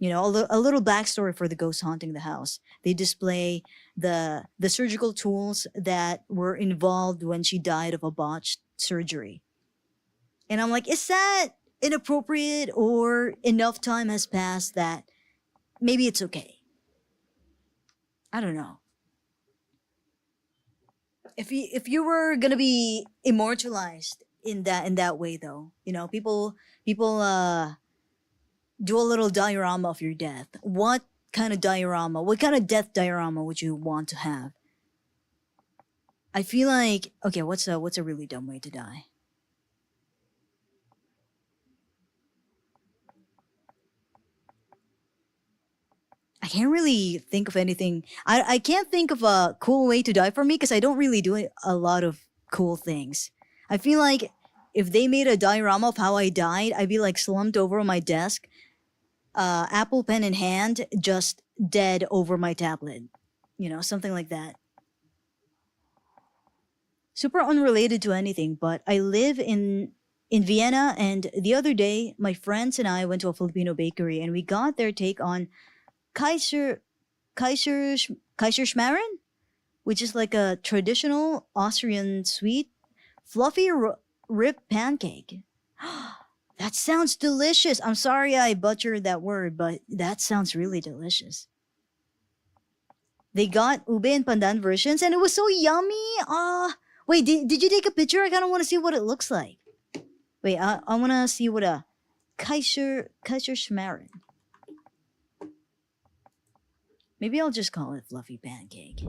a little backstory for the ghost haunting the house. They display the surgical tools that were involved when she died of a botched surgery. And I'm like, is that inappropriate, or enough time has passed that maybe it's okay? I don't know. If you were gonna be immortalized in that way, though, people do a little diorama of your death. What kind of diorama? What kind of death diorama would you want to have? I feel like, okay, what's a really dumb way to die? I can't really think of anything. I can't think of a cool way to die for me because I don't really do a lot of cool things. I feel like if they made a diorama of how I died, I'd be like slumped over on my desk, Apple pen in hand, just dead over my tablet. Something like that. Super unrelated to anything, but I live in Vienna, and the other day, my friends and I went to a Filipino bakery, and we got their take on Kaiserschmarren, which is like a traditional Austrian sweet, fluffy rib pancake. That sounds delicious. I'm sorry I butchered that word, but that sounds really delicious. They got ube and pandan versions, and it was so yummy. Wait, did you take a picture? I kind of want to see what it looks like. Wait, I want to see what a Kaiserschmarren. Maybe I'll just call it fluffy pancake.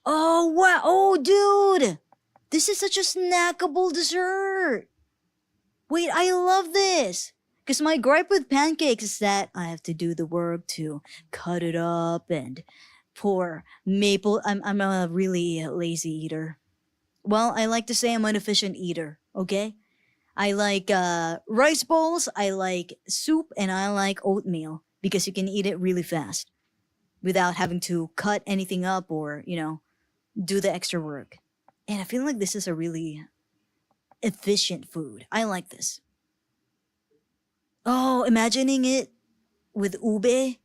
Oh, wow. Oh, dude. This is such a snackable dessert. Wait, I love this. Because my gripe with pancakes is that I have to do the work to cut it up and pour maple. I'm a really lazy eater. Well, I like to say I'm an efficient eater, okay? I like rice bowls, I like soup, and I like oatmeal because you can eat it really fast without having to cut anything up or, do the extra work. And I feel like this is a really efficient food. I like this. Oh, imagining it with ube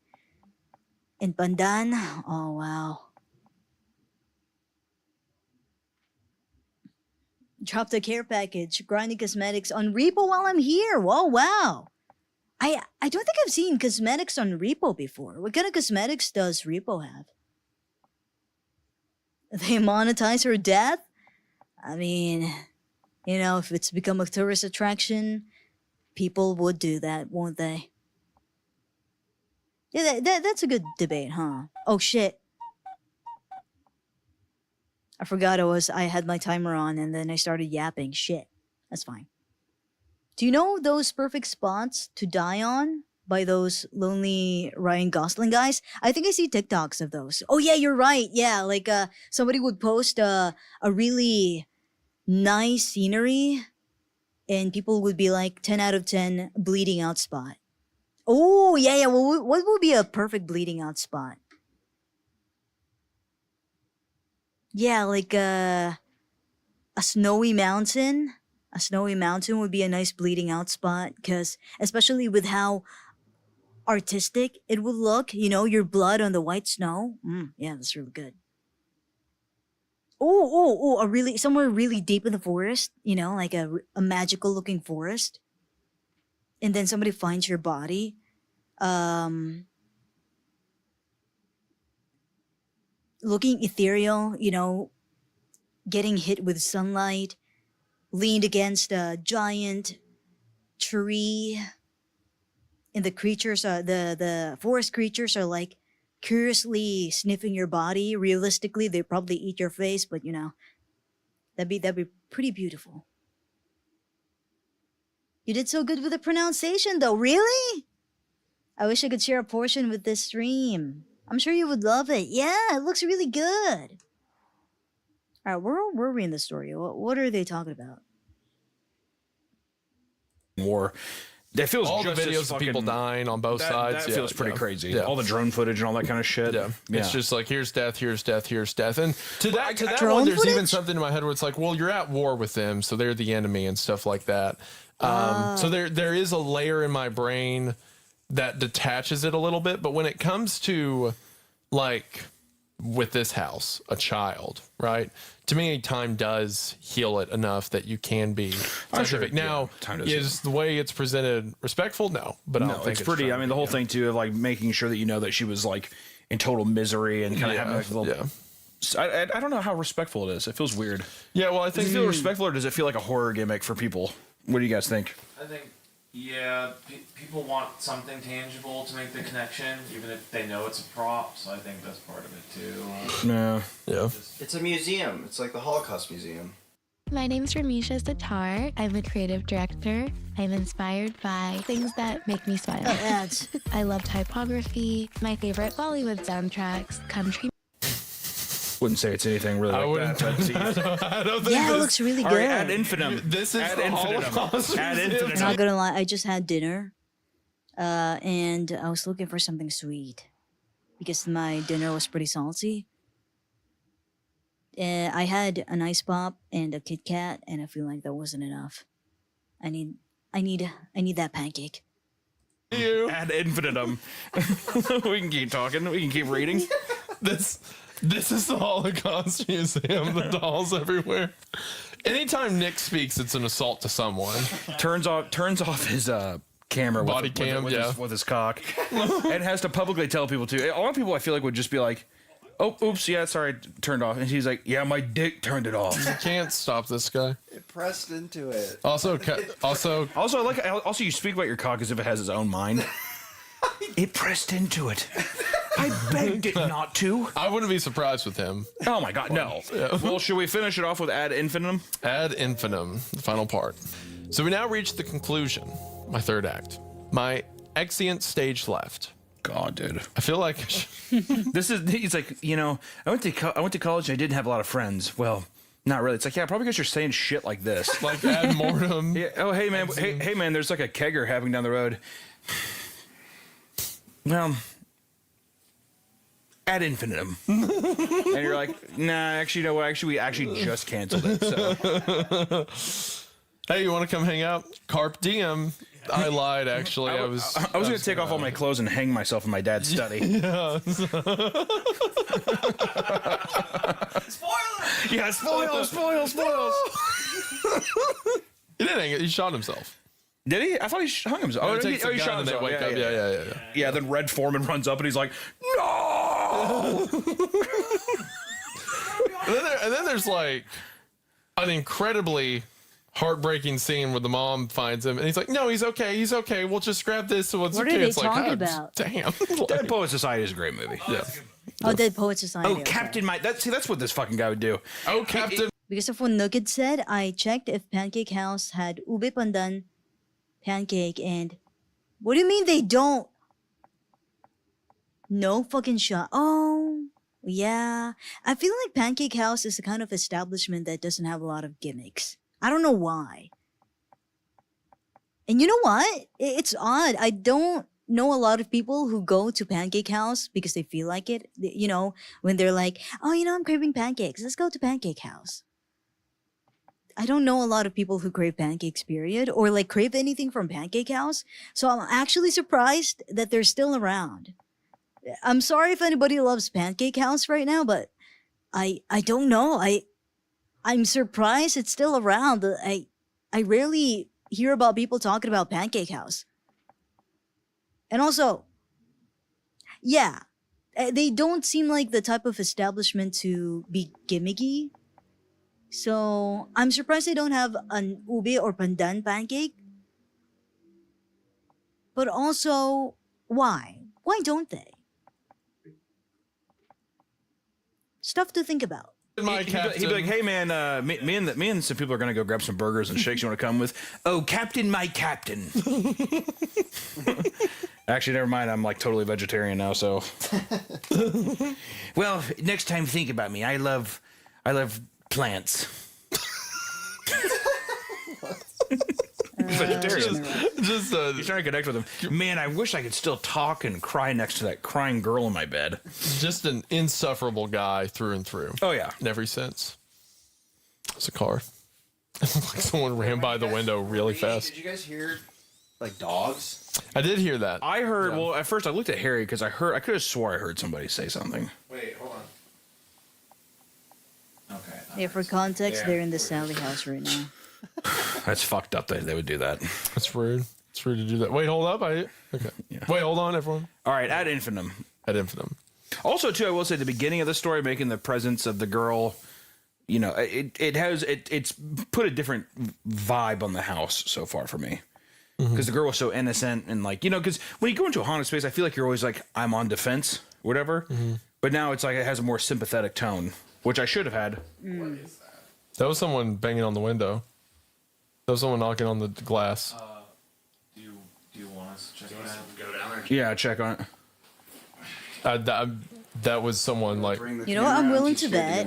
and pandan. Oh, wow. Drop the care package, grinding cosmetics on Repo while I'm here. Whoa, wow. I don't think I've seen cosmetics on Repo before. What kind of cosmetics does Repo have? They monetize her death? I mean, if it's become a tourist attraction, people would do that, won't they? Yeah, that's a good debate, huh? Oh, shit. I forgot I had my timer on and then I started yapping. Shit. That's fine. Do you know those perfect spots to die on by those lonely Ryan Gosling guys? I think I see TikToks of those. Oh yeah, you're right. Yeah, like somebody would post a really nice scenery and people would be like 10 out of 10 bleeding out spot. Oh, yeah. Well, what would be a perfect bleeding out spot? Yeah, like a snowy mountain. A snowy mountain would be a nice bleeding out spot because, especially with how artistic it would look, your blood on the white snow. Yeah, that's really good. Oh, somewhere really deep in the forest, like a magical looking forest. And then somebody finds your body. Looking ethereal, getting hit with sunlight, leaned against a giant tree. And the creatures, the forest creatures are like curiously sniffing your body. Realistically, they probably eat your face, but that'd be pretty beautiful. You did so good with the pronunciation, though. Really? I wish I could share a portion with this stream. I'm sure you would love it. Yeah, it looks really good. All right, where are we in the story? What are they talking about? More. That feels all the just videos of people dying on both sides. That feels pretty crazy. Yeah. All the drone footage and all that kind of shit. Yeah. It's just like, here's death, here's death, here's death. And to that drone one, there's footage? even something in my head where it's like, well, you're at war with them, so they're the enemy and stuff like that. So there is a layer in my brain that detaches it a little bit. But when it comes to, like, with this house, a child, right? To me, time does heal it enough that you can be scientific. Now, is the way it's presented respectful? No, but I don't think it's pretty. I mean, the whole thing too of like making sure that that she was like in total misery and kind of having like a little. Yeah. I don't know how respectful it is. It feels weird. Yeah, well, I think. Does it feel respectful or does it feel like a horror gimmick for people? What do you guys think? I think. Yeah, people want something tangible to make the connection, even if they know it's a prop. So I think that's part of it too. Yeah. It's a museum. It's like the Holocaust Museum. My name's Ramisha Satar. I'm a creative director. I'm inspired by things that make me smile. I love typography. My favorite Bollywood soundtracks, country. Wouldn't say it's anything really like that. I don't think it looks really good. All right, ad infinitum. This is ad infinitum. Ad infinitum. I'm not gonna lie, I just had dinner, and I was looking for something sweet because my dinner was pretty salty. I had an ice pop and a Kit Kat, and I feel like that wasn't enough. I need that pancake. Ad infinitum. We can keep talking. We can keep reading. This is the Holocaust Museum. The dolls everywhere. Anytime Nick speaks, it's an assault to someone. Turns off his camera, body cam, with his cock, and has to publicly tell people too. A lot of people I feel like would just be like, "Oh, oops, yeah, sorry, turned off," and he's like, "Yeah, my dick turned it off." You can't stop this guy. It pressed into it. Also, you speak about your cock as if it has its own mind. It pressed into it. I begged it not to. I wouldn't be surprised with him. Oh my god, no. Yeah. Well, should we finish it off with ad infinitum? Ad infinitum, the final part. So we now reach the conclusion, my third act. My exeunt stage left. God, dude. I feel like He's like, I went to college and I didn't have a lot of friends. Well, not really. It's like, yeah, probably because you're saying shit like this. like ad mortem. Yeah. Oh, hey man, hey man, there's like a kegger happening down the road. Well, ad infinitum. And you're like, nah, actually, you know what? Actually, we actually just canceled it. So. Hey, you want to come hang out? Carp diem. I lied, actually. I was going to take off all my clothes and hang myself in my dad's study. Yeah. Yeah, spoils. He didn't hang it. He shot himself. Did he? I thought he hung himself. It takes a he gun shot and they himself. wake up. Yeah. Yeah, then Red Foreman runs up and he's like, no! And then there's like an incredibly heartbreaking scene where the mom finds him and he's like, no, he's okay. We'll just grab this. So What are they talking about? Damn. Dead Poet Society is a great movie. Yeah. Oh, Dead Poet Society. Oh, Captain Mike. That's what this fucking guy would do. Oh, Captain. Because of what Nugget said, I checked if Pancake House had ube pandan, pancake, and... What do you mean they don't? No fucking shot. Oh, yeah. I feel like Pancake House is the kind of establishment that doesn't have a lot of gimmicks. I don't know why. And you know what? It's odd. I don't know a lot of people who go to Pancake House because they feel like it. When they're like, oh, I'm craving pancakes. Let's go to Pancake House. I don't know a lot of people who crave pancakes, period, or like crave anything from Pancake House. So I'm actually surprised that they're still around. I'm sorry if anybody loves Pancake House right now, but I don't know. I'm surprised it's still around. I rarely hear about people talking about Pancake House. And also, yeah, they don't seem like the type of establishment to be gimmicky. So I'm surprised they don't have an ube or pandan pancake. But also, why? Why don't they? Stuff to think about. He'd be like, hey man, me and some people are gonna go grab some burgers and shakes. You want to come with? Oh, Captain, my captain. Actually, never mind. I'm like totally vegetarian now. So, well, next time think about me. I love plants. Vegetarian. Just He's trying to connect with him. Man, I wish I could still talk and cry next to that crying girl in my bed. just an insufferable guy through and through. Oh yeah. In every sense. It's a car. It looked like someone ran by the window really fast. Did you guys hear, like, dogs? I did hear that. I heard. Yeah. Well, at first I looked at Harry because I could have swore I heard somebody say something. Wait, hold on. Okay. Yeah, for context, they're in the Sally house right now. That's fucked up that they would do that. That's rude. It's rude to do that. Wait, hold up. Okay. Yeah. Wait, hold on, everyone. All right, ad infinitum. Ad infinitum. Also, too, I will say the beginning of the story, making the presence of the girl, it's put a different vibe on the house so far for me. Because the girl was so innocent and because when you go into a haunted space, I feel like you're always like, I'm on defense, whatever. But now it's like it has a more sympathetic tone, which I should have had. What is that? That was someone banging on the window. That was someone knocking on the glass. Do you want us to check it out? Go down there. Yeah, check on it. That was someone like. You know what? I'm willing to bet.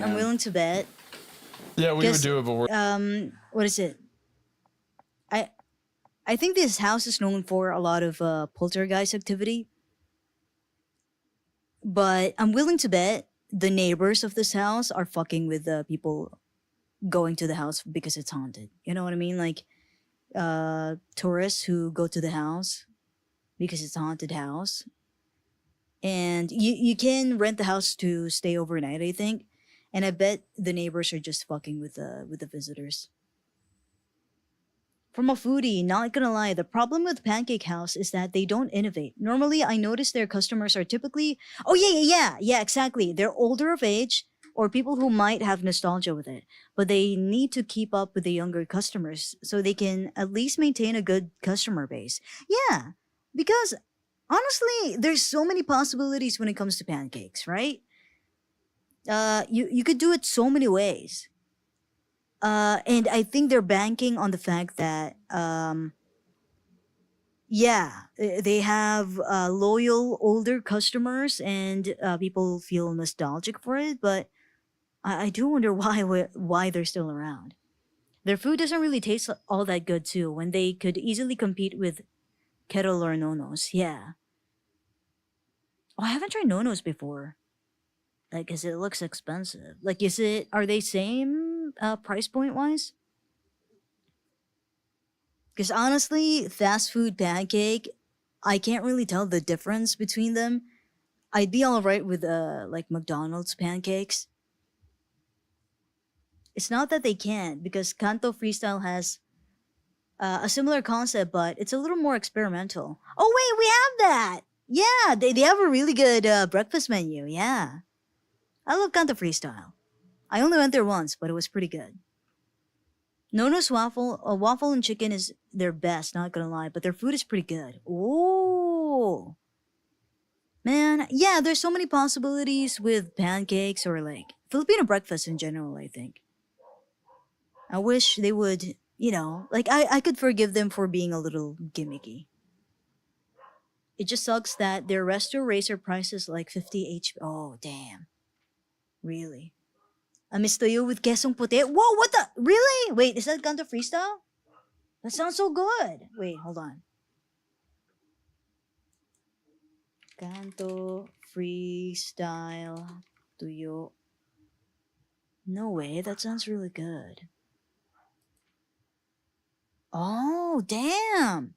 Yeah, we would Guess- do it, but we're. What is it? I think this house is known for a lot of poltergeist activity. But I'm willing to bet the neighbors of this house are fucking with the people going to the house because it's haunted. You know what I mean? Like tourists who go to the house because it's a haunted house. And you can rent the house to stay overnight, I think. And I bet the neighbors are just fucking with the visitors. From a foodie, not gonna lie, the problem with Pancake House is that they don't innovate. Normally, I notice their customers are typically, yeah, exactly. They're older of age or people who might have nostalgia with it, but they need to keep up with the younger customers so they can at least maintain a good customer base. Yeah, because honestly, there's so many possibilities when it comes to pancakes, right? You could do it so many ways. And I think they're banking on the fact that they have loyal older customers and people feel nostalgic for it. But I do wonder why they're still around. Their food doesn't really taste all that good too. When they could easily compete with Kettle or Nonos. Yeah. Oh, I haven't tried Nonos before. Like, cause it looks expensive. Like, are they same price point wise? Because honestly, fast food pancake, I can't really tell the difference between them. I'd be alright with like McDonald's pancakes. It's not that they can't, because Kanto Freestyle has a similar concept, but it's a little more experimental. Oh wait, we have that. Yeah, they have a really good breakfast menu. Yeah, I love Kanto Freestyle. I only went there once, but it was pretty good. Nono's waffle and chicken is their best, not gonna lie, but their food is pretty good. Ooh. Man, yeah, there's so many possibilities with pancakes or like Filipino breakfast in general, I think. I wish they would, like I could forgive them for being a little gimmicky. It just sucks that their resto racer price is like 50 HP. Oh, damn. Really? A mistoyo with quesong puti? Whoa, what the? Really? Wait, is that Kanto Freestyle? That sounds so good. Wait, hold on. Kanto Freestyle Tuyo. No way, that sounds really good. Oh, damn.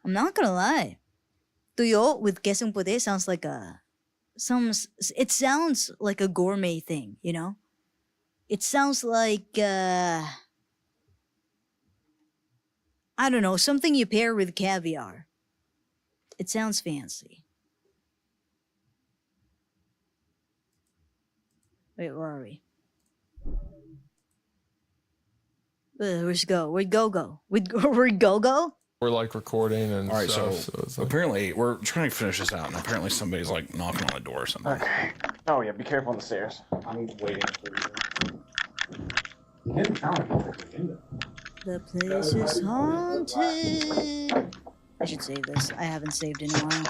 I'm not gonna lie. Tuyo with quesong puti sounds like it sounds like a gourmet thing, you know? It sounds like I don't know, something you pair with caviar. It sounds fancy. Wait, where are we? Where's Go? Where'd Go? Where'd Go? We're like recording and All right, stuff. so It's like, apparently we're trying to finish this out, and apparently somebody's like knocking on the door or something. Okay. Oh yeah, be careful on the stairs. I'm waiting for you. You didn't sound like you were in The place is haunted. I should save this. I haven't saved in a while.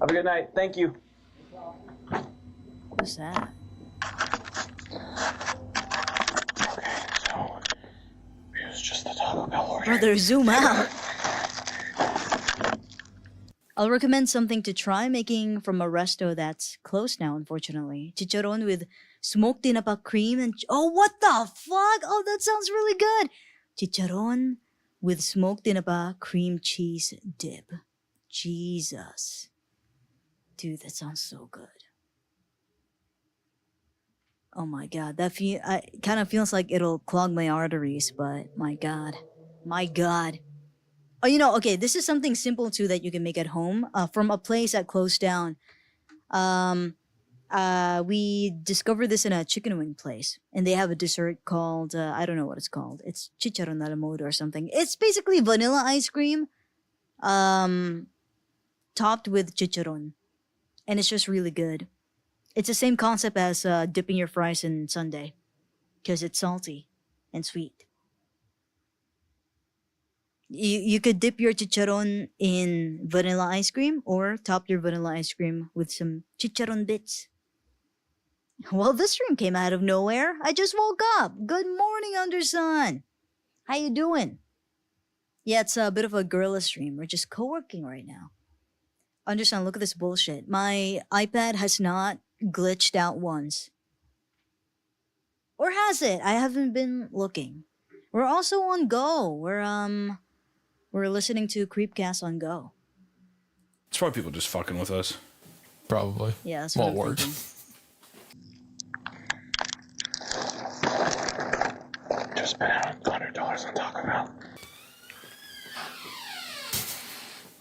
Have a good night. Thank you. What's that? It's just the Taco Bell order. Brother, zoom out. I'll recommend something to try making from a resto that's closed now, unfortunately. Chicharon with smoked tinapa cream and... Oh, what the fuck? Oh, that sounds really good. Chicharon with smoked tinapa cream cheese dip. Jesus. Dude, that sounds so good. Oh my god, kind of feels like it'll clog my arteries, but my god. My god. Oh, okay, this is something simple too that you can make at home from a place that closed down. We discovered this in a chicken wing place, and they have a dessert called, I don't know what it's called. It's chicharon naramodo or something. It's basically vanilla ice cream topped with chicharon, and it's just really good. It's the same concept as dipping your fries in sundae, because it's salty and sweet. You could dip your chicharon in vanilla ice cream or top your vanilla ice cream with some chicharon bits. Well, this stream came out of nowhere. I just woke up. Good morning, Undersun. How you doing? Yeah, it's a bit of a guerrilla stream. We're just co-working right now. Undersun, look at this bullshit. My iPad has not glitched out once. Or has it? I haven't been looking. We're also on Go. We're listening to Creepcast on Go. It's probably people just fucking with us. probably. Yeah, that's what I'm Won't work. thinking. Just spent out $100 on Taco Bell.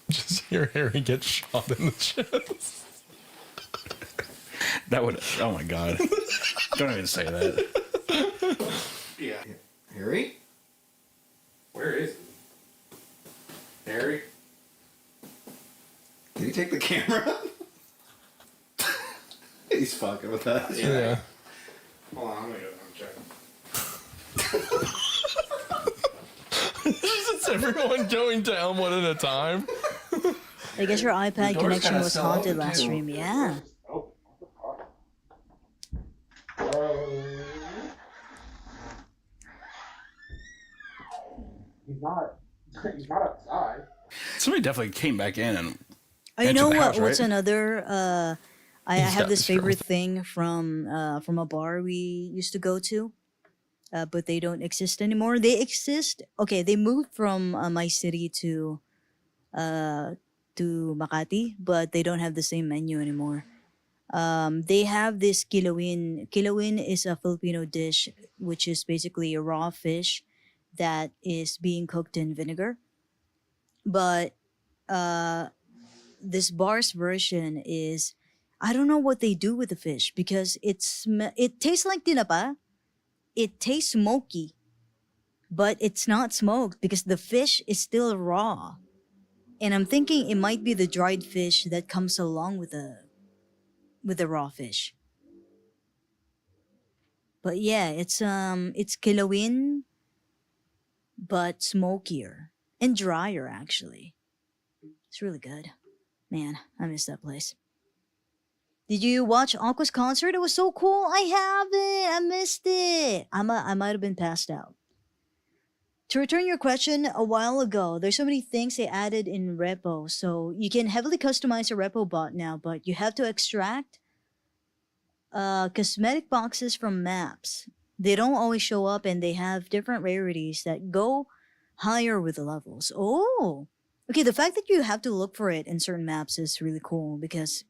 Just hear Harry get shot in the chest. That would. Oh my god. Don't even say that. Yeah. Harry? Where is he? Harry? Did he take the camera? He's fucking with us. Yeah. Hold on, I'm gonna go check. Is everyone going down one at a time? I guess your iPad door's connection kinda was still haunted open, last too. stream. Yeah. He's not outside. Somebody definitely came back in and Oh, you entered know the what? house, What's right? another? I He's have got this this girl. favorite thing from a bar we used to go to, but they don't exist anymore. They exist. Okay, they moved from my city uh to Makati, but they don't have the same menu anymore. They have this kilawin. Kilawin is a Filipino dish, which is basically a raw fish that is being cooked in vinegar. But uh, this bar's version is, I don't know what they do with the fish because it tastes like tinapa. It tastes smoky, but it's not smoked because the fish is still raw. And I'm thinking it might be the dried fish that comes along with the raw fish. But yeah, it's kilawin but smokier and drier actually. It's really good. Man, I miss that place. Did you watch Aqua's concert? It was so cool. I haven't. I missed it. I might have been passed out. To return your question, a while ago, there's so many things they added in repo. So you can heavily customize a repo bot now, but you have to extract cosmetic boxes from maps. They don't always show up and they have different rarities that go higher with the levels. Oh, okay. The fact that you have to look for it in certain maps is really cool because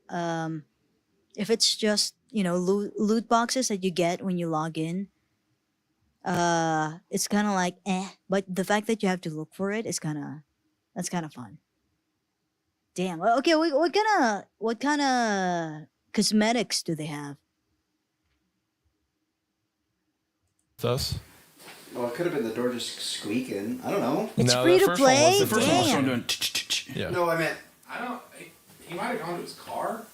um, if it's just, loot boxes that you get when you log in, it's kind of like eh. But the fact that you have to look for it is that's kind of fun. Damn. Okay. What kind of cosmetics do they have? It's us. Well, it could have been the door just squeaking. I don't know. It's No, free that to first one play. wasn't The first one was Damn. someone doing ch-ch-ch-ch. Yeah. No, I meant. I don't. He might have gone to his car.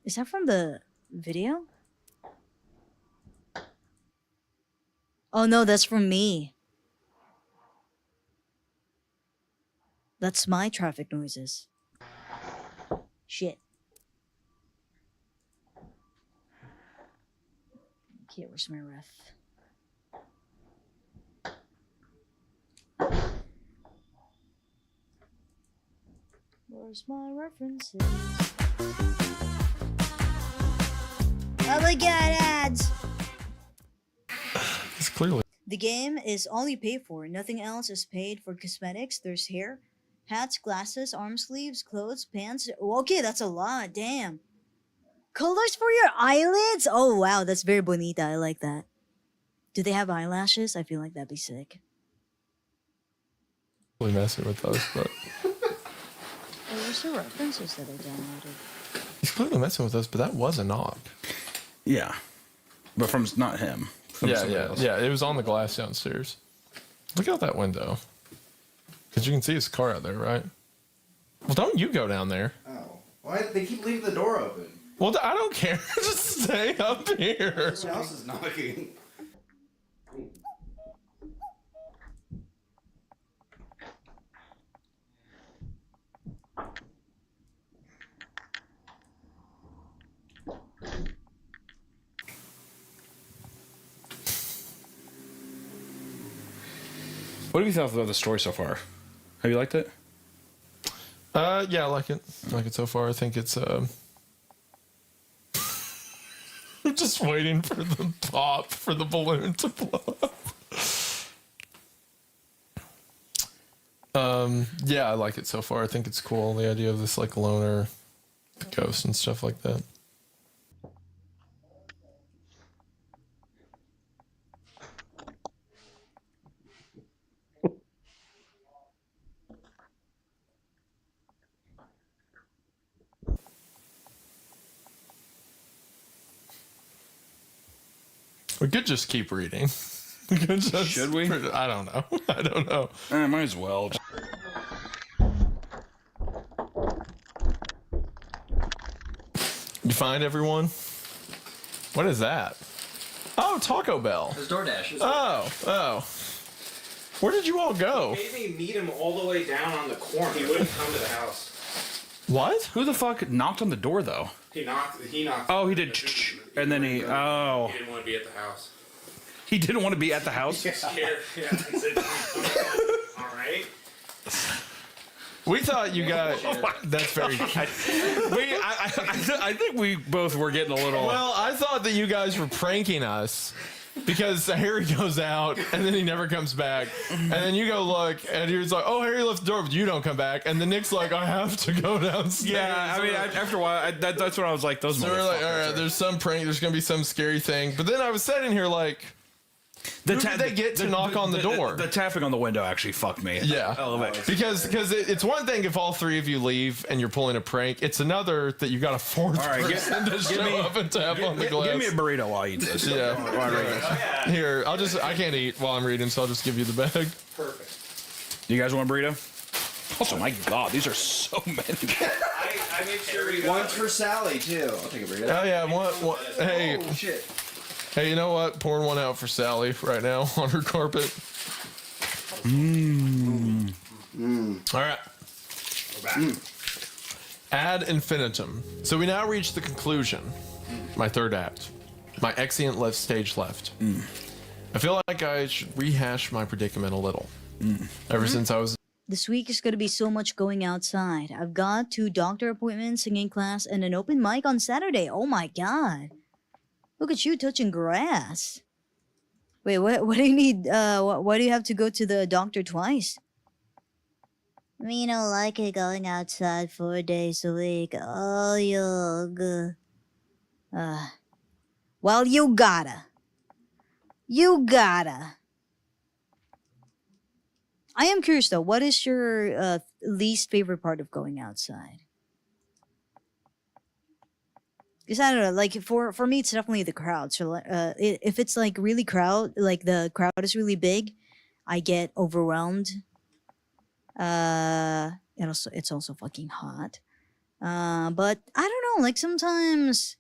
Is that from the video? Oh no, that's from me. That's my traffic noises. Shit. Okay, where's my ref? Where's my references? Oh my god, ads! It's clearly. The game is all you pay for. Nothing else is paid for cosmetics. There's hair, hats, glasses, arm sleeves, clothes, pants. Okay, that's a lot. Damn. Colors for your eyelids? Oh wow, that's very bonita. I like that. Do they have eyelashes? I feel like that'd be sick. Really messing with us, but Oh, where's the references that I downloaded? he's clearly messing with us. But that was a knock. Yeah, but from not him. From Yeah, somebody yeah, else. yeah. It was on the glass downstairs. Look out that window, because you can see his car out there, right? Well, don't you go down there. Oh. Why? They keep leaving the door open. Well, I don't care. Just stay up here. Someone else is knocking. What have you thought of the story so far? Have you liked it? Yeah, I like it. I like it so far. I think it's I'm just waiting for the pop for the balloon to blow up. Yeah, I like it so far. I think it's cool. The idea of this like loner ghost and stuff like that. We could just keep reading. Should we? I don't know. I don't know. Might as well. You find everyone? What is that? Oh, Taco Bell. There's DoorDash. Oh. Where did you all go? Made me meet him all the way down on the corner. He wouldn't come to the house. What? Who the fuck knocked on the door though? He knocked. Oh, he did. And then he. Oh. He didn't want to be at the house. He didn't want to be at the house? Scared. Yeah. He said, all right. We thought you guys. That's very. I think we both were getting a little. Well, I thought that you guys were pranking us because Harry goes out and then he never comes back, and then you go look and he was like, "Oh, Harry left the door, but you don't come back," and then Nick's like, "I have to go downstairs." Yeah, I mean, after a while, that's when I was like, "Those." So we're like, "All right, there's some prank. There's gonna be some scary thing." But then I was sitting here like. Who did they get to knock on the door? The tapping on the window actually fucked me. Yeah, because it's one thing if all three of you leave and you're pulling a prank. It's another that you got a fourth person to show up and tap on the glass. Give me a burrito while I eat this. Yeah. Here, I can't eat while I'm reading, so I'll just give you the bag. Perfect. You guys want a burrito? Also, my God, these are so many. I made sure we One's for Sally too. I'll take a burrito. Oh yeah, one. Hey. Oh shit. Hey, you know what? Pouring one out for Sally right now on her carpet. All right. Ad infinitum. So we now reach the conclusion. My third act. My exeunt left stage left. I feel like I should rehash my predicament a little. Ever since I was... This week is going to be so much going outside. I've got 2 doctor appointments, singing class, and an open mic on Saturday. Oh my god. Look at you touching grass. Wait, what do you need? Why do you have to go to the doctor twice? Me don't like it going outside 4 days a week. Oh, yuck. Well, you gotta. I am curious though, what is your least favorite part of going outside? Because I don't know, like for me, it's definitely the crowd. So if it's like really the crowd is really big, I get overwhelmed. It's also fucking hot. But I don't know, like sometimes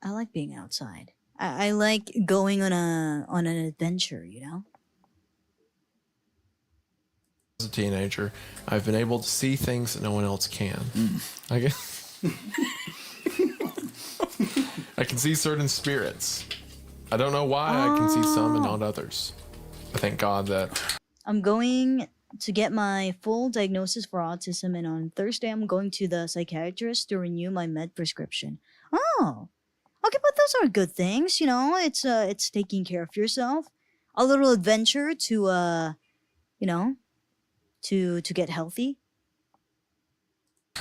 I like being outside. I like going on an adventure, you know. As a teenager, I've been able to see things that no one else can. I guess. I can see certain spirits. I don't know why I can see some and not others. I thank God that... I'm going to get my full diagnosis for autism, and on Thursday I'm going to the psychiatrist to renew my med prescription. Oh, okay, but those are good things, you know. It's taking care of yourself. A little adventure to to get healthy.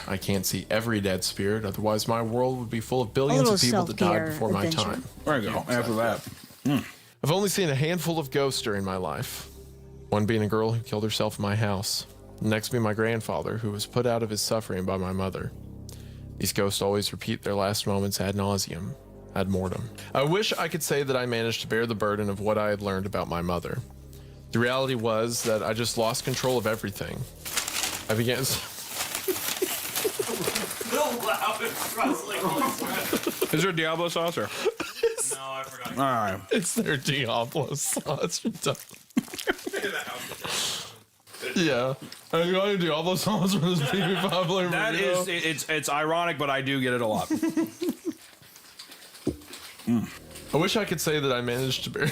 I can't see every dead spirit, otherwise my world would be full of billions of people that died before my time. There you go. After that. I've only seen a handful of ghosts during my life. One being a girl who killed herself in my house. The next being my grandfather, who was put out of his suffering by my mother. These ghosts always repeat their last moments ad nauseum, ad mortem. I wish I could say that I managed to bear the burden of what I had learned about my mother. The reality was that I just lost control of everything. I began... Is there Diablo sauce or? No, I forgot. All right. It's their Diablo sauce. Yeah. I got a Diablo sauce for this PB5 flavor. That is, it's ironic, but I do get it a lot. I wish I could say that I managed to bear...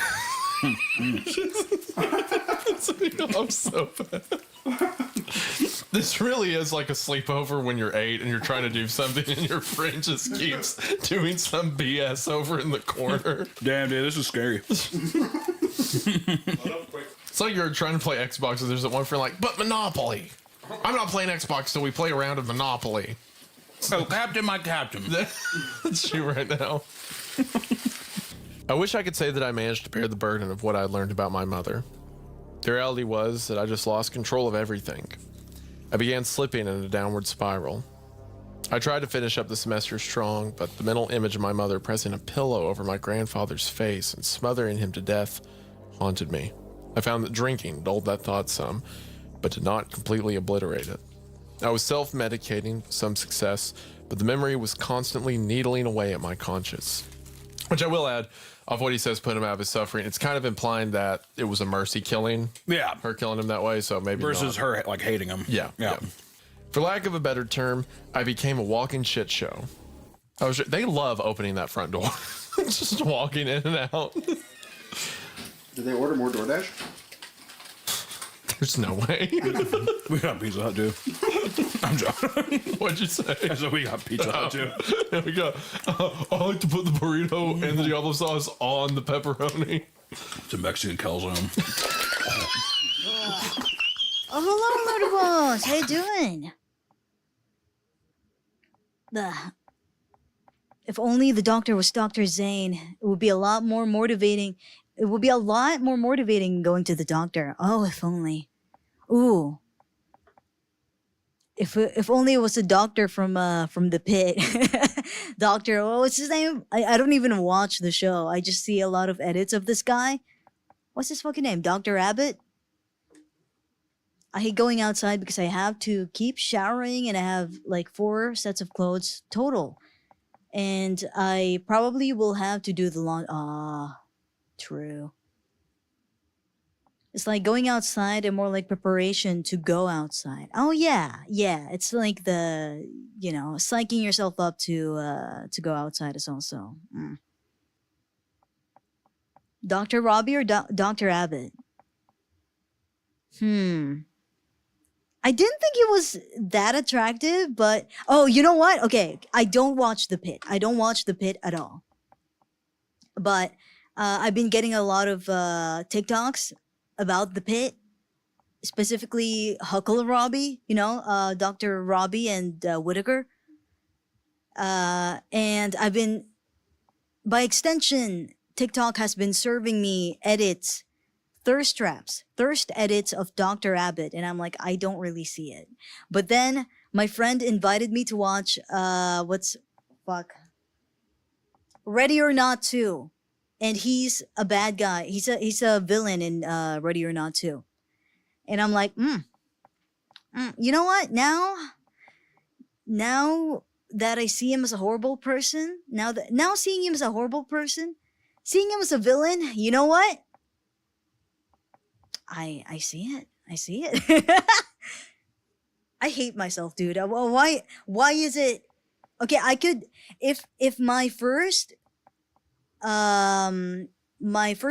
I'm so bad. This really is like a sleepover when you're 8 and you're trying to do something and your friend just keeps doing some BS over in the corner. Damn, dude, this is scary. It's like you're trying to play Xbox and there's that one friend like, but Monopoly. I'm not playing Xbox till we play a round of Monopoly. Oh, Captain, my Captain. That's you right now. I wish I could say that I managed to bear the burden of what I learned about my mother. The reality was that I just lost control of everything. I began slipping in a downward spiral. I tried to finish up the semester strong, but the mental image of my mother pressing a pillow over my grandfather's face and smothering him to death haunted me. I found that drinking dulled that thought some, but did not completely obliterate it. I was self-medicating, some success, but the memory was constantly needling away at my conscience. Which I will add, of what he says put him out of his suffering, it's kind of implying that it was a mercy killing. Yeah. Her killing him that way, so maybe versus not. her like hating him. Yeah. For lack of a better term, I became a walking shit show. They love opening that front door. Just walking in and out. Did they order more DoorDash? There's no way. We got Pizza Hut too. I'm joking. What'd you say? I said we got Pizza Hut too. There we go. I like to put the burrito and the Diablo sauce on the pepperoni. It's a Mexican calzone. Oh, hello, Murder Balls. How you doing? If only the doctor was Dr. Zane, it would be a lot more motivating. It would be a lot more motivating going to the doctor. Oh, if only. Ooh. If only it was a doctor from the pit. Doctor, what's his name? I don't even watch the show. I just see a lot of edits of this guy. What's his fucking name? Dr. Abbott? I hate going outside because I have to keep showering and I have like 4 sets of clothes total. And I probably will have to do the laundry. True. It's like going outside and more like preparation to go outside. Oh yeah. It's like the, psyching yourself up to go outside is also. Dr. Robbie or Dr. Abbott? I didn't think he was that attractive, but you know what? Okay, I don't watch The Pit. I don't watch The Pit at all. But I've been getting a lot of TikToks about The Pit, specifically Huckle Robbie, Dr. Robbie and Whitaker. And I've been, by extension, TikTok has been serving me edits, thirst edits of Dr. Abbott, and I'm like, I don't really see it. But then my friend invited me to watch Ready or Not 2. And he's a bad guy. He's a villain in Ready or Not 2. And I'm like, you know what? Now that I see him as a horrible person, now seeing him as a horrible person, seeing him as a villain, you know what? I see it. I see it. I hate myself, dude. Why is it? Okay, I could if my first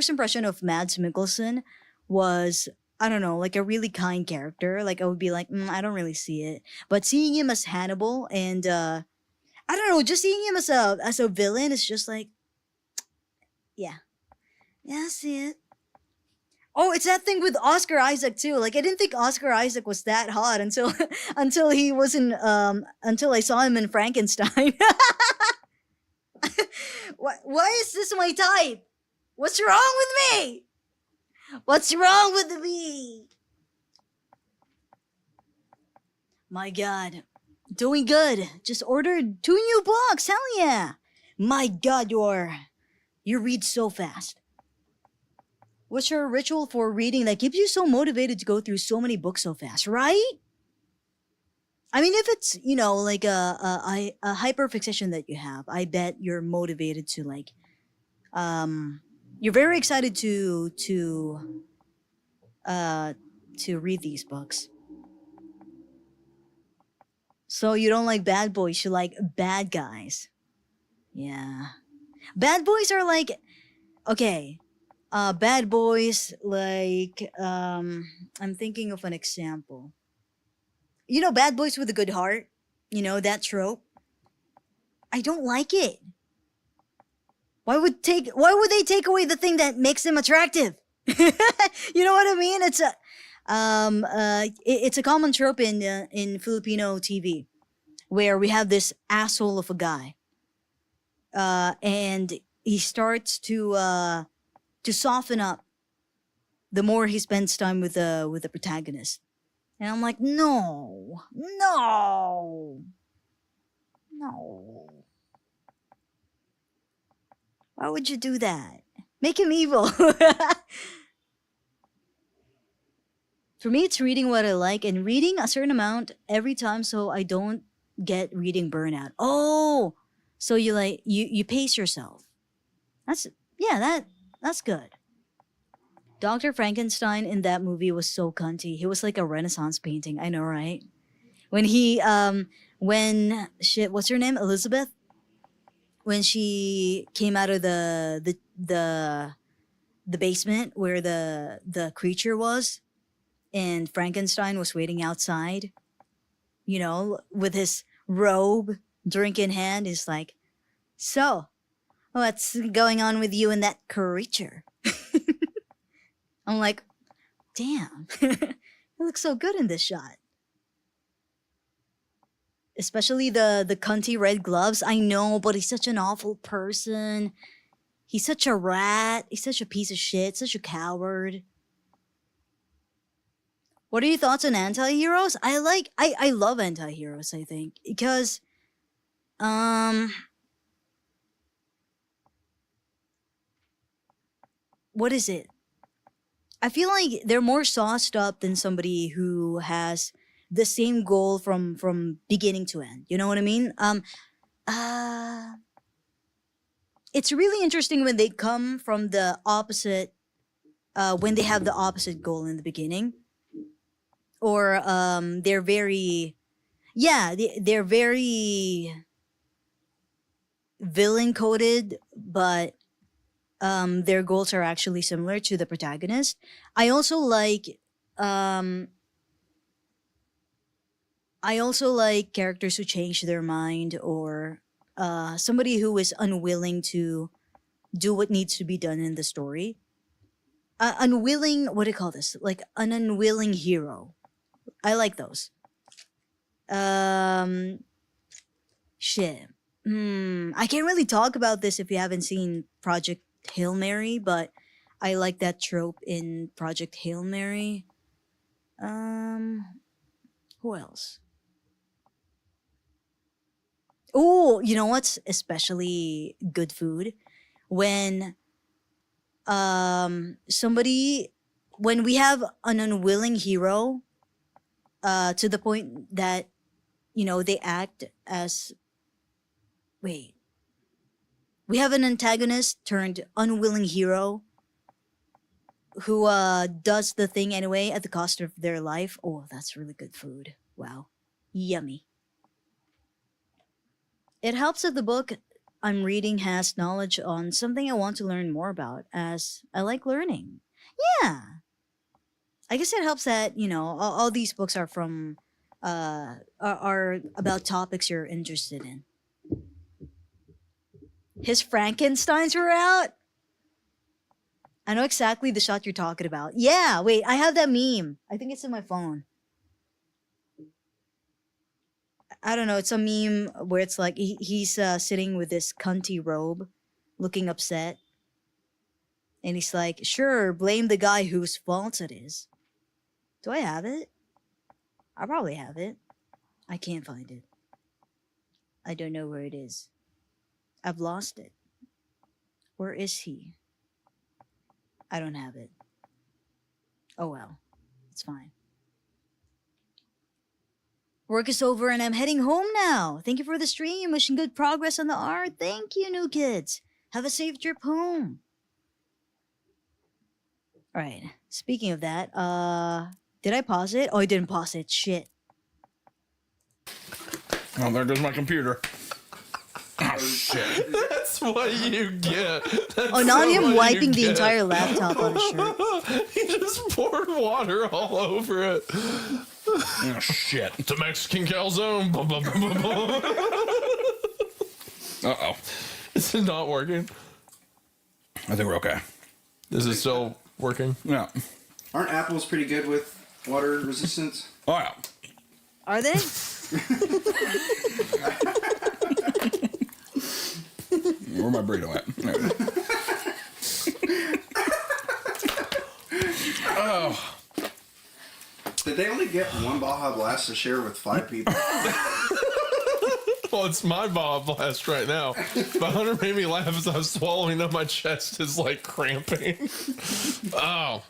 impression of Mads Mikkelsen was, I don't know, like a really kind character, like I would be like, I don't really see it. But seeing him as Hannibal and I don't know, just seeing him as a villain is just like, yeah, I see it. Oh, it's that thing with Oscar Isaac too. Like I didn't think Oscar Isaac was that hot until he was in until I saw him in Frankenstein. Why is this my type? What's wrong with me? What's wrong with me? My God. Doing good. Just ordered 2 new books. Hell yeah. My God, you read so fast. What's your ritual for reading that keeps you so motivated to go through so many books so fast, right? I mean, if it's, like a hyperfixation that you have, I bet you're motivated to like, you're very excited to read these books. So you don't like bad boys, you like bad guys. Yeah. Bad boys are like, okay, bad boys, like, I'm thinking of an example. Bad boys with a good heart, that trope. I don't like it. Why would they take away the thing that makes them attractive? You know what I mean? It's a common trope in Filipino TV, where we have this asshole of a guy, and he starts to soften up the more he spends time with the protagonist. And I'm like, no. No. Why would you do that? Make him evil. For me, it's reading what I like and reading a certain amount every time so I don't get reading burnout. Oh, so you pace yourself. That's that's good. Dr. Frankenstein in that movie was so cunty. He was like a Renaissance painting. I know, right? When what's her name? Elizabeth? When she came out of the basement where the creature was, and Frankenstein was waiting outside, with his robe, drink in hand, is like, so, what's going on with you and that creature? I'm like, damn, it looks so good in this shot. Especially the cunty red gloves. I know, but he's such an awful person. He's such a rat. He's such a piece of shit. Such a coward. What are your thoughts on anti-heroes? I love anti-heroes, I think. Because, what is it? I feel like they're more sauced up than somebody who has the same goal from beginning to end. You know what I mean? It's really interesting when they come from the opposite, when they have the opposite goal in the beginning. Or they're very, they're very villain coded, but their goals are actually similar to the protagonist. I also like characters who change their mind, or somebody who is unwilling to do what needs to be done in the story. Unwilling, what do you call this? Like an unwilling hero. I like those. Shit. I can't really talk about this if you haven't seen Project Hail Mary, but I like that trope in Project Hail Mary. Who else? Oh, you know what's especially good food? When when we have an unwilling hero, to the point that, they act as, we have an antagonist turned unwilling hero who does the thing anyway at the cost of their life. Oh, that's really good food. Wow. Yummy. It helps that the book I'm reading has knowledge on something I want to learn more about, as I like learning. Yeah. I guess it helps that, all these books are from, are about topics you're interested in. His Frankensteins were out? I know exactly the shot you're talking about. Yeah, wait, I have that meme. I think it's in my phone. I don't know, it's a meme where it's like he's sitting with this cunty robe, looking upset. And he's like, sure, blame the guy whose fault it is. Do I have it? I probably have it. I can't find it. I don't know where it is. I've lost it. Where is he? I don't have it. Oh well. It's fine. Work is over and I'm heading home now. Thank you for the stream. Wishing good progress on the art. Thank you, new kids. Have a safe trip home. Alright. Speaking of that, did I pause it? Oh, I didn't pause it. Shit. Oh, there goes my computer. Oh, shit. That's what you get. That's Not him what wiping you the get. entire laptop on his shirt. He just poured water all over it. Oh, shit. It's a Mexican calzone. Uh-oh. Is it not working? I think we're okay. Is it still working? Yeah. Aren't apples pretty good with water resistance? Oh, yeah. Are they? Where's my burrito at? There it is. Oh. Did they only get one Baja Blast to share with 5 people? Well, it's my Bob Blast right now. But Hunter made me laugh as I was swallowing up. My chest is like cramping. Oh.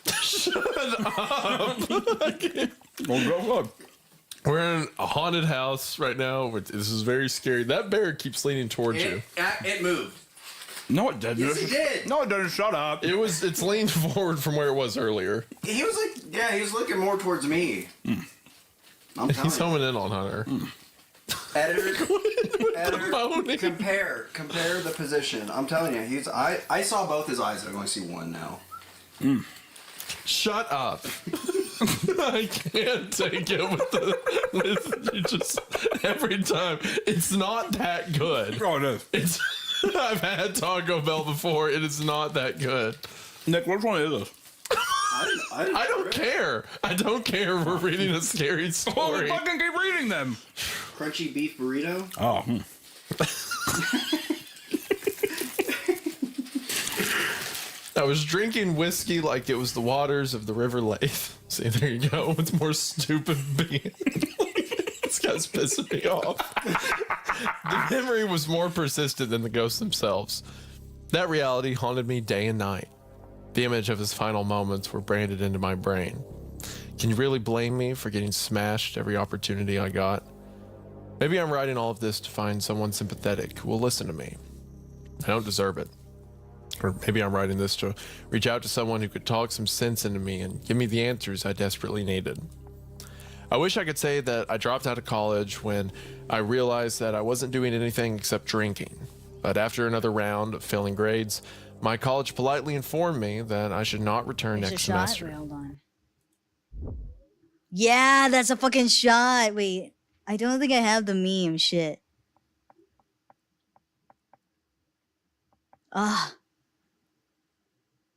Shut up. Well, go. We're in a haunted house right now. This is very scary. That bear keeps leaning towards you. It moved. No, it didn't. Yes, it did. No, it didn't. Shut up. It's leaned forward from where it was earlier. He was like, he was looking more towards me. I'm telling He's you. homing in on Hunter. Editor, compare the position. I'm telling you, I saw both his eyes. I only see one now. Shut up. I can't take it with you just every time. It's not that good. Oh, it is. I've had Taco Bell before. It is not that good. Nick, which one is this? I don't care. I don't care. We're reading a scary Oh, story. fucking keep reading them. Crunchy beef burrito. Oh. I was drinking whiskey like it was the waters of the River Leith. See, there you go. It's more stupid being. This guy's pissing me off. The memory was more persistent than the ghosts themselves. That reality haunted me day and night. The image of his final moments were branded into my brain. Can you really blame me for getting smashed every opportunity I got? Maybe I'm writing all of this to find someone sympathetic who will listen to me. I don't deserve it. Or maybe I'm writing this to reach out to someone who could talk some sense into me and give me the answers I desperately needed. I wish I could say that I dropped out of college when I realized that I wasn't doing anything except drinking. But after another round of failing grades, my college politely informed me that I should not return There's next a shot? semester. Wait, hold on. Yeah, that's a fucking shot. Wait, I don't think I have the meme. Shit. Ah.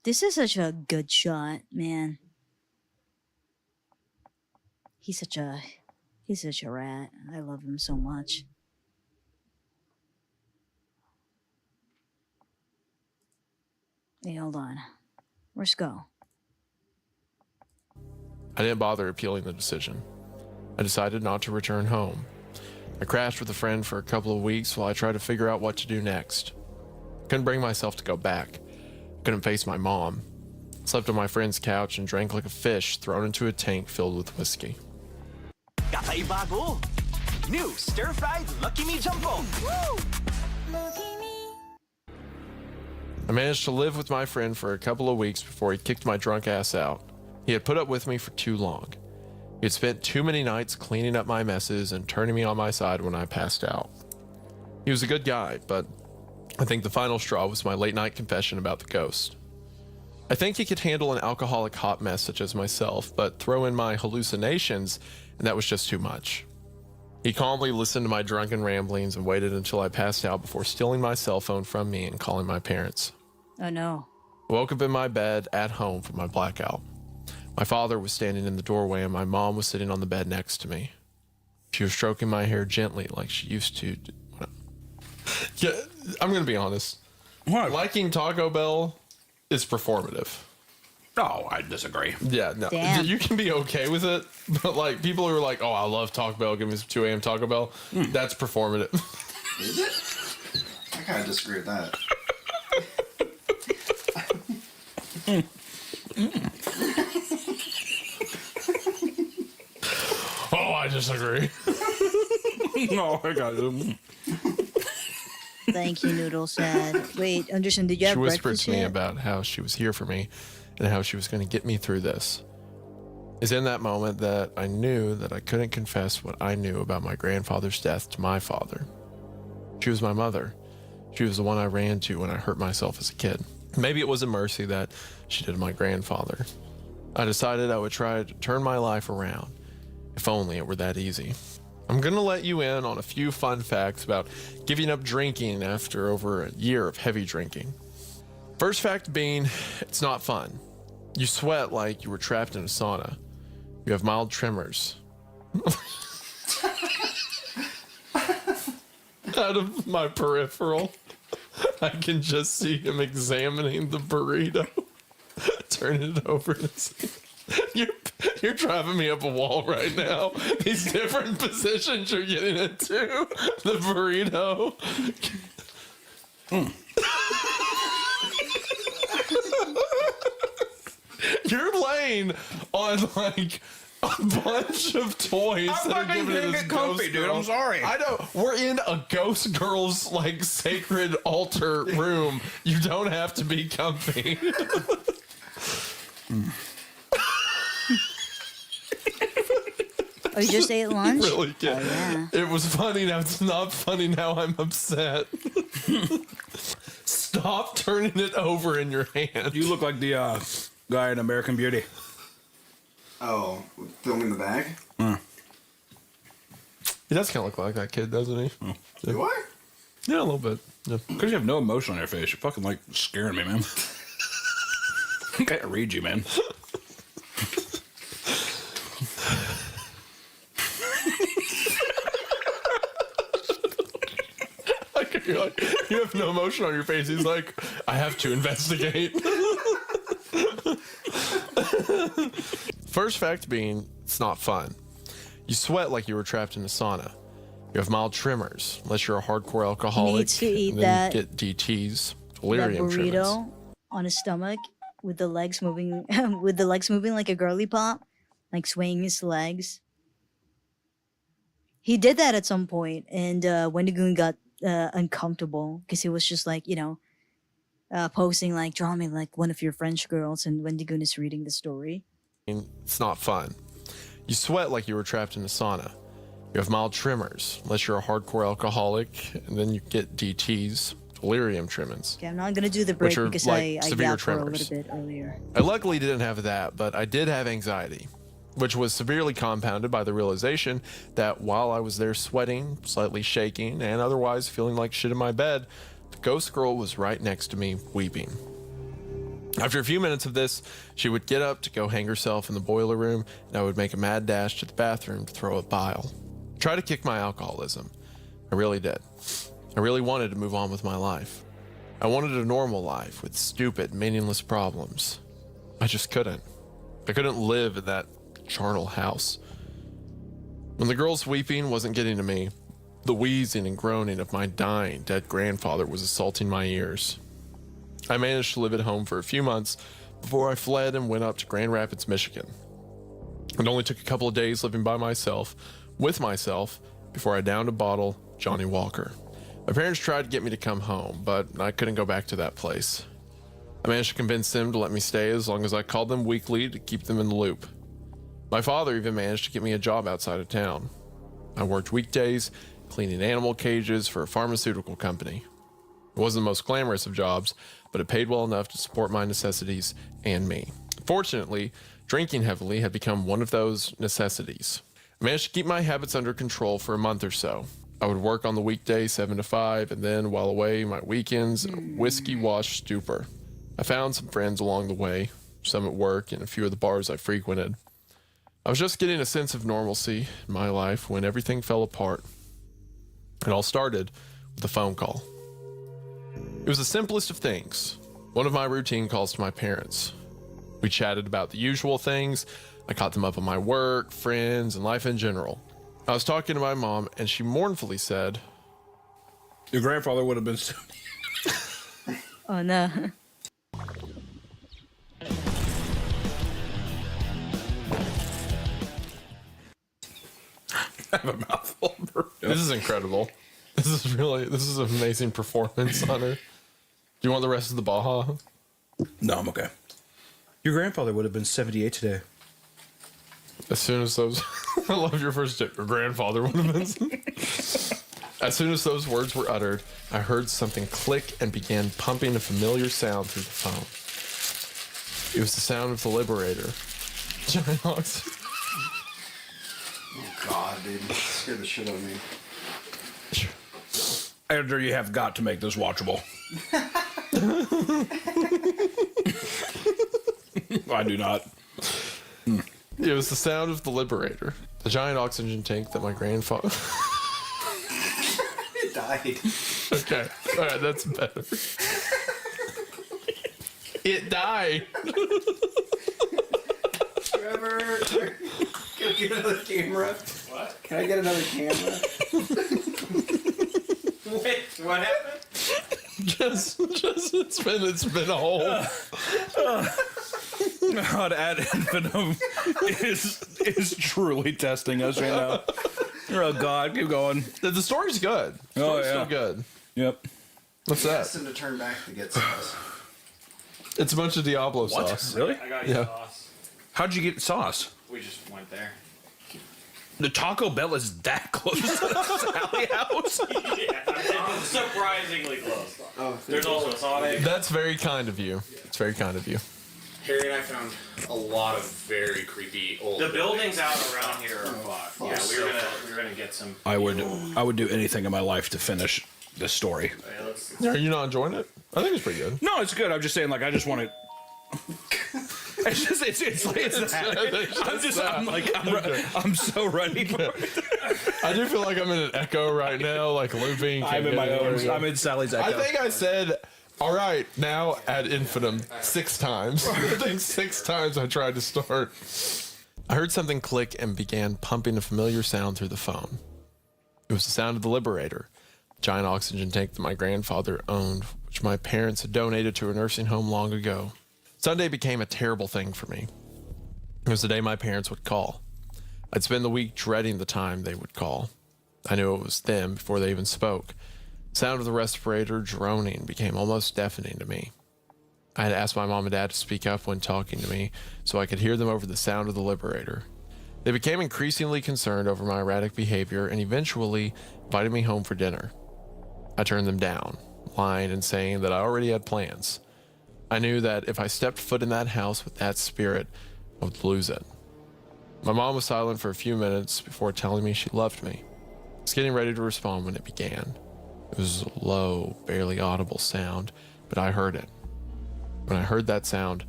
This is such a good shot, man. He's such a rat. I love him so much. Hey, hold on. Where's Go? I didn't bother appealing the decision. I decided not to return home. I crashed with a friend for a couple of weeks while I tried to figure out what to do next. Couldn't bring myself to go back. Couldn't face my mom. Slept on my friend's couch and drank like a fish thrown into a tank filled with whiskey. Katay bago. New stir-fried Lucky Me Jumbo. Woo! I managed to live with my friend for a couple of weeks before he kicked my drunk ass out. He had put up with me for too long. He had spent too many nights cleaning up my messes and turning me on my side when I passed out. He was a good guy, but I think the final straw was my late night confession about the ghost. I think he could handle an alcoholic hot mess such as myself, but throw in my hallucinations, and that was just too much. He calmly listened to my drunken ramblings and waited until I passed out before stealing my cell phone from me and calling my parents. Oh no. I woke up in my bed at home from my blackout. My father was standing in the doorway and my mom was sitting on the bed next to me. She was stroking my hair gently like she used to. Yeah, I'm going to be honest. What? Liking Taco Bell is performative. Oh, I disagree. Yeah, no. Damn. You can be okay with it, but like people who are like, oh, I love Taco Bell, give me some 2 a.m. Taco Bell, that's performative. Is it? I kind of disagree with that. Oh, I disagree. No, I got it. Thank you, Noodle Sad. Wait, Anderson, did you have She whispered breakfast to me yet? about how she was here for me and how she was going to get me through this. It's in that moment that I knew that I couldn't confess what I knew about my grandfather's death to my father. She was my mother. She was the one I ran to when I hurt myself as a kid. Maybe it was a mercy that she did to my grandfather. I decided I would try to turn my life around, if only it were that easy. I'm going to let you in on a few fun facts about giving up drinking after over a year of heavy drinking. First fact being, it's not fun. You sweat like you were trapped in a sauna. You have mild tremors. Out of my peripheral, I can just see him examining the burrito. Turn it over and see. You're driving me up a wall right now. These different positions you're getting into. The burrito. You're laying on like a bunch of toys I'm that are fucking giving it gonna this get comfy, ghost dude. girl. I'm sorry. I know. We're in a ghost girl's like sacred altar room. You don't have to be comfy. Oh, you just ate lunch? Really good. Oh, yeah. It was funny. Now it's not funny. Now I'm upset. Stop turning it over in your hand. You look like the guy in American Beauty. Oh, filming the bag? He does kind of look like that kid, doesn't he? Do I? Yeah, a little bit. Yeah. Because you have no emotion on your face. You're fucking like scaring me, man. I can't read you, man. You're like, you have no emotion on your face. He's like, I have to investigate. First fact being, it's not fun. You sweat like you were trapped in a sauna. You have mild tremors, unless you're a hardcore alcoholic. He needs to eat and then that- you get DTs, That delirium burrito tremors. on his stomach with the legs moving, with the legs moving like a girly pop, like swaying his legs. He did that at some point, and Wendigoon got uncomfortable because he was just like, posing like, draw me like one of your French girls, and Wendigoon is reading the story. It's not fun. You sweat like you were trapped in a sauna. You have mild tremors, unless you're a hardcore alcoholic, and then you get DTs, delirium tremors. Okay, I'm not gonna do the break Which are because like I severe got for a tremors. little bit earlier. I luckily didn't have that, but I did have anxiety, which was severely compounded by the realization that while I was there sweating, slightly shaking, and otherwise feeling like shit in my bed, the ghost girl was right next to me, weeping. After a few minutes of this, she would get up to go hang herself in the boiler room, and I would make a mad dash to the bathroom to throw up bile. Try to kick my alcoholism. I really did. I really wanted to move on with my life. I wanted a normal life with stupid, meaningless problems. I just couldn't. I couldn't live in that charnel house. When the girl's weeping wasn't getting to me, the wheezing and groaning of my dying, dead grandfather was assaulting my ears. I managed to live at home for a few months before I fled and went up to Grand Rapids, Michigan. It only took a couple of days living by myself, with myself, before I downed a bottle of Johnny Walker. My parents tried to get me to come home, but I couldn't go back to that place. I managed to convince them to let me stay as long as I called them weekly to keep them in the loop. My father even managed to get me a job outside of town. I worked weekdays, cleaning animal cages for a pharmaceutical company. It wasn't the most glamorous of jobs, but it paid well enough to support my necessities and me. Fortunately, drinking heavily had become one of those necessities. I managed to keep my habits under control for a month or so. I would work on the weekday 7 to 5, and then while away, my weekends in a whiskey-washed stupor. I found some friends along the way, some at work and a few of the bars I frequented. I was just getting a sense of normalcy in my life when everything fell apart. It all started with a phone call. It was the simplest of things, one of my routine calls to my parents. We chatted about the usual things. I caught them up on my work, friends, and life in general. I was talking to my mom, and she mournfully said, Your grandfather would have been... Oh no. I have a mouthful of burrito. This is incredible. This is an amazing performance on her. Do you want the rest of the Baja? No, I'm okay. Your grandfather would have been 78 today. As soon as those, I love your first tip. Your grandfather would have been. As soon as those words were uttered, I heard something click and began pumping a familiar sound through the phone. It was the sound of the Liberator. Giant Ox. Oh God, dude, you scared the shit out of me. Editor, you have got to make this watchable. I do not. It was the sound of the Liberator, the giant oxygen tank that my grandfather. It died. Okay, all right, that's better. It died. Trevor, can I get another camera? What? Can I get another camera? Wait, what happened? Just it's been a whole. God, ad infinitum is truly testing us right now. Oh God, keep going. The story's good. The Oh, story's yeah. still good. Yep. What's I that? asked him to turn back to get sauce. It's a bunch of Diablo sauce. Really? I got you Yeah. sauce. How'd you get sauce? We just went there. The Taco Bell is that close to the Sally house. Yeah, it's surprisingly close. Oh, There's also a Sonic. That's very kind of you. It's very kind of you. Harry and I found a lot of very creepy old. The buildings out around here are fucked. Yeah, so we were gonna get some. I would do anything in my life to finish this story. Okay, let's- Are you not enjoying it? I think it's pretty good. No, it's good. I'm just saying, like, I just want to. It's just, it's like, it's that. I'm so ready for it. I do feel like I'm in an echo right now, like looping. I'm in my own. I'm in Sally's echo. I think I said, all right, now ad infinitum 6 times. I think 6 times I tried to start. I heard something click and began pumping a familiar sound through the phone. It was the sound of the Liberator, a giant oxygen tank that my grandfather owned, which my parents had donated to a nursing home long ago. Sunday became a terrible thing for me. It was the day my parents would call. I'd spend the week dreading the time they would call. I knew it was them before they even spoke. The sound of the respirator droning became almost deafening to me. I had asked my mom and dad to speak up when talking to me so I could hear them over the sound of the Liberator. They became increasingly concerned over my erratic behavior and eventually invited me home for dinner. I turned them down, lying and saying that I already had plans. I knew that if I stepped foot in that house with that spirit, I would lose it. My mom was silent for a few minutes before telling me she loved me. I was getting ready to respond when it began. It was a low, barely audible sound, but I heard it. When I heard that sound,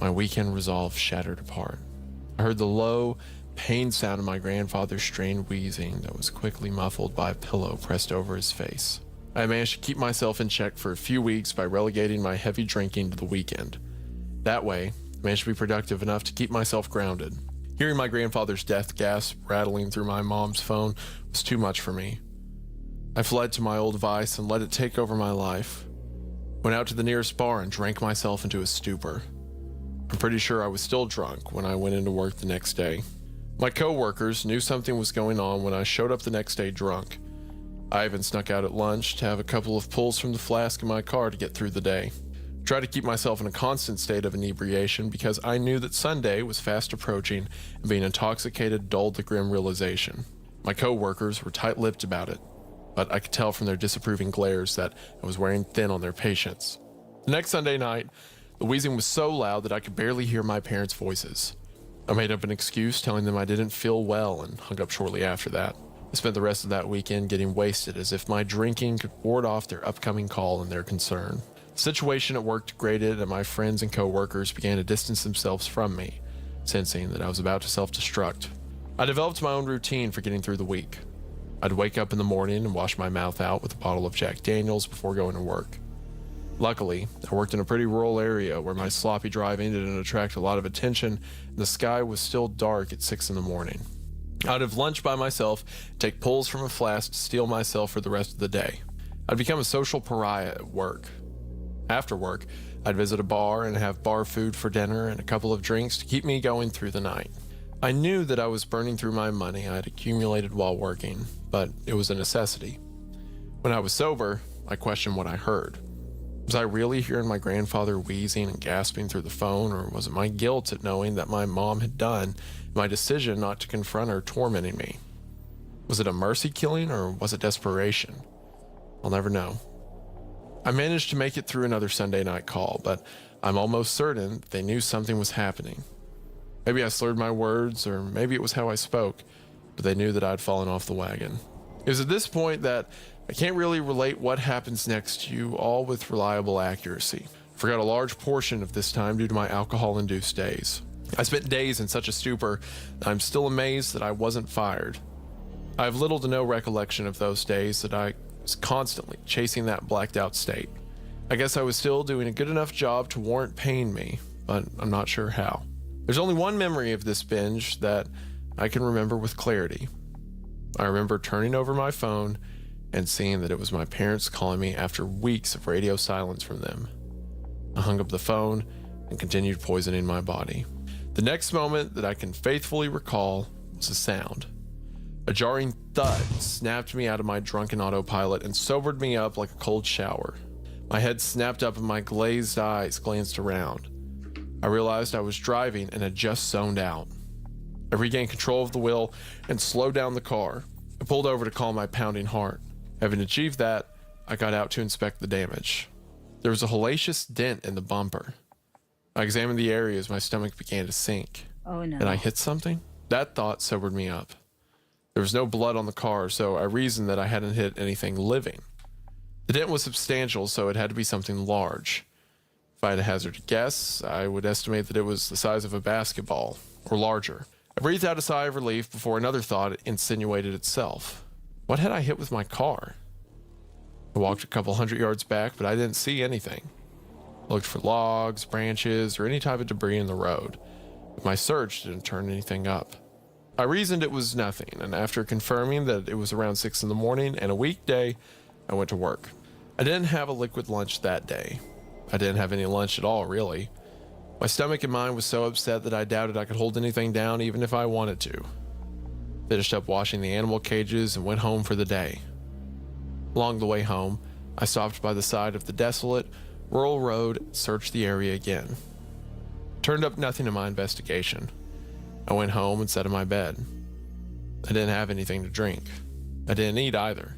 my weekend resolve shattered apart. I heard the low, pained sound of my grandfather's strained wheezing that was quickly muffled by a pillow pressed over his face. I managed to keep myself in check for a few weeks by relegating my heavy drinking to the weekend. That way, I managed to be productive enough to keep myself grounded. Hearing my grandfather's death gasp rattling through my mom's phone was too much for me. I fled to my old vice and let it take over my life. Went out to the nearest bar and drank myself into a stupor. I'm pretty sure I was still drunk when I went into work the next day. My co-workers knew something was going on when I showed up the next day drunk. I even snuck out at lunch to have a couple of pulls from the flask in my car to get through the day. I tried to keep myself in a constant state of inebriation because I knew that Sunday was fast approaching and being intoxicated dulled the grim realization. My co-workers were tight-lipped about it, but I could tell from their disapproving glares that I was wearing thin on their patience. The next Sunday night, the wheezing was so loud that I could barely hear my parents' voices. I made up an excuse telling them I didn't feel well and hung up shortly after that. I spent the rest of that weekend getting wasted as if my drinking could ward off their upcoming call and their concern. The situation at work degraded and my friends and co-workers began to distance themselves from me, sensing that I was about to self-destruct. I developed my own routine for getting through the week. I'd wake up in the morning and wash my mouth out with a bottle of Jack Daniels before going to work. Luckily, I worked in a pretty rural area where my sloppy driving didn't attract a lot of attention and the sky was still dark at 6 in the morning. I'd have lunch by myself, take pulls from a flask to steel myself for the rest of the day. I'd become a social pariah at work. After work, I'd visit a bar and have bar food for dinner and a couple of drinks to keep me going through the night. I knew that I was burning through my money I had accumulated while working, but it was a necessity. When I was sober, I questioned what I heard. Was I really hearing my grandfather wheezing and gasping through the phone, or was it my guilt at knowing that my mom had done, my decision not to confront her tormenting me? Was it a mercy killing, or was it desperation? I'll never know. I managed to make it through another Sunday night call, but I'm almost certain they knew something was happening. Maybe I slurred my words, or maybe it was how I spoke, but they knew that I'd fallen off the wagon. It was at this point that I can't really relate what happens next to you all with reliable accuracy. I forgot a large portion of this time due to my alcohol-induced days. I spent days in such a stupor that I'm still amazed that I wasn't fired. I have little to no recollection of those days that I was constantly chasing that blacked out state. I guess I was still doing a good enough job to warrant paying me, but I'm not sure how. There's only one memory of this binge that I can remember with clarity. I remember turning over my phone and seeing that it was my parents calling me after weeks of radio silence from them. I hung up the phone and continued poisoning my body. The next moment that I can faithfully recall was a sound. A jarring thud snapped me out of my drunken autopilot and sobered me up like a cold shower. My head snapped up and my glazed eyes glanced around. I realized I was driving and had just zoned out. I regained control of the wheel and slowed down the car. I pulled over to calm my pounding heart. Having achieved that, I got out to inspect the damage. There was a hellacious dent in the bumper. I examined the area as my stomach began to sink. Oh no. Had I hit something? That thought sobered me up. There was no blood on the car, so I reasoned that I hadn't hit anything living. The dent was substantial, so it had to be something large. If I had to hazard a guess, I would estimate that it was the size of a basketball, or larger. I breathed out a sigh of relief before another thought insinuated itself. What had I hit with my car? I walked a couple 100 yards back, but I didn't see anything. I looked for logs, branches, or any type of debris in the road, but my search didn't turn anything up. I reasoned it was nothing, and after confirming that it was around 6 in the morning and a weekday, I went to work. I didn't have a liquid lunch that day. I didn't have any lunch at all, really. My stomach and mind was so upset that I doubted I could hold anything down even if I wanted to. Finished up washing the animal cages and went home for the day. Along the way home, I stopped by the side of the desolate, rural road and searched the area again. Turned up nothing in my investigation. I went home and sat in my bed. I didn't have anything to drink. I didn't eat either.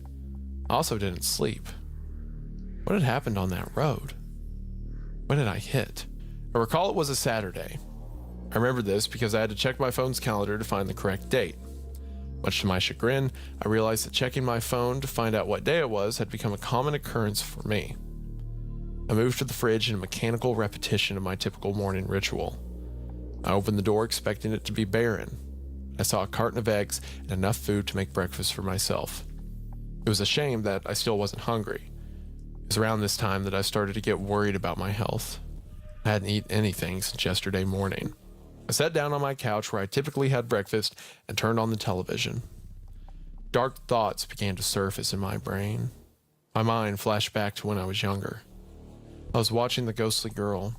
I also didn't sleep. What had happened on that road? What did I hit? I recall it was a Saturday. I remember this because I had to check my phone's calendar to find the correct date. Much to my chagrin, I realized that checking my phone to find out what day it was had become a common occurrence for me. I moved to the fridge in a mechanical repetition of my typical morning ritual. I opened the door expecting it to be barren. I saw a carton of eggs and enough food to make breakfast for myself. It was a shame that I still wasn't hungry. It was around this time that I started to get worried about my health. I hadn't eaten anything since yesterday morning. I sat down on my couch where I typically had breakfast and turned on the television. Dark thoughts began to surface in my brain. My mind flashed back to when I was younger. I was watching the ghostly girl.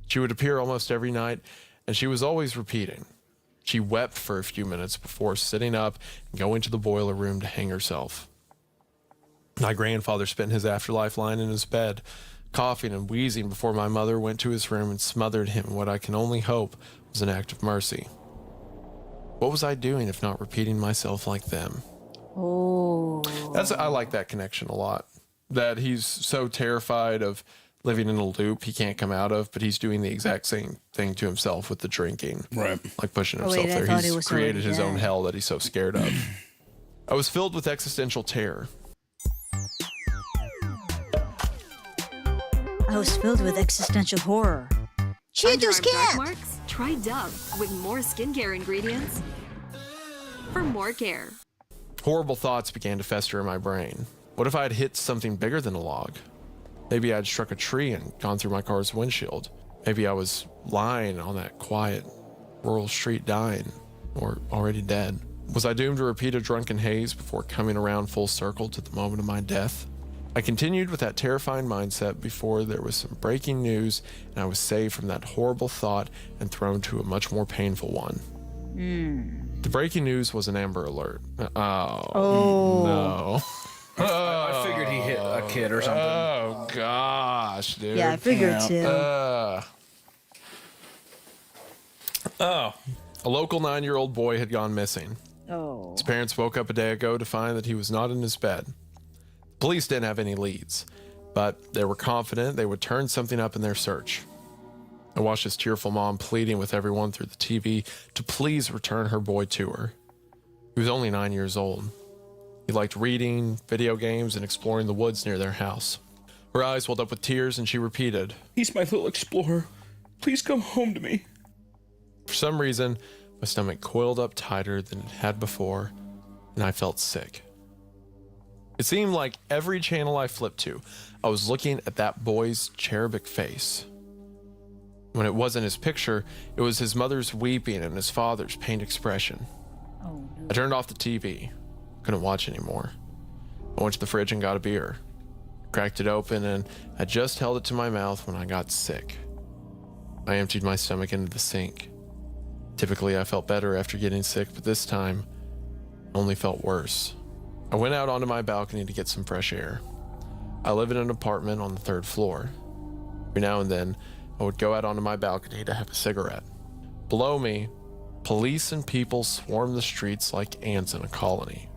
She would appear almost every night, and she was always repeating. She wept for a few minutes before sitting up and going to the boiler room to hang herself. My grandfather spent his afterlife lying in his bed, coughing and wheezing before my mother went to his room and smothered him in what I can only hope was an act of mercy. What was I doing if not repeating myself like them? Oh. I like that connection a lot. That he's so terrified of living in a loop he can't come out of, but he's doing the exact same thing to himself with the drinking. Right. Like pushing Oh, himself wait, I there. thought he He's was created already his own dead. hell that he's so scared of. I was filled with existential terror. I was filled with existential horror. Cheetos dark marks? Try Dove with more skincare ingredients for more care. Horrible thoughts began to fester in my brain. What if I had hit something bigger than a log? Maybe I'd struck a tree and gone through my car's windshield. Maybe I was lying on that quiet, rural street dying, or already dead. Was I doomed to repeat a drunken haze before coming around full circle to the moment of my death? I continued with that terrifying mindset before there was some breaking news and I was saved from that horrible thought and thrown to a much more painful one. The breaking news was an Amber Alert. No. I figured he hit a kid or something. Oh, gosh, dude. Yeah, I figured too. A local 9-year-old boy had gone missing. Oh. His parents woke up a day ago to find that he was not in his bed. Police didn't have any leads, but they were confident they would turn something up in their search. I watched his tearful mom pleading with everyone through the TV to please return her boy to her. He was only 9 years old. He liked reading, video games, and exploring the woods near their house. Her eyes welled up with tears and she repeated, He's my little explorer. Please come home to me. For some reason, my stomach coiled up tighter than it had before, and I felt sick. It seemed like every channel I flipped to, I was looking at that boy's cherubic face. When it wasn't his picture, it was his mother's weeping and his father's pained expression. Oh, no. I turned off the TV. Couldn't watch anymore. I went to the fridge and got a beer. Cracked it open and had just held it to my mouth when I got sick. I emptied my stomach into the sink. Typically, I felt better after getting sick, but this time, I only felt worse. I went out onto my balcony to get some fresh air. I live in an apartment on the 3rd floor. Every now and then, I would go out onto my balcony to have a cigarette. Below me, police and people swarmed the streets like ants in a colony.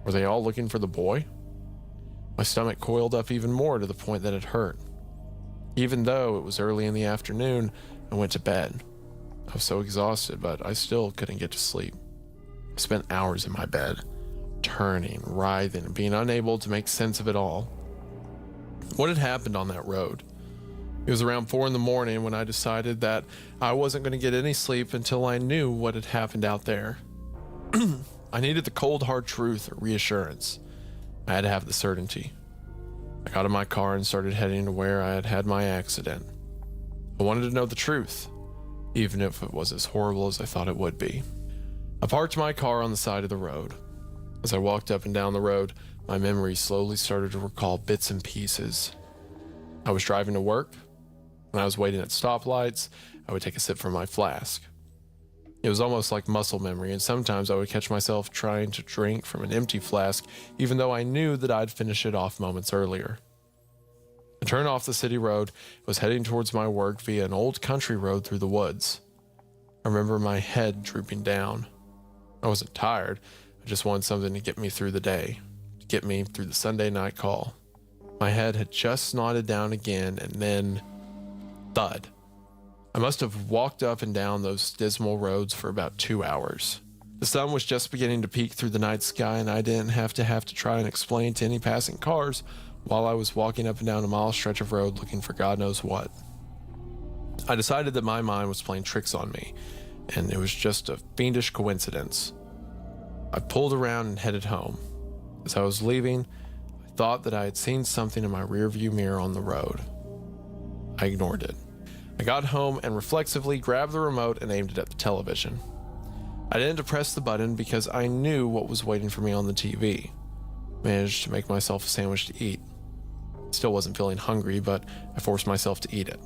Were they all looking for the boy? My stomach coiled up even more to the point that it hurt. Even though it was early in the afternoon, I went to bed. I was so exhausted, but I still couldn't get to sleep. I spent hours in my bed, turning, writhing, and being unable to make sense of it all. What had happened on that road? It was around 4 a.m. when I decided that I wasn't going to get any sleep until I knew what had happened out there. I needed the cold hard truth or reassurance. I had to have the certainty. I got in my car and started heading to where I had had my accident. I wanted to know the truth, even if it was as horrible as I thought it would be. I parked my car on the side of the road. As I walked up and down the road, my memory slowly started to recall bits and pieces. I was driving to work. When I was waiting at stoplights, I would take a sip from my flask. It was almost like muscle memory, and sometimes I would catch myself trying to drink from an empty flask, even though I knew that I'd finished it off moments earlier. I turned off the city road, was heading towards my work via an old country road through the woods. I remember my head drooping down. I wasn't tired, I just wanted something to get me through the day, to get me through the Sunday night call. My head had just nodded down again, and then thud. I must have walked up and down those dismal roads for about 2 hours. The sun was just beginning to peek through the night sky, and I didn't have to try and explain to any passing cars while I was walking up and down a mile stretch of road looking for God knows what. I decided that my mind was playing tricks on me, and it was just a fiendish coincidence. I pulled around and headed home. As I was leaving, I thought that I had seen something in my rearview mirror on the road. I ignored it. I got home and reflexively grabbed the remote and aimed it at the television. I didn't press the button because I knew what was waiting for me on the TV. Managed to make myself a sandwich to eat. Still wasn't feeling hungry, but I forced myself to eat it.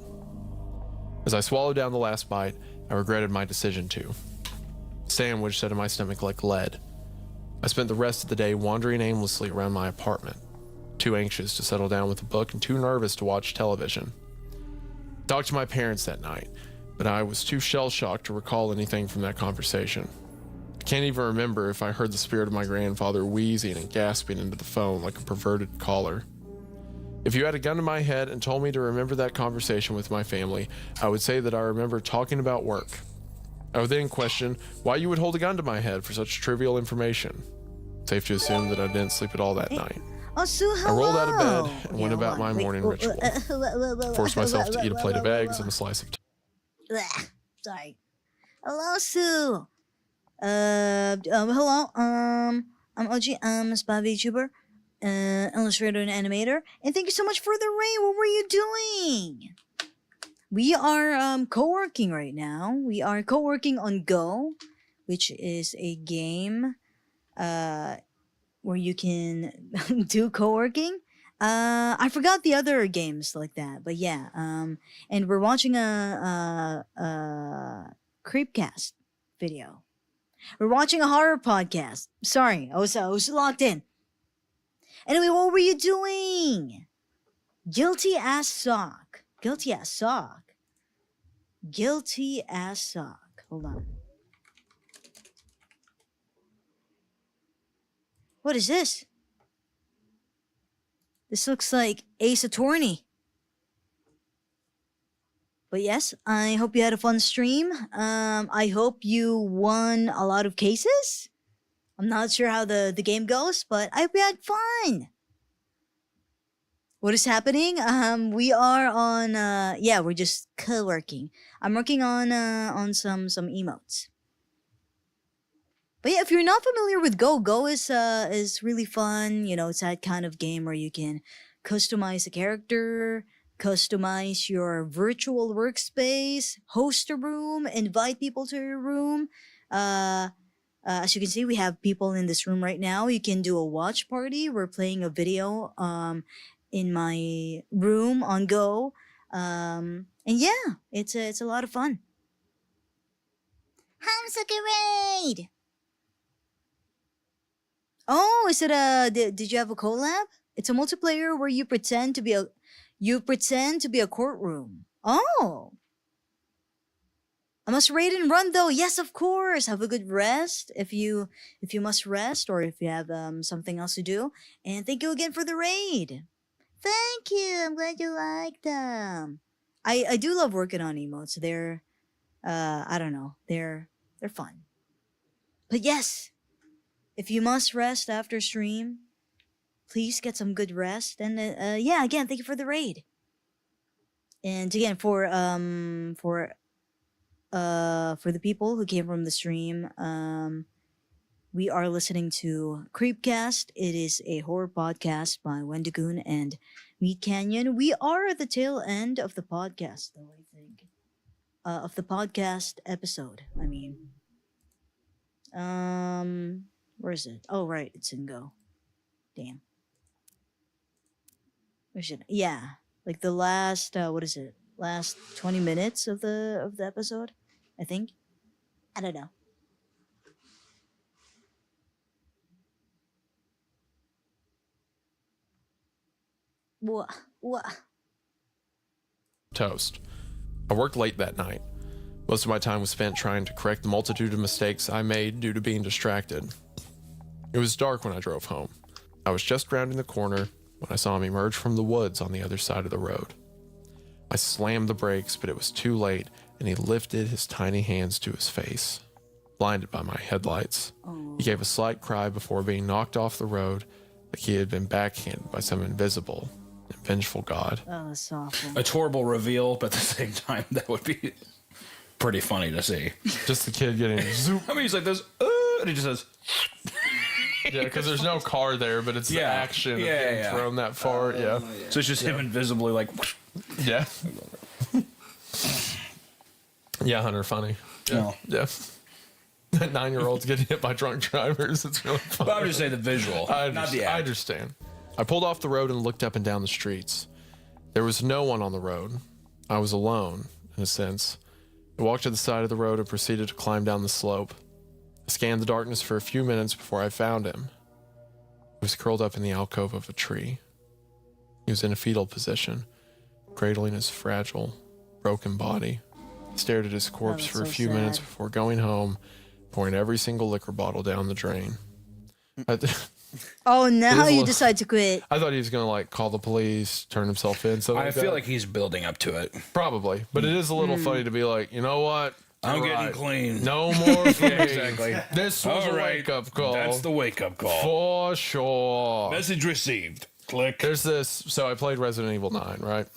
As I swallowed down the last bite, I regretted my decision to. The sandwich set in my stomach like lead. I spent the rest of the day wandering aimlessly around my apartment, too anxious to settle down with a book and too nervous to watch television. I talked to my parents that night, but I was too shell-shocked to recall anything from that conversation. I can't even remember if I heard the spirit of my grandfather wheezing and gasping into the phone like a perverted caller. If you had a gun to my head and told me to remember that conversation with my family, I would say that I remember talking about work. I would then question why you would hold a gun to my head for such trivial information. Safe to assume that I didn't sleep at all that night. Oh, Sue, I rolled out of bed and went about my morning ritual. Forced myself to eat a plate of eggs and a slice of Sorry. Hello, Sue. Hello. I'm OG. I'm a spy vtuber, illustrator and animator. And thank you so much for the raid. What were you doing? We are co-working right now. We are co-working on Go, which is a game where you can do co-working. I forgot the other games like that, but yeah. And we're watching a creepcast video. We're watching a horror podcast. Sorry, I was locked in. Anyway, what were you doing? Guilty ass sock. Guilty ass sock. Guilty ass sock. Hold on. What is this? This looks like Ace Attorney. But yes, I hope you had a fun stream. I hope you won a lot of cases. I'm not sure how the game goes, but I hope you had fun. What is happening? We are on, we're just co-working. I'm working on some emotes. But yeah, if you're not familiar with Go is really fun. You know, it's that kind of game where you can customize a character, customize your virtual workspace, host a room, invite people to your room. As you can see, we have people in this room right now. You can do a watch party. We're playing a video in my room on Go. And yeah, it's a lot of fun. Hamsuki Raid! Oh, is it did you have a collab? It's a multiplayer where you pretend to be a courtroom. Oh. I must raid and run though. Yes, of course. Have a good rest if you must rest or if you have something else to do. And thank you again for the raid. Thank you. I'm glad you liked them. I do love working on emotes. They're I don't know. They're fun. But yes, if you must rest after stream, please get some good rest. And yeah, again, thank you for the raid. And again, for the people who came from the stream, we are listening to Creepcast. It is a horror podcast by Wendigoon and Meat Canyon. We are at the tail end of the podcast, though, I think. Of the podcast episode, I mean. Where is it? Oh, right, it's in Go. Damn. Where should? Yeah, like the last. What is it? Last 20 minutes of the episode, I think. I don't know. What? Toast. I worked late that night. Most of my time was spent trying to correct the multitude of mistakes I made due to being distracted. It was dark when I drove home. I was just rounding the corner when I saw him emerge from the woods on the other side of the road. I slammed the brakes, but it was too late, and he lifted his tiny hands to his face. Blinded by my headlights, he gave a slight cry before being knocked off the road like he had been backhanded by some invisible and vengeful god. Oh, that's awful. It's horrible reveal, but at the same time, that would be pretty funny to see. Just the kid getting zoop. I mean, he's like this, and he just says... Yeah, because there's no car there, but it's the action of getting thrown that far. Yeah. So it's just him invisibly like... Yeah. Yeah, Hunter, funny. Yeah. Yeah. That 9-year-old's getting hit by drunk drivers. It's really funny. But I would just say the visual, not the act. I understand. I pulled off the road and looked up and down the streets. There was no one on the road. I was alone, in a sense. I walked to the side of the road and proceeded to climb down the slope. I scanned the darkness for a few minutes before I found him. He was curled up in the alcove of a tree. He was in a fetal position, cradling his fragile, broken body. I stared at his corpse for a few minutes before going home, pouring every single liquor bottle down the drain. Oh, now you decide to quit. I thought he was going to like call the police, turn himself in. I feel like he's building up to it. Probably. But it is a little funny to be like, you know what? I'm getting clean. No more for me. Exactly. This was a wake-up call. That's the wake-up call. For sure. Message received. Click. There's this. So I played Resident Evil 9, right?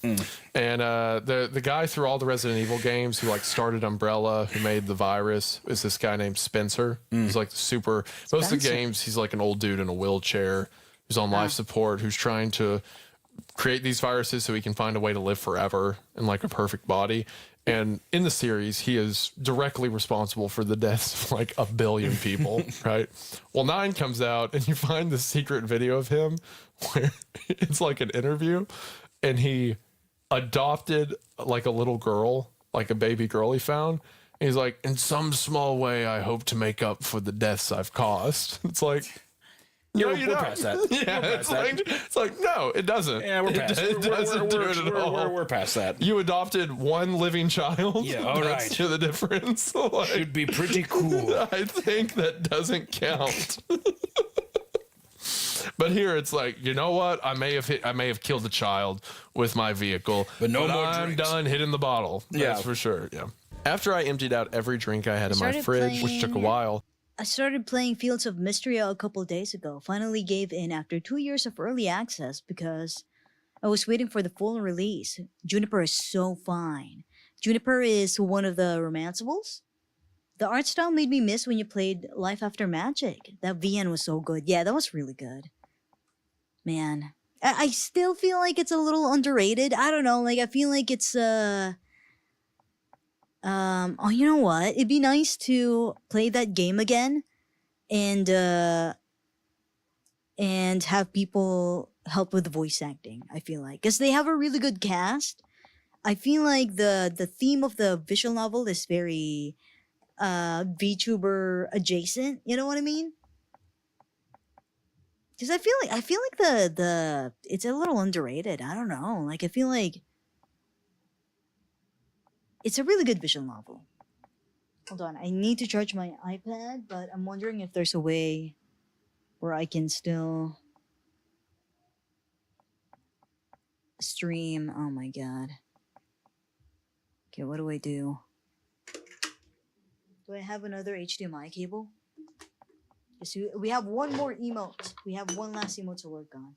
And the guy through all the Resident Evil games who like started Umbrella, who made the virus, is this guy named Spencer. He's like the super. Most of the games, he's like an old dude in a wheelchair who's on life support, who's trying to create these viruses so he can find a way to live forever in like a perfect body. And in the series, he is directly responsible for the deaths of like 1 billion people, right? Well, 9 comes out and you find the secret video of him where it's like an interview and he adopted like a little girl, like a baby girl he found. And he's like, in some small way, I hope to make up for the deaths I've caused. It's like... Yeah, we're past that. Yeah, it's like no, it doesn't. Yeah, we're past it. It doesn't do it at all. We're past that. You adopted one living child. Yeah, all right. To the difference. Like, should be pretty cool. I think that doesn't count. But here it's like, you know what? I may have killed a child with my vehicle, but no more I'm drinks. done hitting the bottle. That's for sure. Yeah. After I emptied out every drink I had in my fridge, which took a while. I started playing Fields of Mystery a couple days ago. Finally gave in after 2 years of early access because I was waiting for the full release. Juniper is so fine. Juniper is one of the romanceables. The art style made me miss when you played Life After Magic. That VN was so good. Yeah, that was really good. Man, I still feel like it's a little underrated. I don't know. Like I feel like it's oh, you know what? It'd be nice to play that game again, and have people help with the voice acting. I feel like because they have a really good cast. I feel like the theme of the visual novel is very VTuber adjacent. You know what I mean? Because I feel like the it's a little underrated. I don't know. Like I feel like it's a really good visual novel. Hold on, I need to charge my iPad, but I'm wondering if there's a way where I can still stream. Oh my god. Okay, what do I do? Do I have another HDMI cable? Yes, we have one more emote. We have one last emote to work on.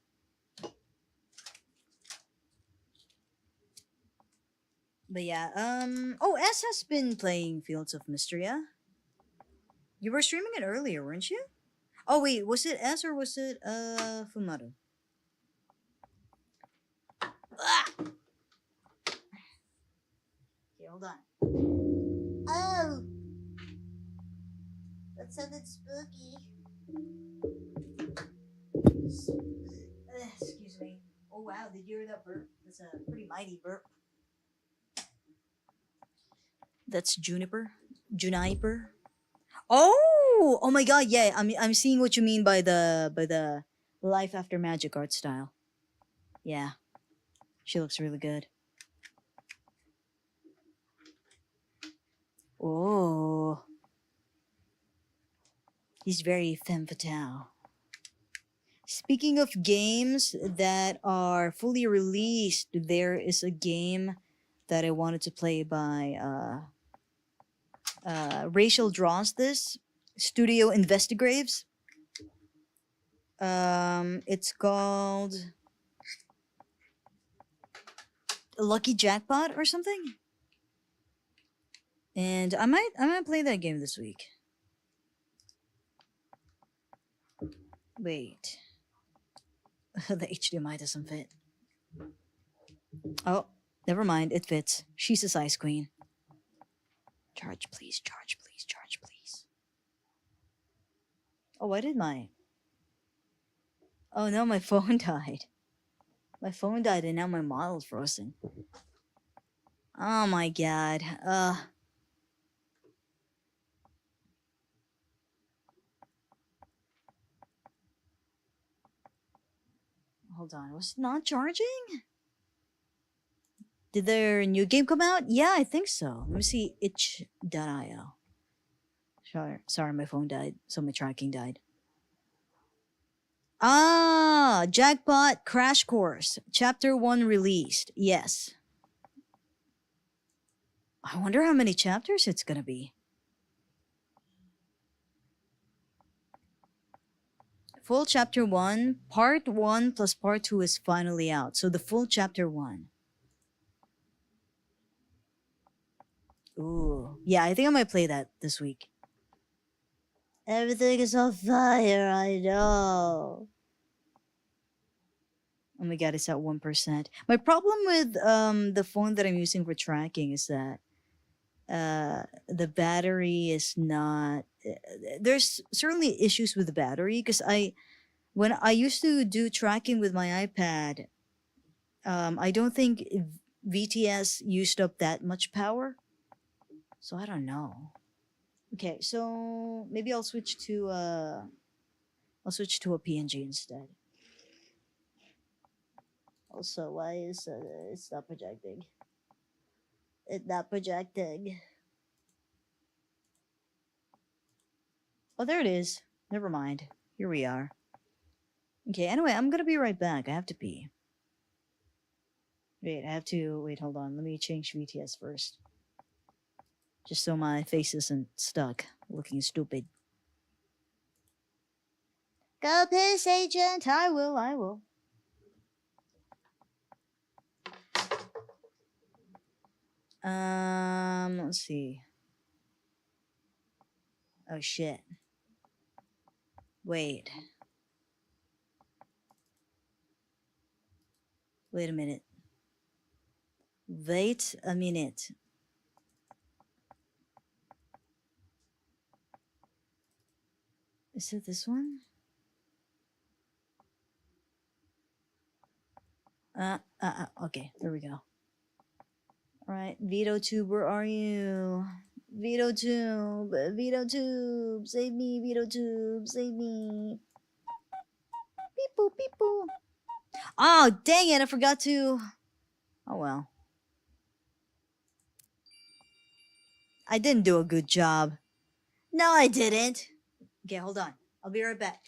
But yeah, oh, S has been playing Fields of Mystria. You were streaming it earlier, weren't you? Oh wait, was it S or was it Fumaru? Ah! Okay, hold on. Oh, that sounded spooky. Excuse me. Oh wow, did you hear that burp? That's a pretty mighty burp. That's Juniper. Juniper. Oh my god, yeah. I'm seeing what you mean by the life after magic art style. Yeah. She looks really good. Oh. He's very femme fatale. Speaking of games that are fully released, there is a game that I wanted to play by Rachel Draws This Studio Investigraves. It's called Lucky Jackpot or something. And I might play that game this week. Wait. The HDMI doesn't fit. Oh, never mind. It fits. She's a size queen. Charge, please. Charge, please. Charge, please. Oh, why did my... Oh no, my phone died. My phone died and now my model's frozen. Oh my god. Hold on. Was it not charging? Did their new game come out? Yeah, I think so. Let me see. Itch.io. Sorry, my phone died. So my tracking died. Ah, Jackpot Crash Course. Chapter 1 released. Yes. I wonder how many chapters it's gonna be. Full chapter 1, part 1 plus part 2 is finally out. So the full chapter 1. Ooh. Yeah, I think I might play that this week. Everything is on fire, I know. Oh my god, it's at 1%. My problem with the phone that I'm using for tracking is that the battery is not there's certainly issues with the battery because when I used to do tracking with my iPad, I don't think VTS used up that much power. So I don't know. Okay, so maybe I'll switch to a PNG instead. Also, why is it's not projecting? It's not projecting. Oh, there it is. Never mind. Here we are. Okay, anyway, I'm gonna be right back. I have to pee. Wait, wait, hold on. Let me change VTS first. Just so my face isn't stuck, looking stupid. Go piss, agent! I will. Let's see. Oh, shit. Wait. Wait a minute. Wait a minute. Is it this one? Okay, there we go. Alright, VtoTube, where are you? VtoTube, VtoTube, save me, VtoTube, save me. Beep boop, beep boop. Oh, dang it, I forgot to. Oh well. I didn't do a good job. No, I didn't. Okay, hold on. I'll be right back.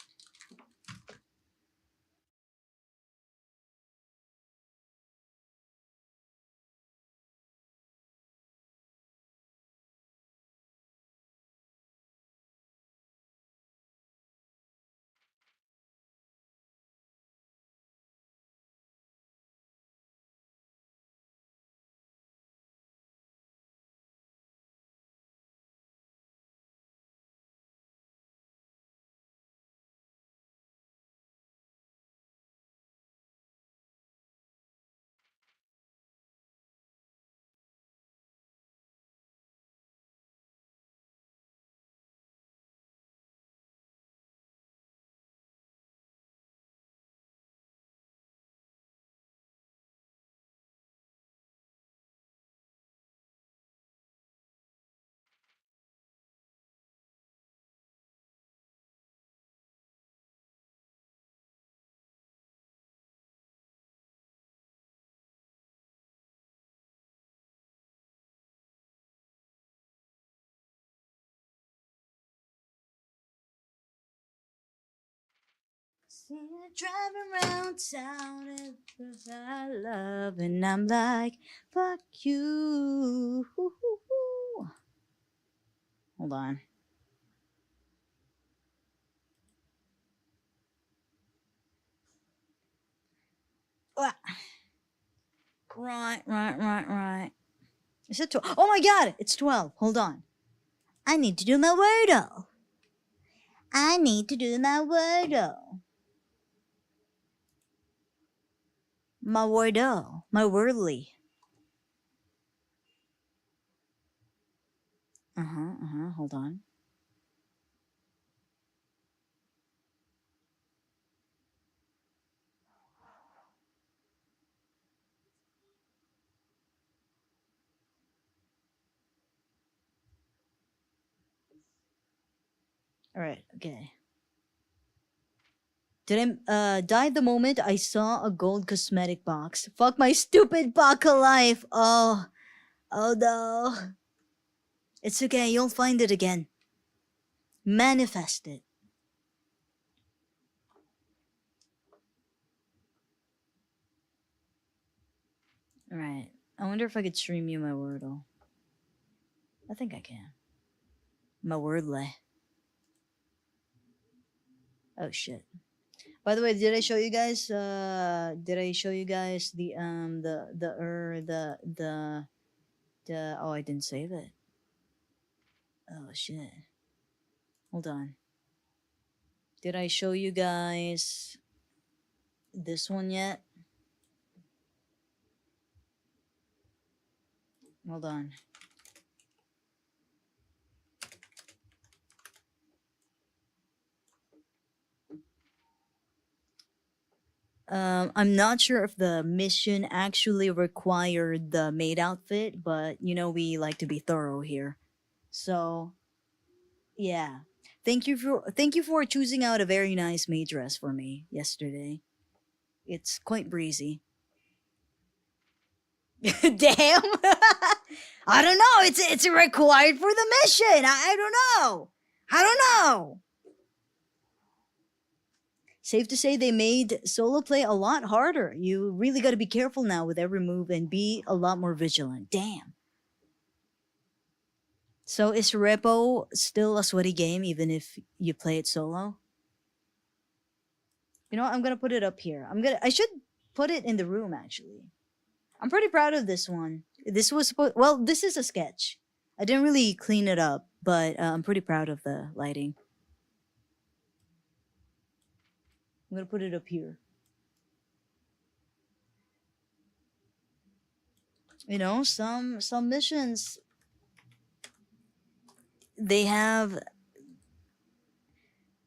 See you driving around town because I love, and I'm like, fuck you. Hold on. Ah. Right. Is it 12? Oh my god, it's 12. Hold on. I need to do my Wordle. I need to do my Wordle. My Wordle. My Wordly. Hold on. Alright, okay. Did I die the moment I saw a gold cosmetic box? Fuck my stupid baka life. Oh no. It's okay, you'll find it again. Manifest it. Alright. I wonder if I could stream you my Wordle. I think I can. My Wordle. Oh shit. By the way, did I show you guys the oh, I didn't save it. Oh shit. Hold on. Did I show you guys this one yet? Hold on. I'm not sure if the mission actually required the maid outfit, but you know we like to be thorough here. So, yeah. Thank you for choosing out a very nice maid dress for me yesterday. It's quite breezy. Damn. I don't know. It's required for the mission. I don't know. I don't know. Safe to say they made solo play a lot harder. You really got to be careful now with every move and be a lot more vigilant. Damn. So is Repo still a sweaty game even if you play it solo? You know what? I'm gonna put it up here. I should put it in the room actually. I'm pretty proud of this one. This was well, this is a sketch. I didn't really clean it up, but I'm pretty proud of the lighting. I'm gonna put it up here. You know, some missions they have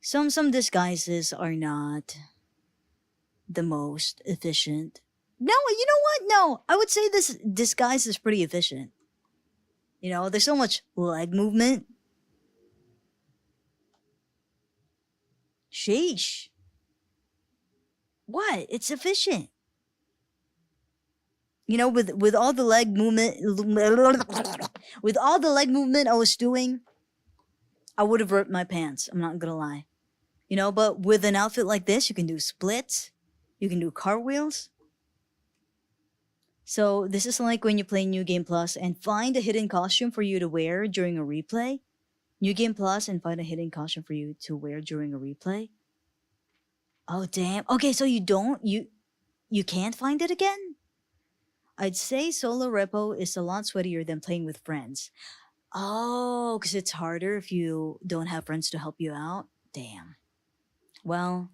some disguises are not the most efficient. No, you know what? No, I would say this disguise is pretty efficient. You know, there's so much leg movement. Sheesh. What? It's efficient. You know, with all the leg movement, with all the leg movement I was doing, I would have ripped my pants. I'm not gonna lie. You know, but with an outfit like this, you can do splits, you can do cartwheels. So this is like when you play New Game Plus and find a hidden costume for you to wear during a replay. New Game Plus and find a hidden costume for you to wear during a replay. Oh damn. Okay, so you can't find it again? I'd say solo repo is a lot sweatier than playing with friends. Oh, because it's harder if you don't have friends to help you out? Damn. Well,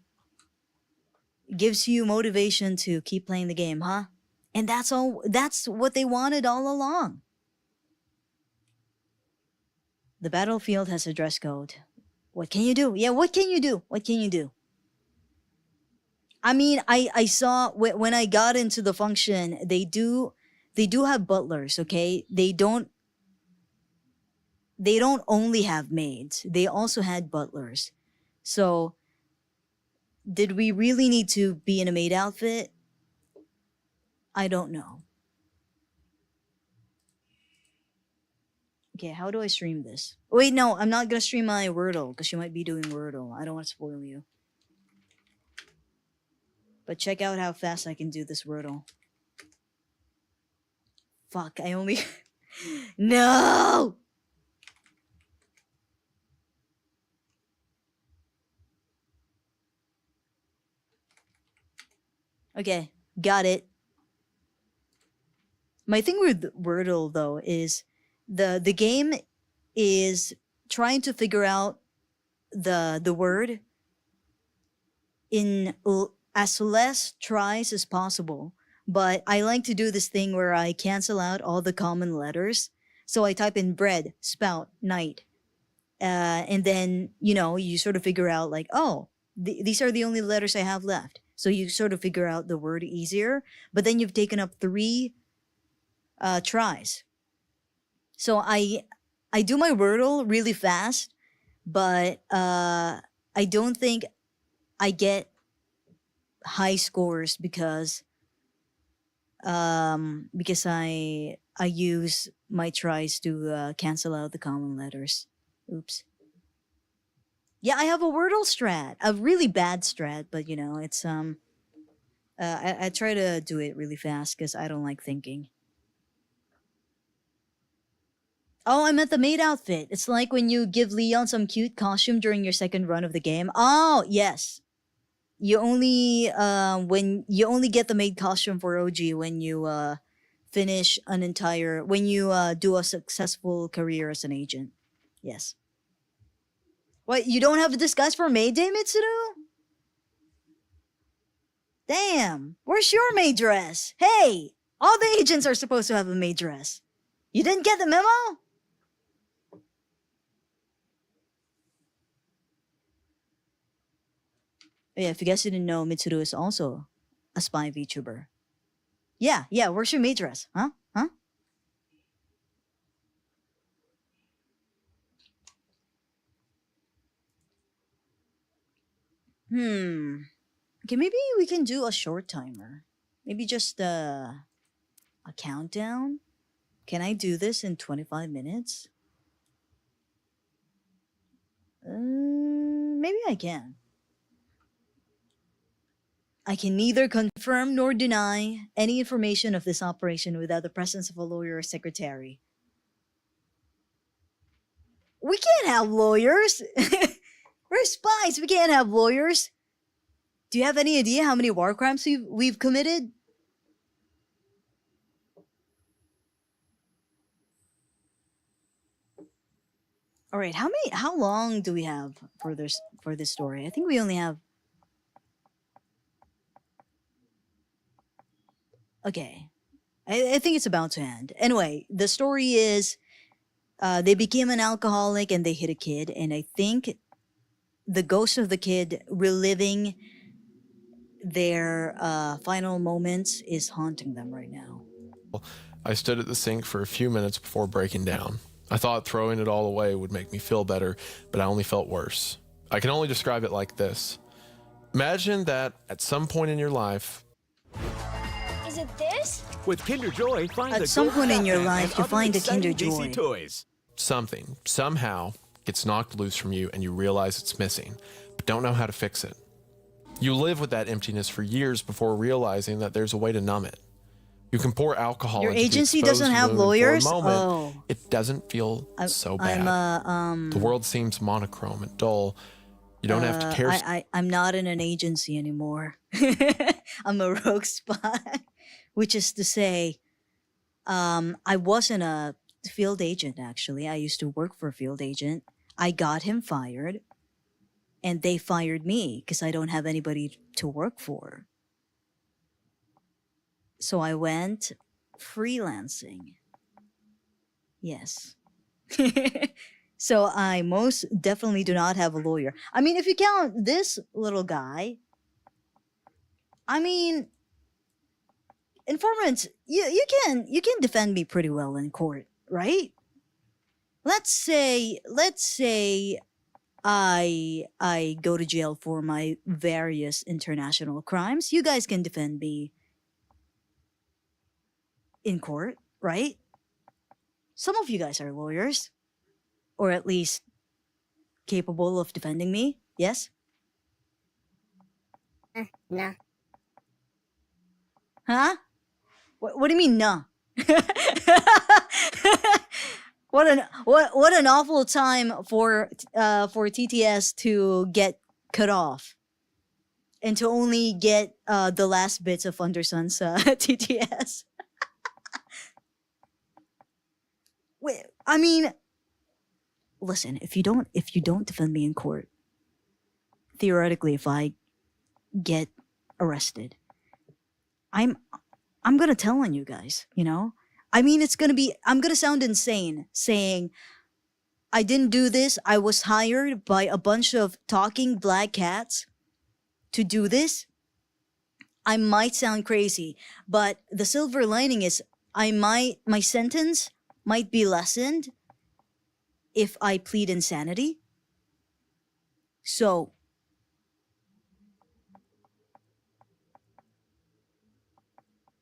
it gives you motivation to keep playing the game, huh? And that's what they wanted all along. The battlefield has a dress code. What can you do? Yeah, what can you do? What can you do? I mean, I saw when I got into the function, they do have butlers, okay? They don't only have maids. They also had butlers. So, did we really need to be in a maid outfit? I don't know. Okay, how do I stream this? Wait, no, I'm not gonna stream my Wordle because you might be doing Wordle. I don't want to spoil you. But check out how fast I can do this Wordle. Fuck, I only... No! Okay, got it. My thing with Wordle, though, is the game is trying to figure out the word in as less tries as possible. But I like to do this thing where I cancel out all the common letters. So I type in bread, spout, night. And then, you know, you sort of figure out like, oh, these are the only letters I have left. So you sort of figure out the word easier. But then you've taken up 3 tries. So I do my Wordle really fast, but I don't think I get high scores because I use my tries to cancel out the common letters. Oops. Yeah, I have a Wordle strat, a really bad strat, but you know, it's I try to do it really fast because I don't like thinking. Oh, I meant the maid outfit. It's like when you give Leon some cute costume during your second run of the game. Oh, yes. You only when you only get the maid costume for OG when you finish an entire when you do a successful career as an agent. Yes. What, you don't have a disguise for maid day, Mitsuru? Damn. Where's your maid dress? Hey, all the agents are supposed to have a maid dress. You didn't get the memo? Yeah, if you guys didn't know, Mitsuru is also a spy VTuber. Yeah, where's your maid dress? Huh? Okay, maybe we can do a short timer. Maybe just a countdown. Can I do this in 25 minutes? Maybe I can. I can neither confirm nor deny any information of this operation without the presence of a lawyer or secretary. We can't have lawyers! We're spies, we can't have lawyers! Do you have any idea how many war crimes we've committed? All right, how long do we have for this story? I think we only have... Okay. I think it's about to end. Anyway, the story is they became an alcoholic and they hit a kid. And I think the ghost of the kid reliving their final moments is haunting them right now. I stood at the sink for a few minutes before breaking down. I thought throwing it all away would make me feel better, but I only felt worse. I can only describe it like this. Imagine that at some point in your life... Is it this? With Kinder Joy, find At the some gold point in Batman your and life, you other find a exciting Kinder DC Joy. toys. Something, somehow, gets knocked loose from you and you realize it's missing, but don't know how to fix it. You live with that emptiness for years before realizing that there's a way to numb it. You can pour alcohol Your into the agency exposed doesn't have wound, and lawyers? for a moment, Oh. it doesn't feel so bad. The world seems monochrome and dull. You don't have to care. I'm not in an agency anymore. I'm a rogue spy, which is to say, I wasn't a field agent, actually. I used to work for a field agent. I got him fired, and they fired me because I don't have anybody to work for. So I went freelancing. Yes. So I most definitely do not have a lawyer. I mean, if you count this little guy, I mean, informants, you can defend me pretty well in court, right? Let's say I go to jail for my various international crimes. You guys can defend me in court, right? Some of you guys are lawyers, or at least capable of defending me, yes? No. Huh? What do you mean, no? What an awful time for TTS to get cut off, and to only get the last bits of Undersun's TTS. Wait, I mean, listen. If you don't defend me in court, theoretically, if I get arrested, I'm gonna tell on you guys. You know, I mean, I'm gonna sound insane saying I didn't do this. I was hired by a bunch of talking black cats to do this. I might sound crazy, but the silver lining is my sentence might be lessened if I plead insanity. So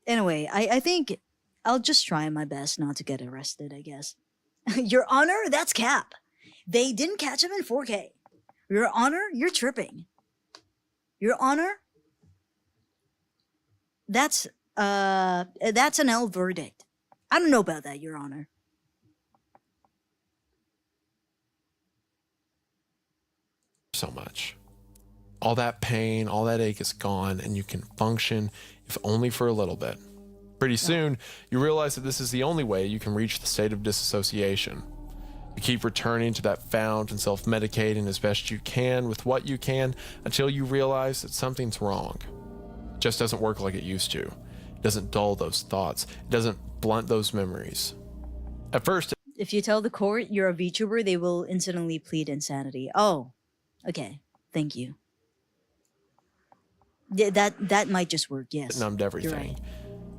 anyway, I think I'll just try my best not to get arrested, I guess. Your Honor, that's cap. They didn't catch him in 4K. Your Honor, you're tripping. Your Honor, that's an L verdict. I don't know about that, Your Honor. So much. All that pain, all that ache is gone, and you can function, if only for a little bit. Pretty soon, you realize that this is the only way you can reach the state of disassociation. You keep returning to that fount and self-medicating as best you can with what you can until you realize that something's wrong. It just doesn't work like it used to. It doesn't dull those thoughts. It doesn't blunt those memories. At first, If you tell the court you're a VTuber, they will instantly plead insanity. Oh, okay. Thank you. Yeah, that might just work, yes. it numbed You're everything. right.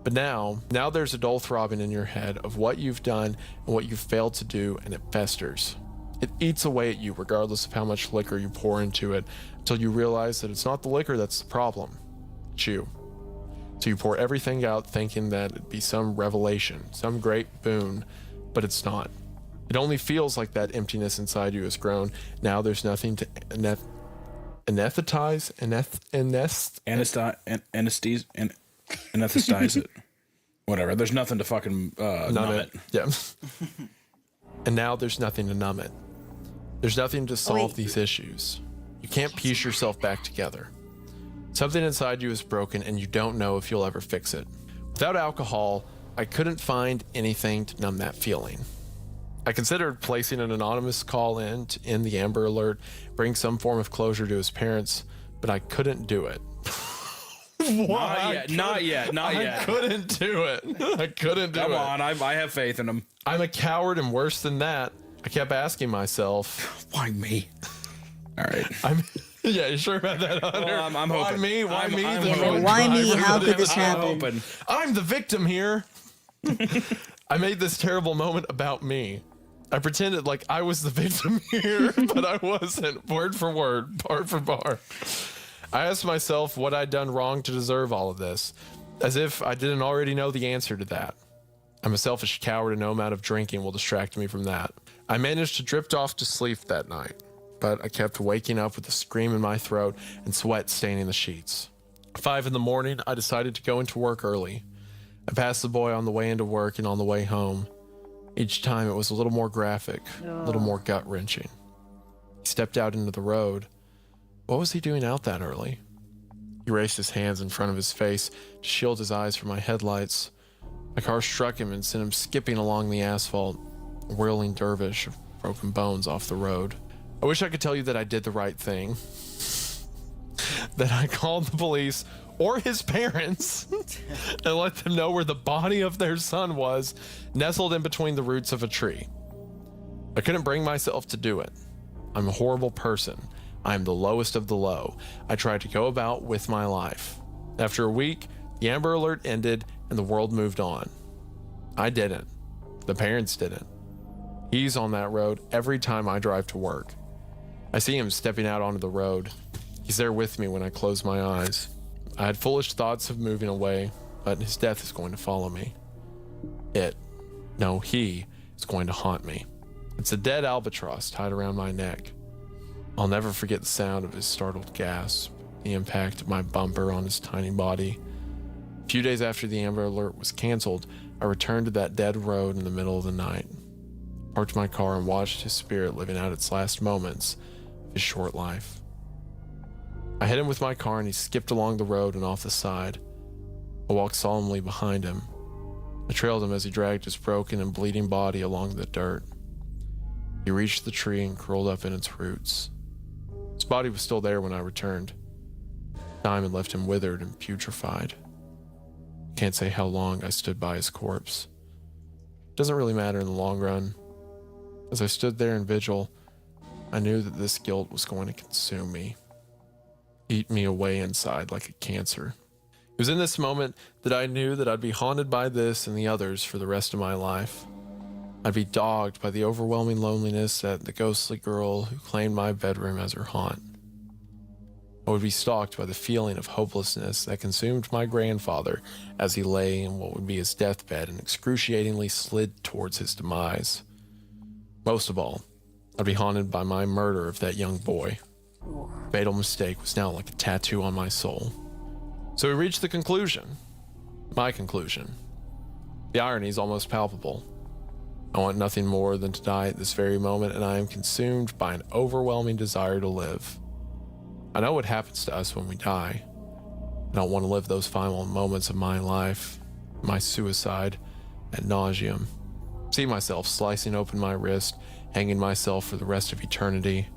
But now there's a dull throbbing in your head of what you've done and what you've failed to do, and it festers. It eats away at you regardless of how much liquor you pour into it, until you realize that it's not the liquor that's the problem. It's you. So you pour everything out thinking that it'd be some revelation, some great boon, but it's not. It only feels like that emptiness inside you has grown. Now there's nothing to anesthetize it. Whatever. There's nothing to fucking numb it. Yeah. And now there's nothing to numb it. There's nothing to solve these issues. You can't piece yourself back together. Something inside you is broken and you don't know if you'll ever fix it. Without alcohol, I couldn't find anything to numb that feeling. I considered placing an anonymous call in to end the Amber Alert, bring some form of closure to his parents, but I couldn't do it. Not yet. I couldn't do it. Come on, I have faith in him. I'm a coward, and worse than that, I kept asking myself, why me? All right. Yeah, you sure about that, Hunter? Well, I'm hoping. Why me? Why me? Why me? How could this happen? I'm the victim here. I made this terrible moment about me. I pretended like I was the victim here, but I wasn't. Word for word, bar for bar. I asked myself what I'd done wrong to deserve all of this, as if I didn't already know the answer to that. I'm a selfish coward, and no amount of drinking will distract me from that. I managed to drift off to sleep that night, but I kept waking up with a scream in my throat and sweat staining the sheets. 5 a.m, I decided to go into work early. I passed the boy on the way into work and on the way home. Each time it was a little more graphic, a little more gut-wrenching. He stepped out into the road. What was he doing out that early? He raised his hands in front of his face to shield his eyes from my headlights. My car struck him and sent him skipping along the asphalt, a whirling dervish of broken bones off the road. I wish I could tell you that I did the right thing, that I called the police or his parents and let them know where the body of their son was, nestled in between the roots of a tree. I couldn't bring myself to do it. I'm a horrible person. I am the lowest of the low. I tried to go about with my life. After a week, the Amber Alert ended and the world moved on. I didn't. The parents didn't. He's on that road every time I drive to work. I see him stepping out onto the road. He's there with me when I close my eyes. I had foolish thoughts of moving away, but his death is going to follow me. He is going to haunt me. It's a dead albatross tied around my neck. I'll never forget the sound of his startled gasp, the impact of my bumper on his tiny body. A few days after the Amber Alert was canceled, I returned to that dead road in the middle of the night, parked my car and watched his spirit living out its last moments of his short life. I hit him with my car and he skipped along the road and off the side. I walked solemnly behind him. I trailed him as he dragged his broken and bleeding body along the dirt. He reached the tree and curled up in its roots. His body was still there when I returned. Time had left him withered and putrefied. Can't say how long I stood by his corpse. It doesn't really matter in the long run. As I stood there in vigil, I knew that this guilt was going to consume me, eat me away inside like a cancer. It was in this moment that I knew that I'd be haunted by this and the others for the rest of my life. I'd be dogged by the overwhelming loneliness that the ghostly girl who claimed my bedroom as her haunt. I would be stalked by the feeling of hopelessness that consumed my grandfather as he lay in what would be his deathbed and excruciatingly slid towards his demise. Most of all, I'd be haunted by my murder of that young boy. Fatal mistake was now like a tattoo on my soul. So we reached the conclusion. My conclusion. The irony is almost palpable. I want nothing more than to die at this very moment, and I am consumed by an overwhelming desire to live. I know what happens to us when we die. I don't want to live those final moments of my life, my suicide, ad nauseum. See myself slicing open my wrist, hanging myself for the rest of eternity.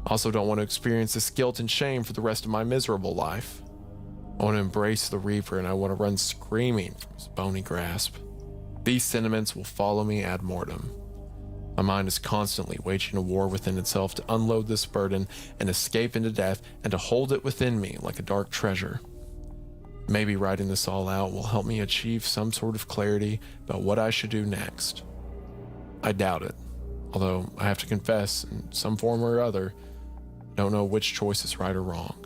I also don't want to experience this guilt and shame for the rest of my miserable life. I want to embrace the Reaper, and I want to run screaming from his bony grasp. These sentiments will follow me ad mortem. My mind is constantly waging a war within itself to unload this burden and escape into death and to hold it within me like a dark treasure. Maybe writing this all out will help me achieve some sort of clarity about what I should do next. I doubt it, although I have to confess, in some form or other, I don't know which choice is right or wrong.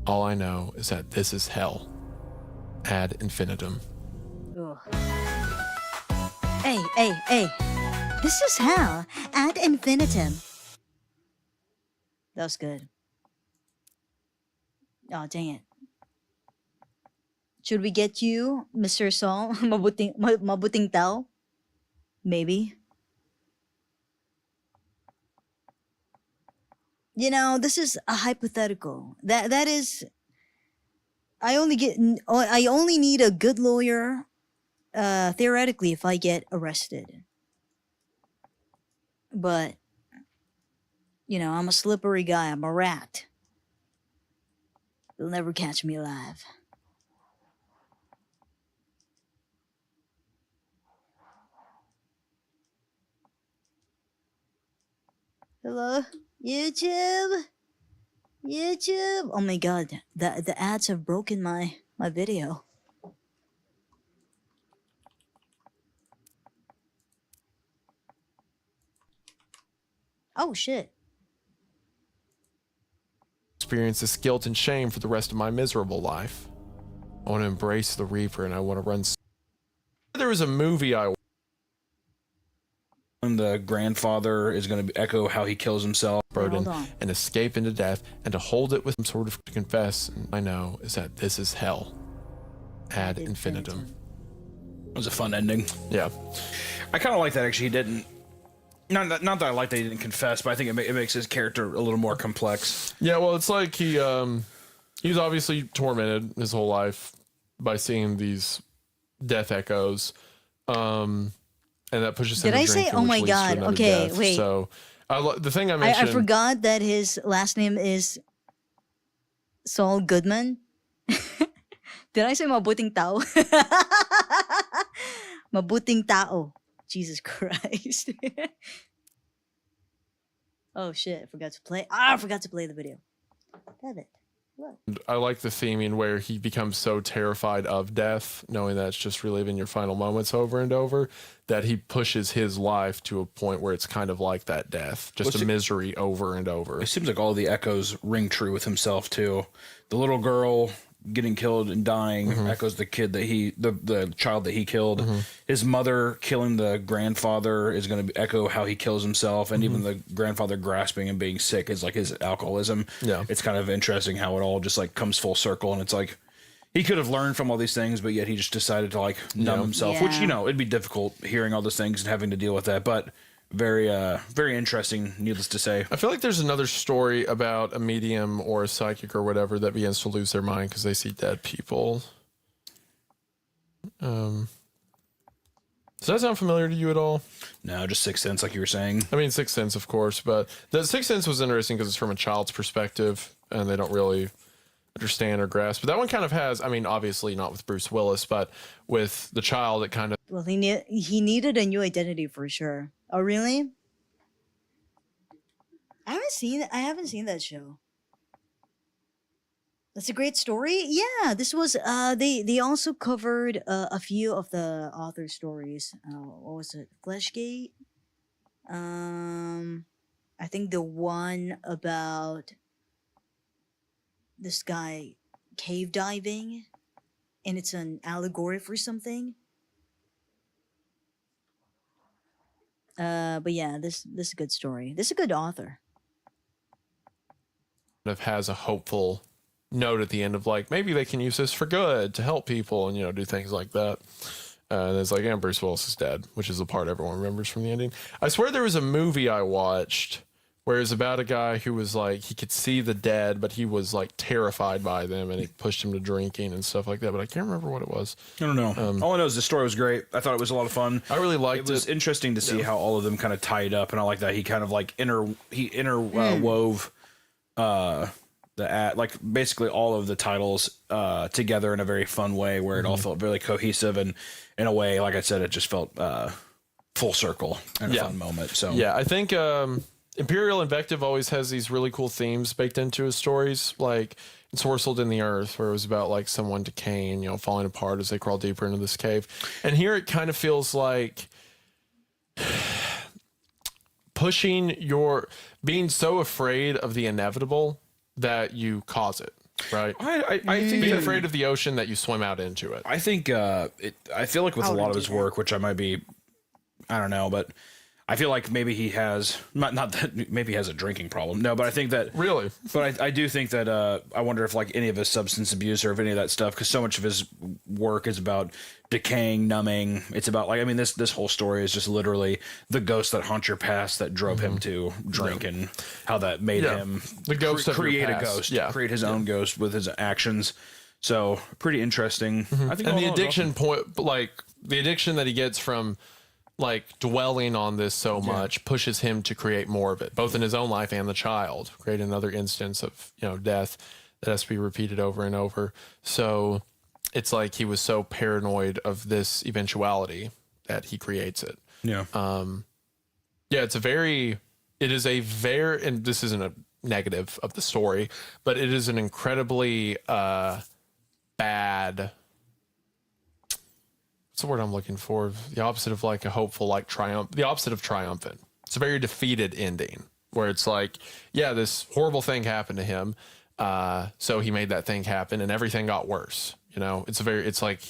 All I know is that this is hell. Ad infinitum. Ugh. Hey. This is hell ad infinitum. That was good. Oh, dang it. Should we get you, Mr. Song, mabuting tao? Maybe. You know, this is a hypothetical. That is. I only need a good lawyer. Theoretically, if I get arrested. But, you know, I'm a slippery guy. I'm a rat. You'll never catch me alive. Hello, YouTube. YouTube. Oh my god, the ads have broken my video. Oh shit. Experience this guilt and shame for the rest of my miserable life. I want to embrace the Reaper and I want to run. There was a movie I. And the grandfather is going to echo how he kills himself. Hold on. And escape into death and to hold it with some sort of to confess. And I know is that this is hell. Ad infinitum. It was a fun ending. Yeah. I kind of like that actually. He didn't. Not that I like that he didn't confess, but I think it makes his character a little more complex. Yeah, well, it's like he was obviously tormented his whole life by seeing these death echoes, and that pushes him. Did I say? Oh my god! Okay, death. wait. So the thing I mentioned, I forgot that his last name is Saul Goodman. Did I say mabuting tao? Mabuting tao. Jesus Christ. Oh shit, I forgot to play. I forgot to play the video. Damn it. What? I like the theming where he becomes so terrified of death, knowing that it's just reliving your final moments over and over, that he pushes his life to a point where it's kind of like that death, just a misery over and over. It seems like all the echoes ring true with himself too. The little girl getting killed and dying echoes the kid that the child that he killed. His mother killing the grandfather is going to echo how he kills himself, and even the grandfather grasping and being sick is like his alcoholism. Yeah, it's kind of interesting how it all just like comes full circle, and it's like he could have learned from all these things, but yet he just decided to like numb himself, which it'd be difficult hearing all those things and having to deal with that, but very very interesting, needless to say. I feel like there's another story about a medium or a psychic or whatever that begins to lose their mind because they see dead people. Does that sound familiar to you at all? No, just Sixth Sense, like you were saying. I mean, Sixth Sense, of course, but the Sixth Sense was interesting because it's from a child's perspective, and they don't really understand or grasp. But that one kind of has, I mean, obviously not with Bruce Willis, but with the child, it kind of. Well, he needed a new identity for sure. Oh, really? I haven't seen that show. That's a great story. Yeah, this was they also covered a few of the author stories. What was it? Fleshgate. I think the one about this guy cave diving, and it's an allegory for something. But yeah, this is a good story. This is a good author. Has a hopeful note at the end of like, maybe they can use this for good to help people and, do things like that. And it's like, Bruce Willis is dead, which is the part everyone remembers from the ending. I swear there was a movie I watched where it's about a guy who was like, he could see the dead, but he was like terrified by them, and it pushed him to drinking and stuff like that. But I can't remember what it was. I don't know. All I know is the story was great. I thought it was a lot of fun. I really liked it. It was interesting to see how all of them kind of tied up, and I like that he kind of like interwove like basically all of the titles together in a very fun way, where it all felt really cohesive, and in a way, like I said, it just felt full circle and a fun moment. So yeah, I think Imperial Invective always has these really cool themes baked into his stories, like Ensorcelled in the Earth, where it was about like someone decaying, falling apart as they crawl deeper into this cave. And here it kind of feels like being so afraid of the inevitable that you cause it, right? I think being afraid of the ocean that you swim out into it. I think I feel like with a lot of his work, which I don't know, but I feel like maybe he has not that maybe he has a drinking problem. No, but I think that really. But I do think that I wonder if like any of his substance abuse or if any of that stuff, because so much of his work is about decaying, numbing. It's about like, I mean, this whole story is just literally the ghost that haunts your past that drove him to drink, and how that made him the ghost create of a ghost, create his own ghost with his actions. So pretty interesting. I think, and the addiction point, like the addiction that he gets from like dwelling on this so much pushes him to create more of it, both in his own life and the child, create another instance of death that has to be repeated over and over. So it's like he was so paranoid of this eventuality that he creates it. Yeah. Yeah, it is a very, and this isn't a negative of the story, but it is an incredibly bad, what's the word I'm looking for? The opposite of like a hopeful, like the opposite of triumphant. It's a very defeated ending where it's like, yeah, this horrible thing happened to him. So he made that thing happen and everything got worse. You know, it's like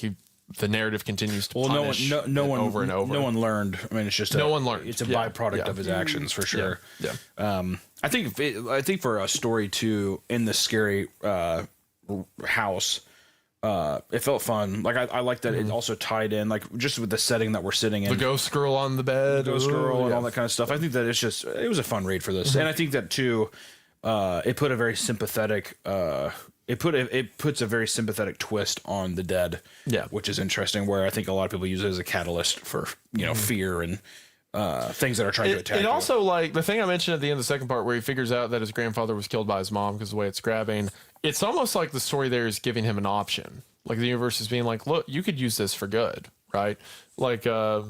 the narrative continues to punish no one over and over. No one learned. I mean, it's just no one learned. It's a byproduct of his actions for sure. Yeah. I think for a story too in the scary house, it felt fun. Like I like that it also tied in, like just with the setting that we're sitting in. The ghost girl on the bed, and all that kind of stuff. I think that it was a fun read for this, and I think that too, it put a very sympathetic. It puts a very sympathetic twist on the dead, which is interesting. Where I think a lot of people use it as a catalyst for fear and things that are trying to attack. It also, like the thing I mentioned at the end of the second part, where he figures out that his grandfather was killed by his mom because of the way it's grabbing. It's almost like the story there is giving him an option. Like the universe is being like, look, you could use this for good, right? Like, I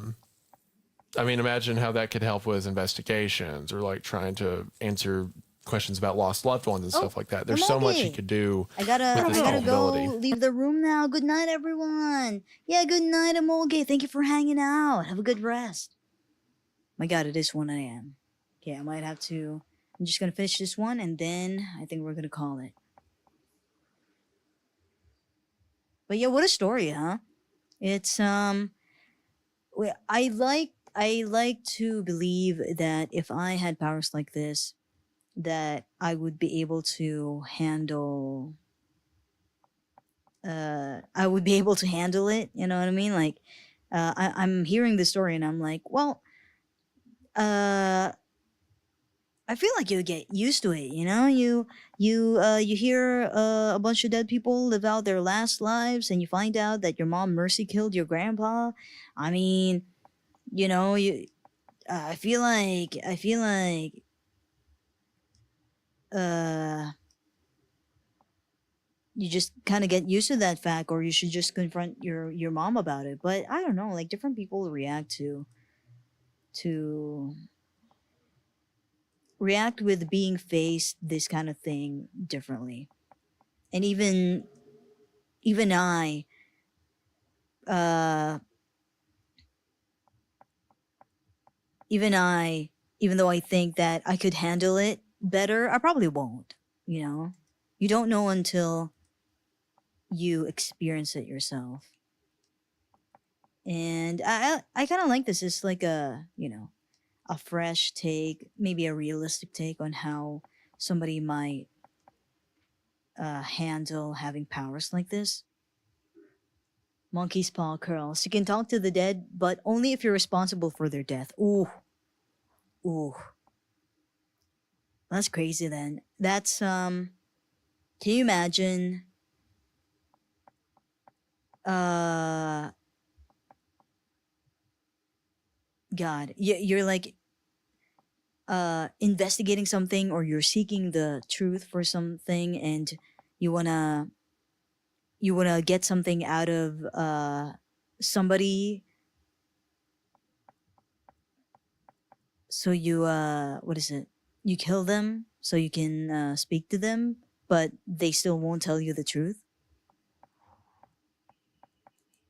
mean, imagine how that could help with investigations or like trying to answer questions about lost loved ones and stuff like that. There's so much you could do. I gotta go leave the room now. Good night, everyone. Yeah, good night, Amolge. Thank you for hanging out. Have a good rest. My God, it is 1 a.m. Okay, I might have to. I'm just gonna finish this one, and then I think we're gonna call it. But yeah, what a story, huh? It's I like to believe that if I had powers like this, that I would be able to handle it, you know what I mean? Like I'm hearing the story and I'm like, well, I feel like you get used to it, you know? You hear a bunch of dead people live out their last lives and you find out that your mom mercy killed your grandpa. I mean, you know, I feel like you just kind of get used to that fact, or you should just confront your mom about it. But I don't know, like different people react with being faced this kind of thing differently. And even I even though I think that I could handle it better, I probably won't, you know? You don't know until you experience it yourself. And I kind of like this. It's like a fresh take, maybe a realistic take on how somebody might handle having powers like this. Monkey's paw curls. You can talk to the dead, but only if you're responsible for their death. Ooh. That's crazy then. That's, can you imagine, God, you're like, investigating something, or you're seeking the truth for something, and you wanna get something out of, somebody. So you, what is it? You kill them so you can speak to them, but they still won't tell you the truth.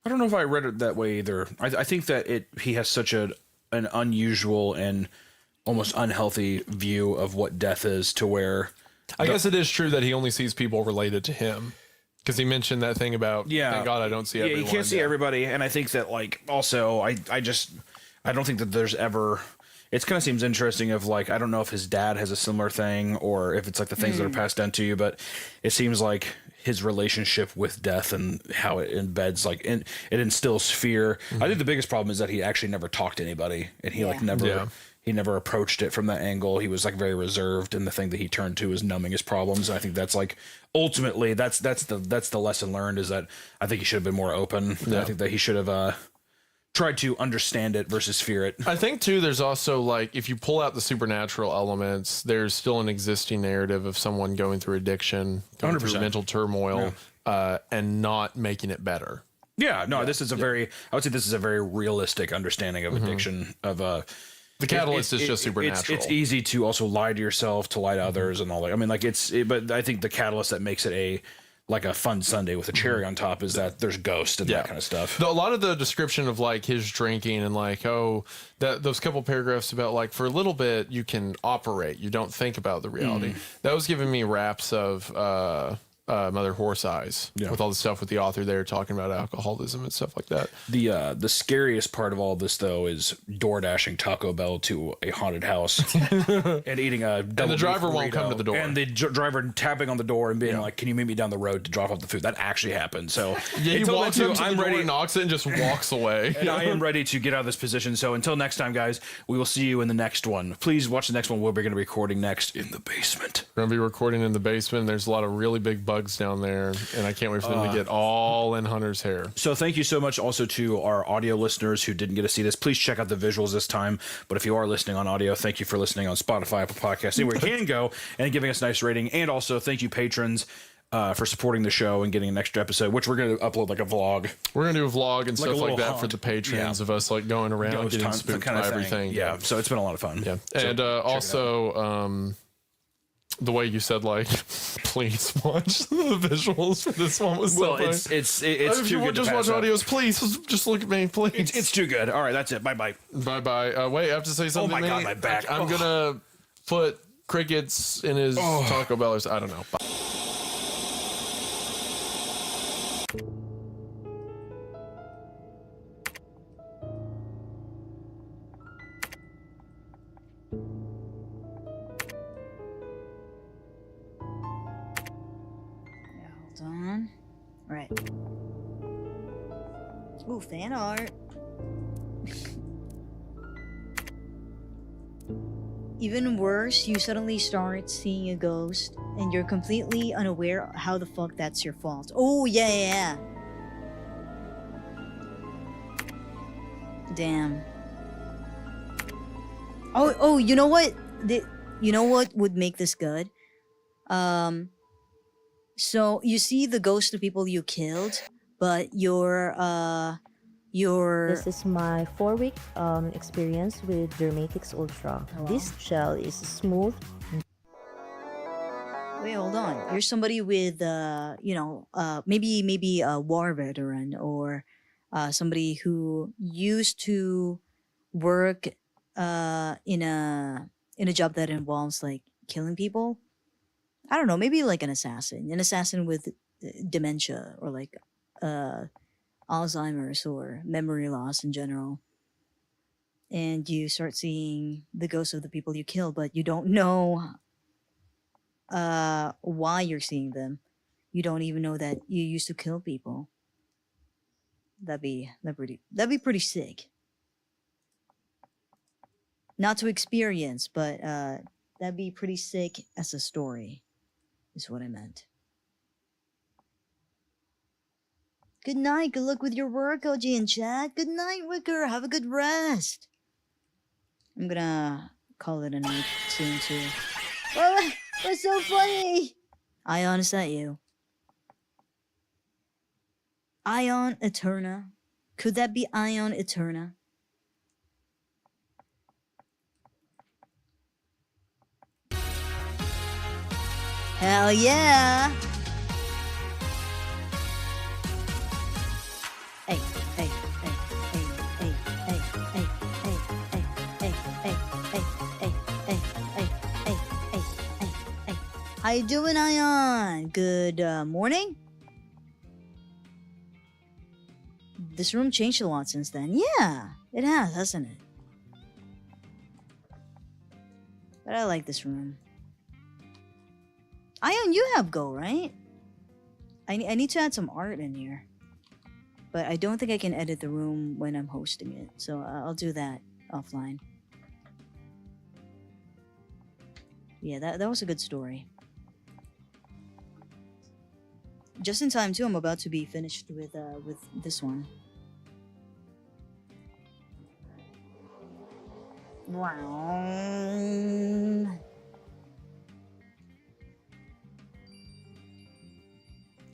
I don't know if I read it that way either. I think that he has such an unusual and almost unhealthy view of what death is, to where I guess it is true that he only sees people related to him, because he mentioned that thing about thank God I don't see everyone. You can't see everybody, and I think that like also I don't think that there's ever. It kind of seems interesting of like, I don't know if his dad has a similar thing or if it's like the things that are passed down to you, but it seems like his relationship with death and how it embeds, like, it instills fear. I think the biggest problem is that he actually never talked to anybody, and he he never approached it from that angle. He was like very reserved, and the thing that he turned to is numbing his problems. And I think that's like, ultimately that's the lesson learned, is that I think he should have been more open. I think that he should have, tried to understand it versus fear it. I think too, there's also like, if you pull out the supernatural elements, there's still an existing narrative of someone going through addiction, going 100%. through mental turmoil, and not making it better. Yeah, no, this is a very, I would say this is a very realistic understanding of addiction of the catalyst is just supernatural. It's easy to also lie to yourself, to lie to others and all that. I mean, like but I think the catalyst that makes it like a fun Sunday with a cherry on top is that there's ghosts and that kind of stuff. A lot of the description of like his drinking and like, those couple paragraphs about like, for a little bit you can operate, you don't think about the reality. That was giving me raps of Mother Horse Eyes with all the stuff with the author there talking about alcoholism and stuff like that. The scariest part of all this though is door dashing Taco Bell to a haunted house and eating a double. And the driver won't come to the door. And the driver tapping on the door and being like, "Can you meet me down the road to drop off the food?" That actually happened. So he walks up to the door, knocks it, and just walks away. And I am ready to get out of this position. So until next time, guys, we will see you in the next one. Please watch the next one. We're going to be recording next in the basement. We're going to be recording in the basement. There's a lot of really big bugs down there, and I can't wait for them to get all in Hunter's hair. So thank you so much also to our audio listeners who didn't get to see this. Please check out the visuals this time. But if you are listening on audio, thank you for listening on Spotify, Apple Podcasts, anywhere you can go, and giving us a nice rating. And also thank you, patrons, for supporting the show and getting an extra episode, which we're going to upload like a vlog. We're going to do a vlog and stuff like that for the patrons of us like going around getting spooked kind of by everything. Yeah, so it's been a lot of fun. Yeah, so and also the way you said like, please watch the visuals for this one was so funny. It's if too you good just to watch pass up. audios, please just look at me, please. It's too good. All right, that's it. Bye bye. Wait, I have to say something. Oh my god, my back. I'm gonna put crickets in his Taco Bell. I don't know. Bye. Hold on. Right. Ooh, fan art. Even worse, you suddenly start seeing a ghost and you're completely unaware how the fuck that's your fault. Oh, yeah. Damn. Oh, you know what? You know what would make this good? So you see the ghost of people you killed, but This is my 4-week experience with Dermatix Ultra. This gel is smooth. Wait, hold on. You're somebody with, maybe a war veteran or somebody who used to work in a job that involves like killing people. I don't know, maybe like an assassin with dementia or like Alzheimer's or memory loss in general. And you start seeing the ghosts of the people you killed, but you don't know why you're seeing them. You don't even know that you used to kill people. That'd be pretty sick. Not to experience, but that'd be pretty sick as a story, is what I meant. Good night. Good luck with your work, OG and chat. Good night, Wicker. Have a good rest. I'm gonna call it a night soon, too. Oh, what's so funny? Ion, is that you? Ion Eterna. Could that be Ion Eterna? Hell yeah! Hey, hey, hey, hey, hey, hey, hey, hey, hey, hey, hey, hey, hey, hey, hey, hey. How you doing, Ion? Good morning? This room changed a lot since then. Yeah, it has, hasn't it? But I like this room. Ion, you have Go, right? I need to add some art in here. But I don't think I can edit the room when I'm hosting it. So I'll do that offline. Yeah, that was a good story. Just in time, too. I'm about to be finished with this one.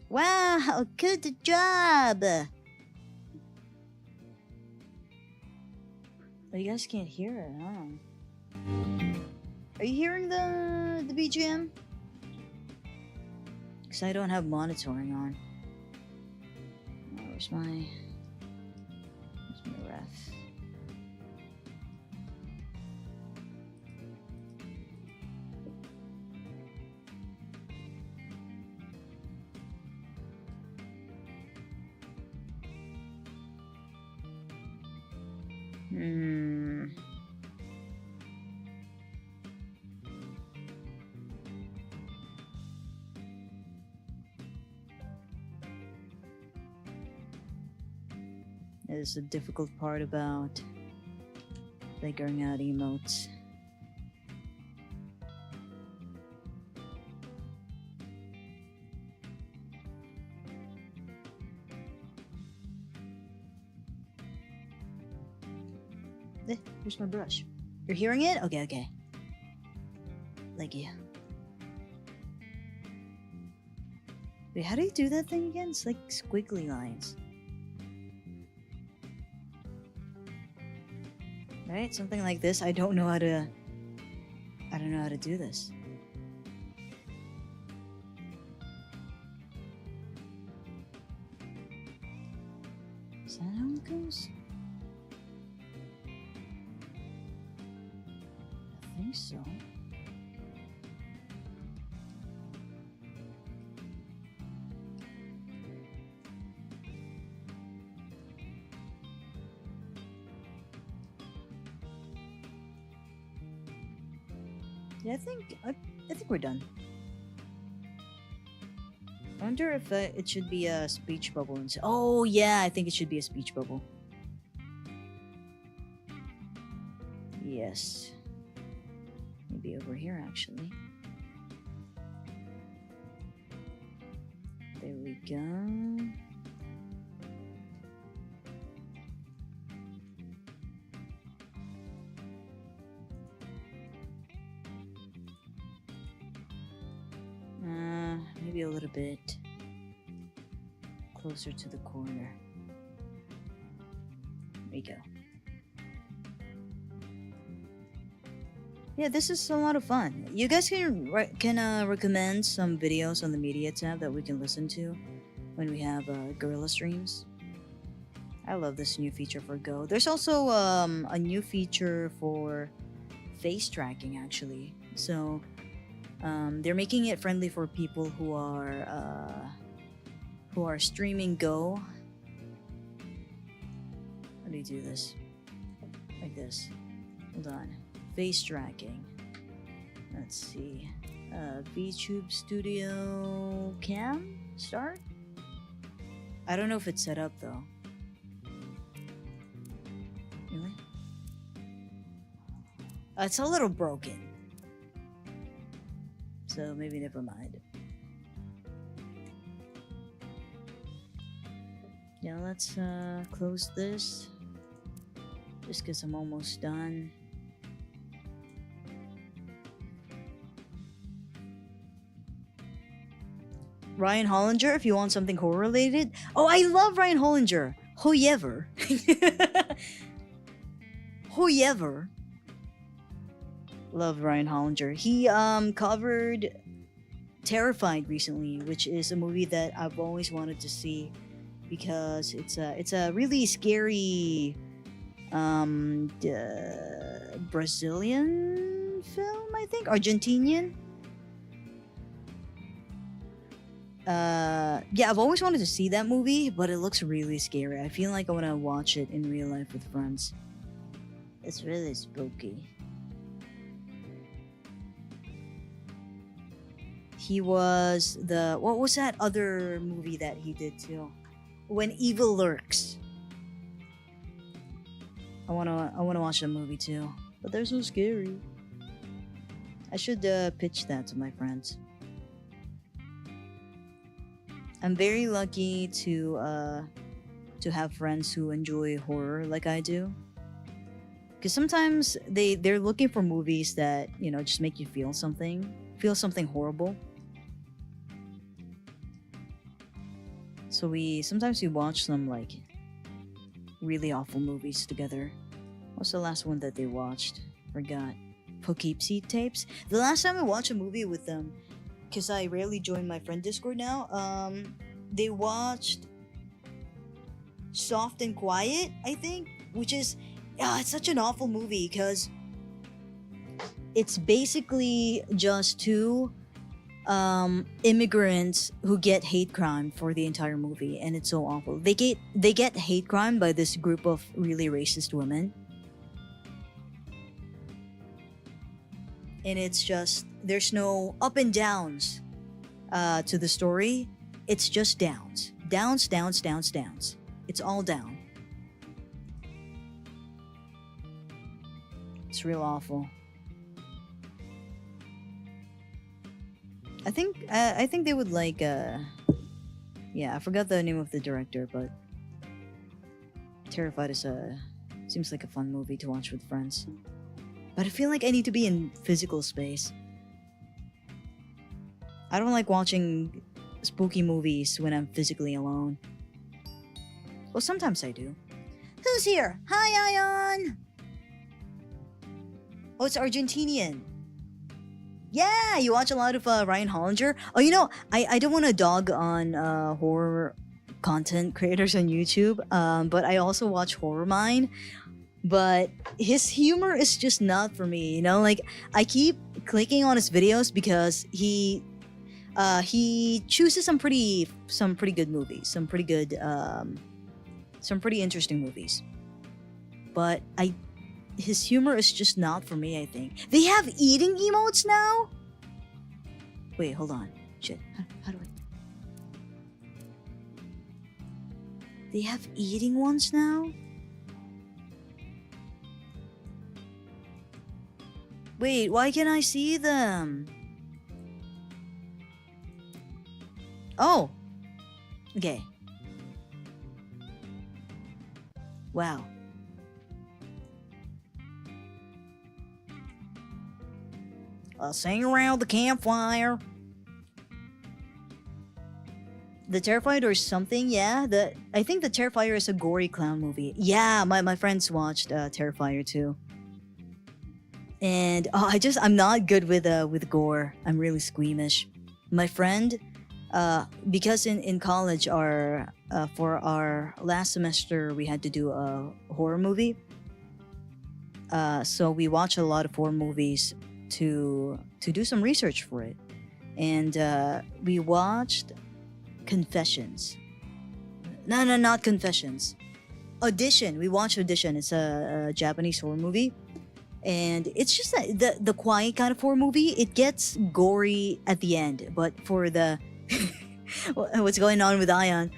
Wow, good job! Oh, you guys can't hear it, huh? Are you hearing the BGM? Because I don't have monitoring on. Oh, where's my ref? Is the difficult part about figuring out emotes. Here's my brush. You're hearing it? Okay, okay. Thank you. Wait, how do you do that thing again? It's like squiggly lines. Right? Something like this. I don't know how to do this. Is that how it goes? I think so. Yeah, I think we're done. I wonder if it should be a speech bubble. Oh yeah, I think it should be a speech bubble. Yes. Maybe over here actually. There we go. Maybe a little bit closer to the corner. There you go. Yeah, this is a lot of fun. You guys can recommend some videos on the media tab that we can listen to when we have guerrilla streams. I love this new feature for Go. There's also a new feature for face tracking actually. So they're making it friendly for people who are streaming Go. How do you do this? Like this. Hold on. Face tracking. Let's see. VTube Studio Cam start. I don't know if it's set up though. Really? It's a little broken. So maybe never mind. Yeah, let's close this. Just because I'm almost done. Ryan Hollinger, if you want something horror related. Oh, I love Ryan Hollinger. However. However. Love Ryan Hollinger. He covered Terrified recently, which is a movie that I've always wanted to see because it's a really scary Brazilian film, I think, Argentinian. Yeah, I've always wanted to see that movie, but it looks really scary. I feel like I want to watch it in real life with friends. It's really spooky. He was what was that other movie that he did too? When Evil Lurks. I wanna watch that movie too, but they're so scary. I should pitch that to my friends. I'm very lucky to have friends who enjoy horror like I do. Because sometimes they're looking for movies that, you know, just make you feel something horrible. So sometimes we watch some like really awful movies together. What's the last one that they watched? Forgot. Poughkeepsie tapes. The last time I watched a movie with them, because I rarely join my friend Discord now, they watched Soft and Quiet, I think, which is it's such an awful movie because it's basically just two immigrants who get hate crime for the entire movie, and it's so awful. They get hate crime by this group of really racist women, and it's just there's no up and downs to the story. It's just downs. It's all down. It's real awful. I think they would like I forgot the name of the director, but Terrified seems like a fun movie to watch with friends. But I feel like I need to be in physical space. I don't like watching spooky movies when I'm physically alone. Well, sometimes I do. Who's here? Hi, Ion! Oh, it's Argentinian. Yeah, you watch a lot of Ryan Hollinger. Oh, you know, I don't want to dog on horror content creators on YouTube, but I also watch Horror Mine. But his humor is just not for me, you know? Like, I keep clicking on his videos because he chooses some pretty good movies, some pretty interesting movies. But his humor is just not for me, I think. They have eating emotes now? Wait, hold on. Shit. How do I... They have eating ones now? Wait, why can't I see them? Oh! Okay. Wow. Sing around the campfire. The Terrifier or something, yeah. I think the Terrifier is a gory clown movie. Yeah, my friends watched Terrifier too. And I'm not good with gore. I'm really squeamish. My friend, because in college for our last semester we had to do a horror movie. So we watch a lot of horror movies to do some research for it, and we watched Confessions. No, not Confessions. Audition. We watched Audition. It's a Japanese horror movie, and it's just the quiet kind of horror movie. It gets gory at the end, but for the what's going on with Ion,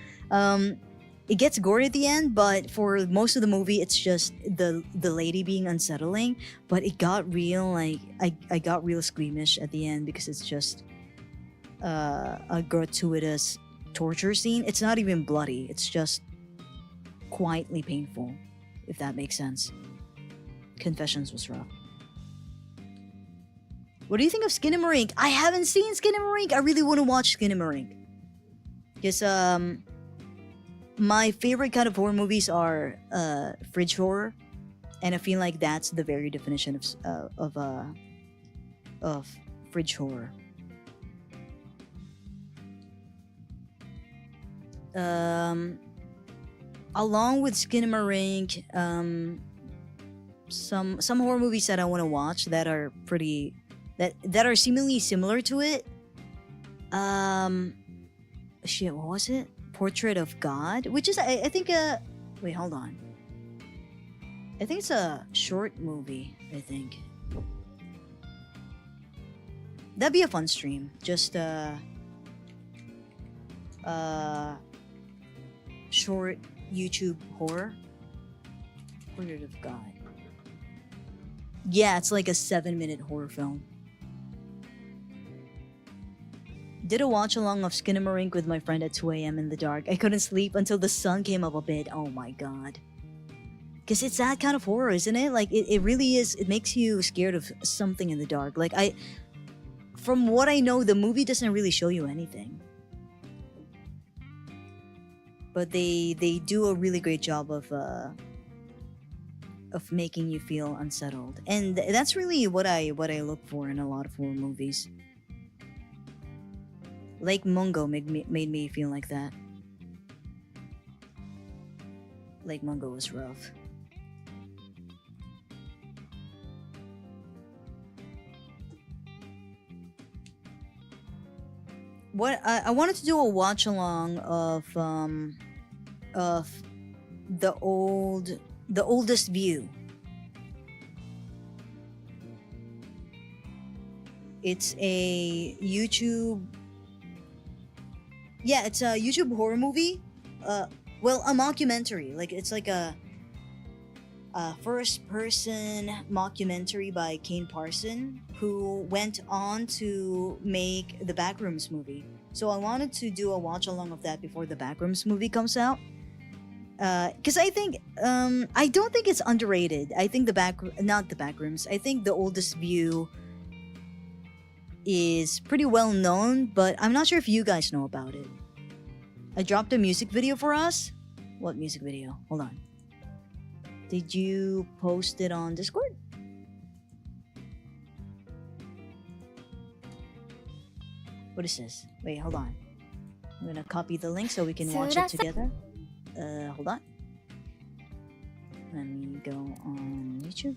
it gets gory at the end, but for most of the movie, it's just the lady being unsettling. But it got real, like I got real squeamish at the end because it's just a gratuitous torture scene. It's not even bloody. It's just quietly painful, if that makes sense. Confessions was rough. What do you think of Skinamarink? I haven't seen Skinamarink. I really want to watch Skinamarink. Because my favorite kind of horror movies are fridge horror, and I feel like that's the very definition of fridge horror. Along with Skinamarink, some horror movies that I want to watch that are pretty that are seemingly similar to it. Shit, what was it? Portrait of God, which is I think wait, hold on. I think it's a short movie, I think. That'd be a fun stream. Just short YouTube horror. Portrait of God. Yeah, it's like a 7-minute horror film. Did a watch along of Skinamarink with my friend at 2 a.m. in the dark. I couldn't sleep until the sun came up a bit. Oh my god. because it's that kind of horror, isn't it? Like it really is. It makes you scared of something in the dark. Like from what I know, the movie doesn't really show you anything, but they do a really great job of making you feel unsettled, and that's really what I look for in a lot of horror movies. Lake Mungo made me feel like that. Lake Mungo was rough. What I wanted to do a watch along of the oldest view. It's a YouTube. Yeah, it's a YouTube horror movie. Well, a mockumentary. Like it's like a first-person mockumentary by Kane Parson, who went on to make the Backrooms movie. So I wanted to do a watch-along of that before the Backrooms movie comes out. Because I think, I don't think it's underrated. I think not the Backrooms. I think the Oldest View is pretty well known, but I'm not sure if you guys know about it. I dropped a music video for us. What music video? Hold on. Did you post it on Discord? What is this? Wait, hold on. I'm gonna copy the link so we can watch it together. Hold on. Let me go on YouTube.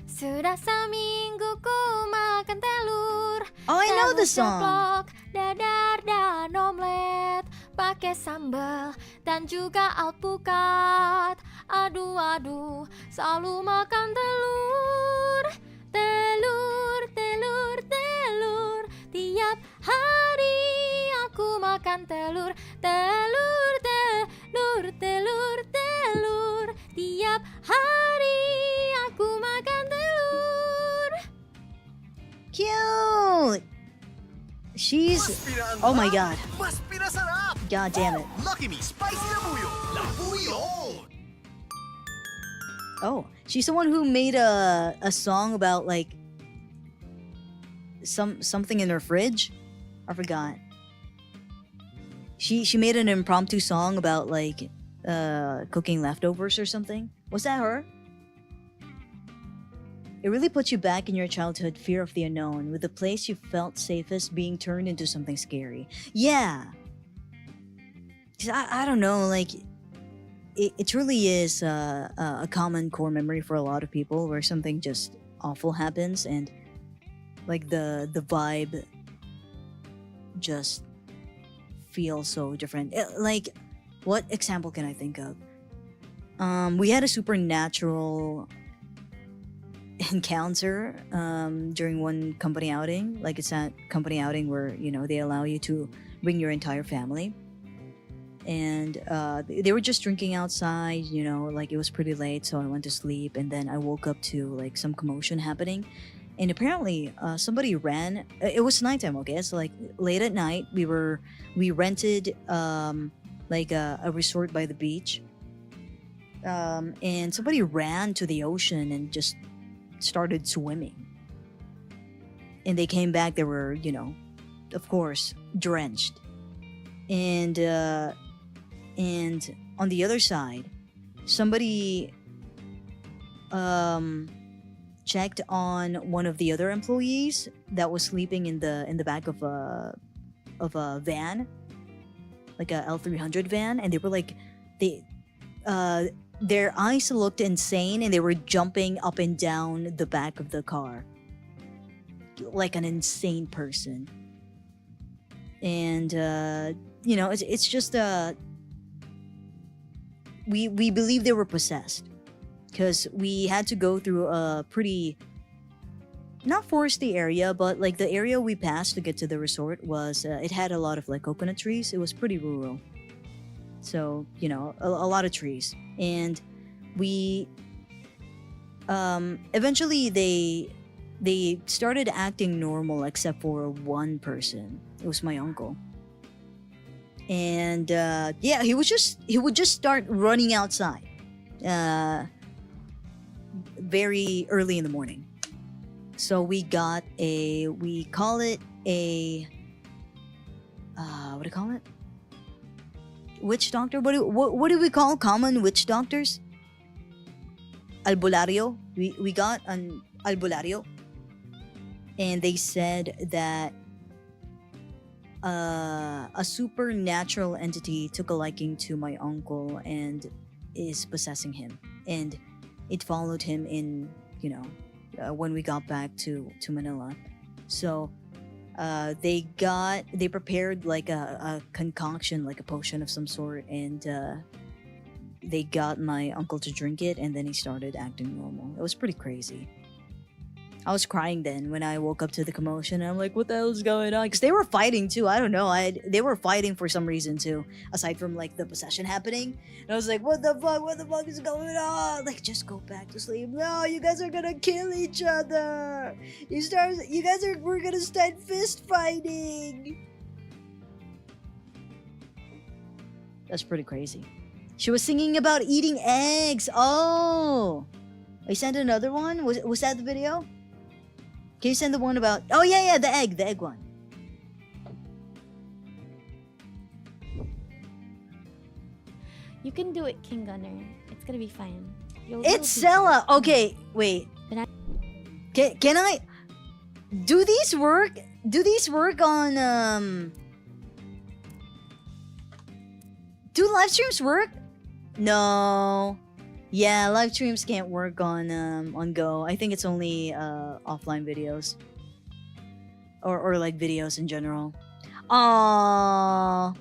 Sudah semingguku makan telur. Oh, I know the song. Ceplok, dadar dan omelet, pakai sambal dan juga alpukat. Aduh aduh, selalu makan telur. Telur, telur, telur. Tiap hari aku makan telur. Telur, telur, telur, telur. Tiap hari aku makan telur. Cute. She's. Oh my god. God damn it. Lucky me, spicy na buyo. La buyon. Oh, she's the one who made a song about like something in her fridge. I forgot. She made an impromptu song about like cooking leftovers or something. Was that her? It really puts you back in your childhood fear of the unknown, with the place you felt safest being turned into something scary. Yeah. 'Cause I don't know, like it truly is a common core memory for a lot of people where something just awful happens and like the vibe just feels so different. Like, what example can I think of? We had a supernatural encounter during one company outing. Like, it's that company outing where, you know, they allow you to bring your entire family. And they were just drinking outside, you know, like it was pretty late, so I went to sleep, and then I woke up to like some commotion happening, and apparently somebody ran. It was nighttime, okay, so like late at night we rented like a resort by the beach, and somebody ran to the ocean and just started swimming, and they came back. They were, you know, of course, drenched, and on the other side, somebody checked on one of the other employees that was sleeping in the back of a van, like a L300 van, and they were like, their eyes looked insane, and they were jumping up and down the back of the car like an insane person. And you know, it's just we believe they were possessed, because we had to go through a pretty, not foresty area, but like the area we passed to get to the resort was it had a lot of like coconut trees. It was pretty rural, so you know, a lot of trees. And we eventually they started acting normal except for one person. It was my uncle. And yeah, he would just start running outside very early in the morning. So we call it a what do you call it? Witch doctor? What do we call common witch doctors? Albulario. We got an albulario, and they said that a supernatural entity took a liking to my uncle and is possessing him, and it followed him in, when we got back to Manila. So they prepared like a concoction, like a potion of some sort, and they got my uncle to drink it, and then he started acting normal. It was pretty crazy. I was crying then when I woke up to the commotion, and I'm like, what the hell is going on? Because they were fighting too. I don't know. They were fighting for some reason too, aside from like the possession happening. And I was like, what the fuck? What the fuck is going on? Like, just go back to sleep. No, you guys are gonna kill each other. We're gonna start fist fighting. That's pretty crazy. She was singing about eating eggs. Oh, I sent another one. Was that the video? Can you send the one about... Oh, yeah, the egg one. You can do it, King Gunner. It's gonna be fine. It's Sella. Okay, wait. Can I... Do these work? Do these work on... Do live streams work? No. Yeah, live streams can't work on Go. I think it's only offline videos. Or like videos in general. Aww.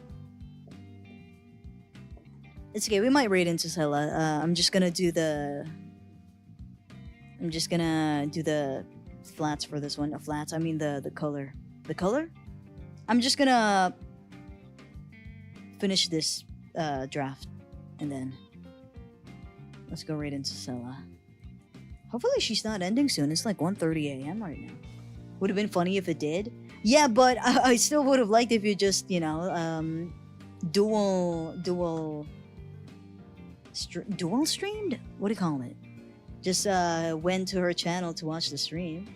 It's okay, we might raid into Sela. I'm just gonna do the flats for this one. Flats, I mean the color. The color? I'm just gonna finish this draft and then let's go right into Sela. Hopefully she's not ending soon. It's like 1:30 a.m. right now. Would have been funny if it did. Yeah, but I still would have liked if you just, dual streamed? What do you call it? Just went to her channel to watch the stream.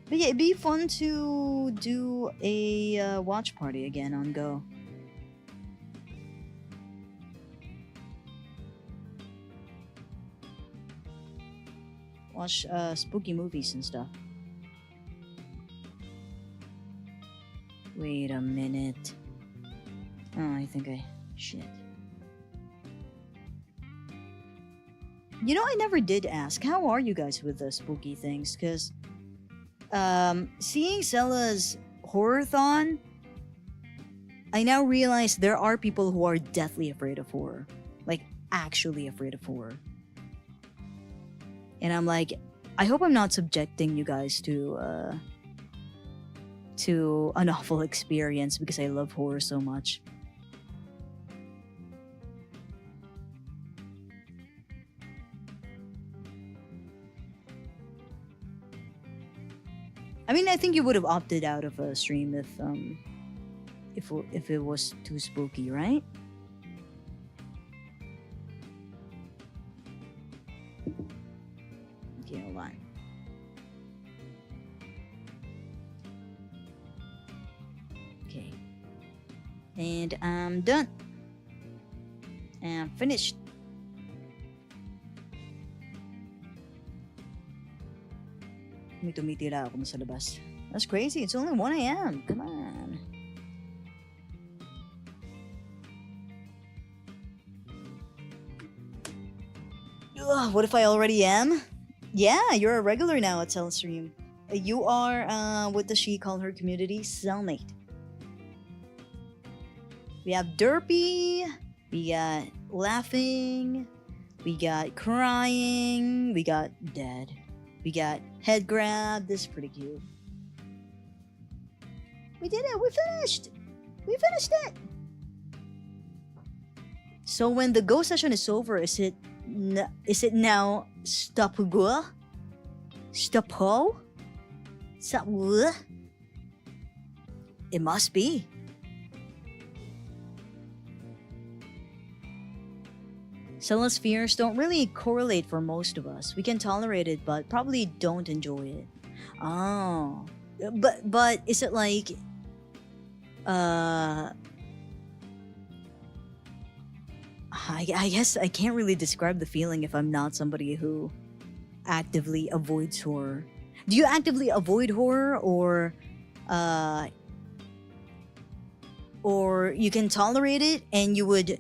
But yeah, it'd be fun to do a watch party again on Go. Watch spooky movies and stuff. Wait a minute. Oh, I think shit. I never did ask, how are you guys with the spooky things? Because seeing Sella's horror-thon, I now realize there are people who are deathly afraid of horror. Like, actually afraid of horror. And I'm like, I hope I'm not subjecting you guys to an awful experience because I love horror so much. I mean, I think you would have opted out of a stream if it was too spooky, right? Okay, hold on. Okay. And I'm done. And I'm finished. May tumitira ako sa labas. That's crazy. It's only 1 a.m. Come on. Ugh, what if I already am? Yeah, you're a regular now at Cellstream. You are, what does she call her community? Cellmate. We have Derpy. We got laughing. We got crying. We got dead. We got head grab. This is pretty cute. We did it. We finished. We finished it. So when the Go session is over, is it now stop-go? Stop-ho? Stop-wo? It must be. Cella's fears don't really correlate for most of us. We can tolerate it, but probably don't enjoy it. Oh. But is it like I guess I can't really describe the feeling if I'm not somebody who actively avoids horror. Do you actively avoid horror, or you can tolerate it and you would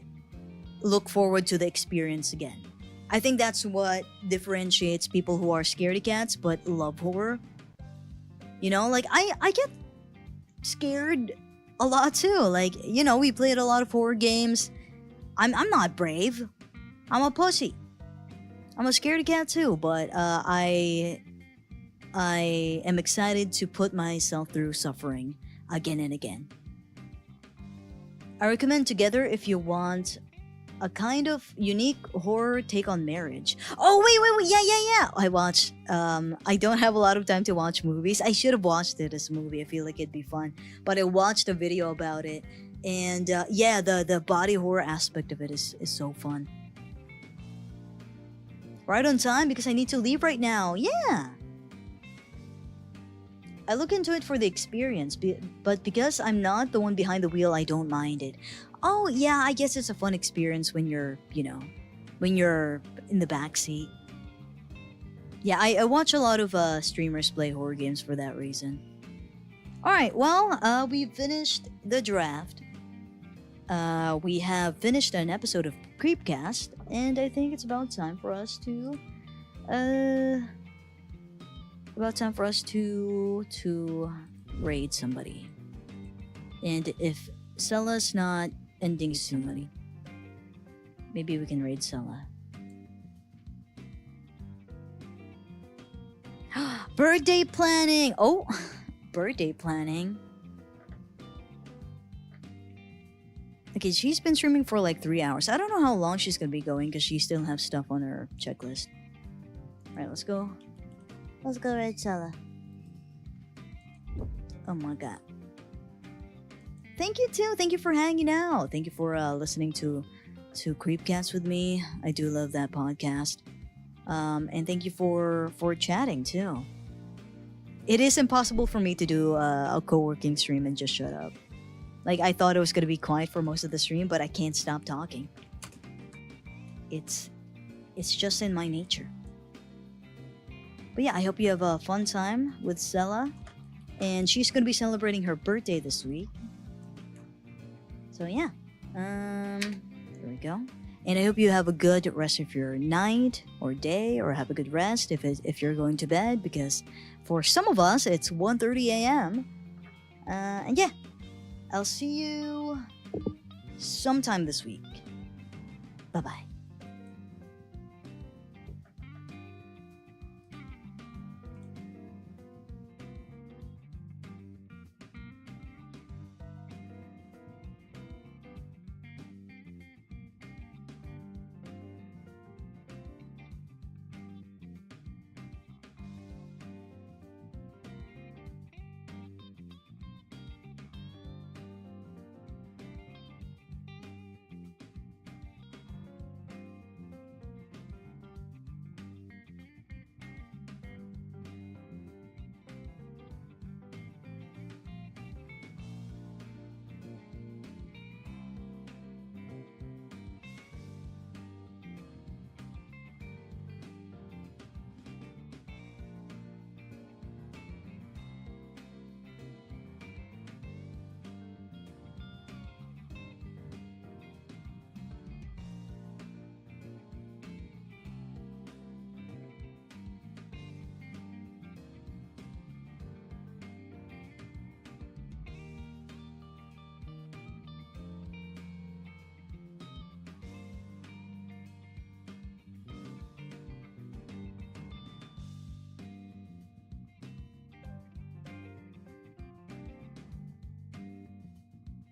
look forward to the experience again? I think that's what differentiates people who are scaredy cats but love horror. You know, like I get scared a lot too. Like, you know, we played a lot of horror games. I'm not brave. I'm a pussy. I'm a scaredy cat too, but I am excited to put myself through suffering again and again. I recommend Together if you want a kind of unique horror take on marriage. Oh, wait. Yeah. I watched, I don't have a lot of time to watch movies. I should have watched it as a movie. I feel like it'd be fun. But I watched a video about it. And yeah, the body horror aspect of it is so fun. Right on time because I need to leave right now. Yeah. I look into it for the experience, but because I'm not the one behind the wheel, I don't mind it. Oh, yeah, I guess it's a fun experience when you're, you know, when you're in the backseat. Yeah, I watch a lot of streamers play horror games for that reason. Alright, well, we finished the draft. We have finished an episode of Creepcast, and I think it's about time for us to, raid somebody. And if Cella's not ending soon, maybe we can raid Cella. Birthday planning! Oh, birthday planning. Okay, she's been streaming for like 3 hours. I don't know how long she's gonna be going because she still has stuff on her checklist. Alright, let's go. Let's go raid Cella. Oh my god. Thank you too. Thank you for hanging out. Thank you for listening to Creepcast with me. I do love that podcast. And thank you for chatting too. It is impossible for me to do a co-working stream and just shut up. Like, I thought it was gonna be quiet for most of the stream, but I can't stop talking. It's just in my nature. But yeah, I hope you have a fun time with Cella. And she's gonna be celebrating her birthday this week. So yeah, there we go. And I hope you have a good rest of your night or day, or have a good rest if you're going to bed, because for some of us it's 1:30 a.m. And yeah, I'll see you sometime this week. Bye bye.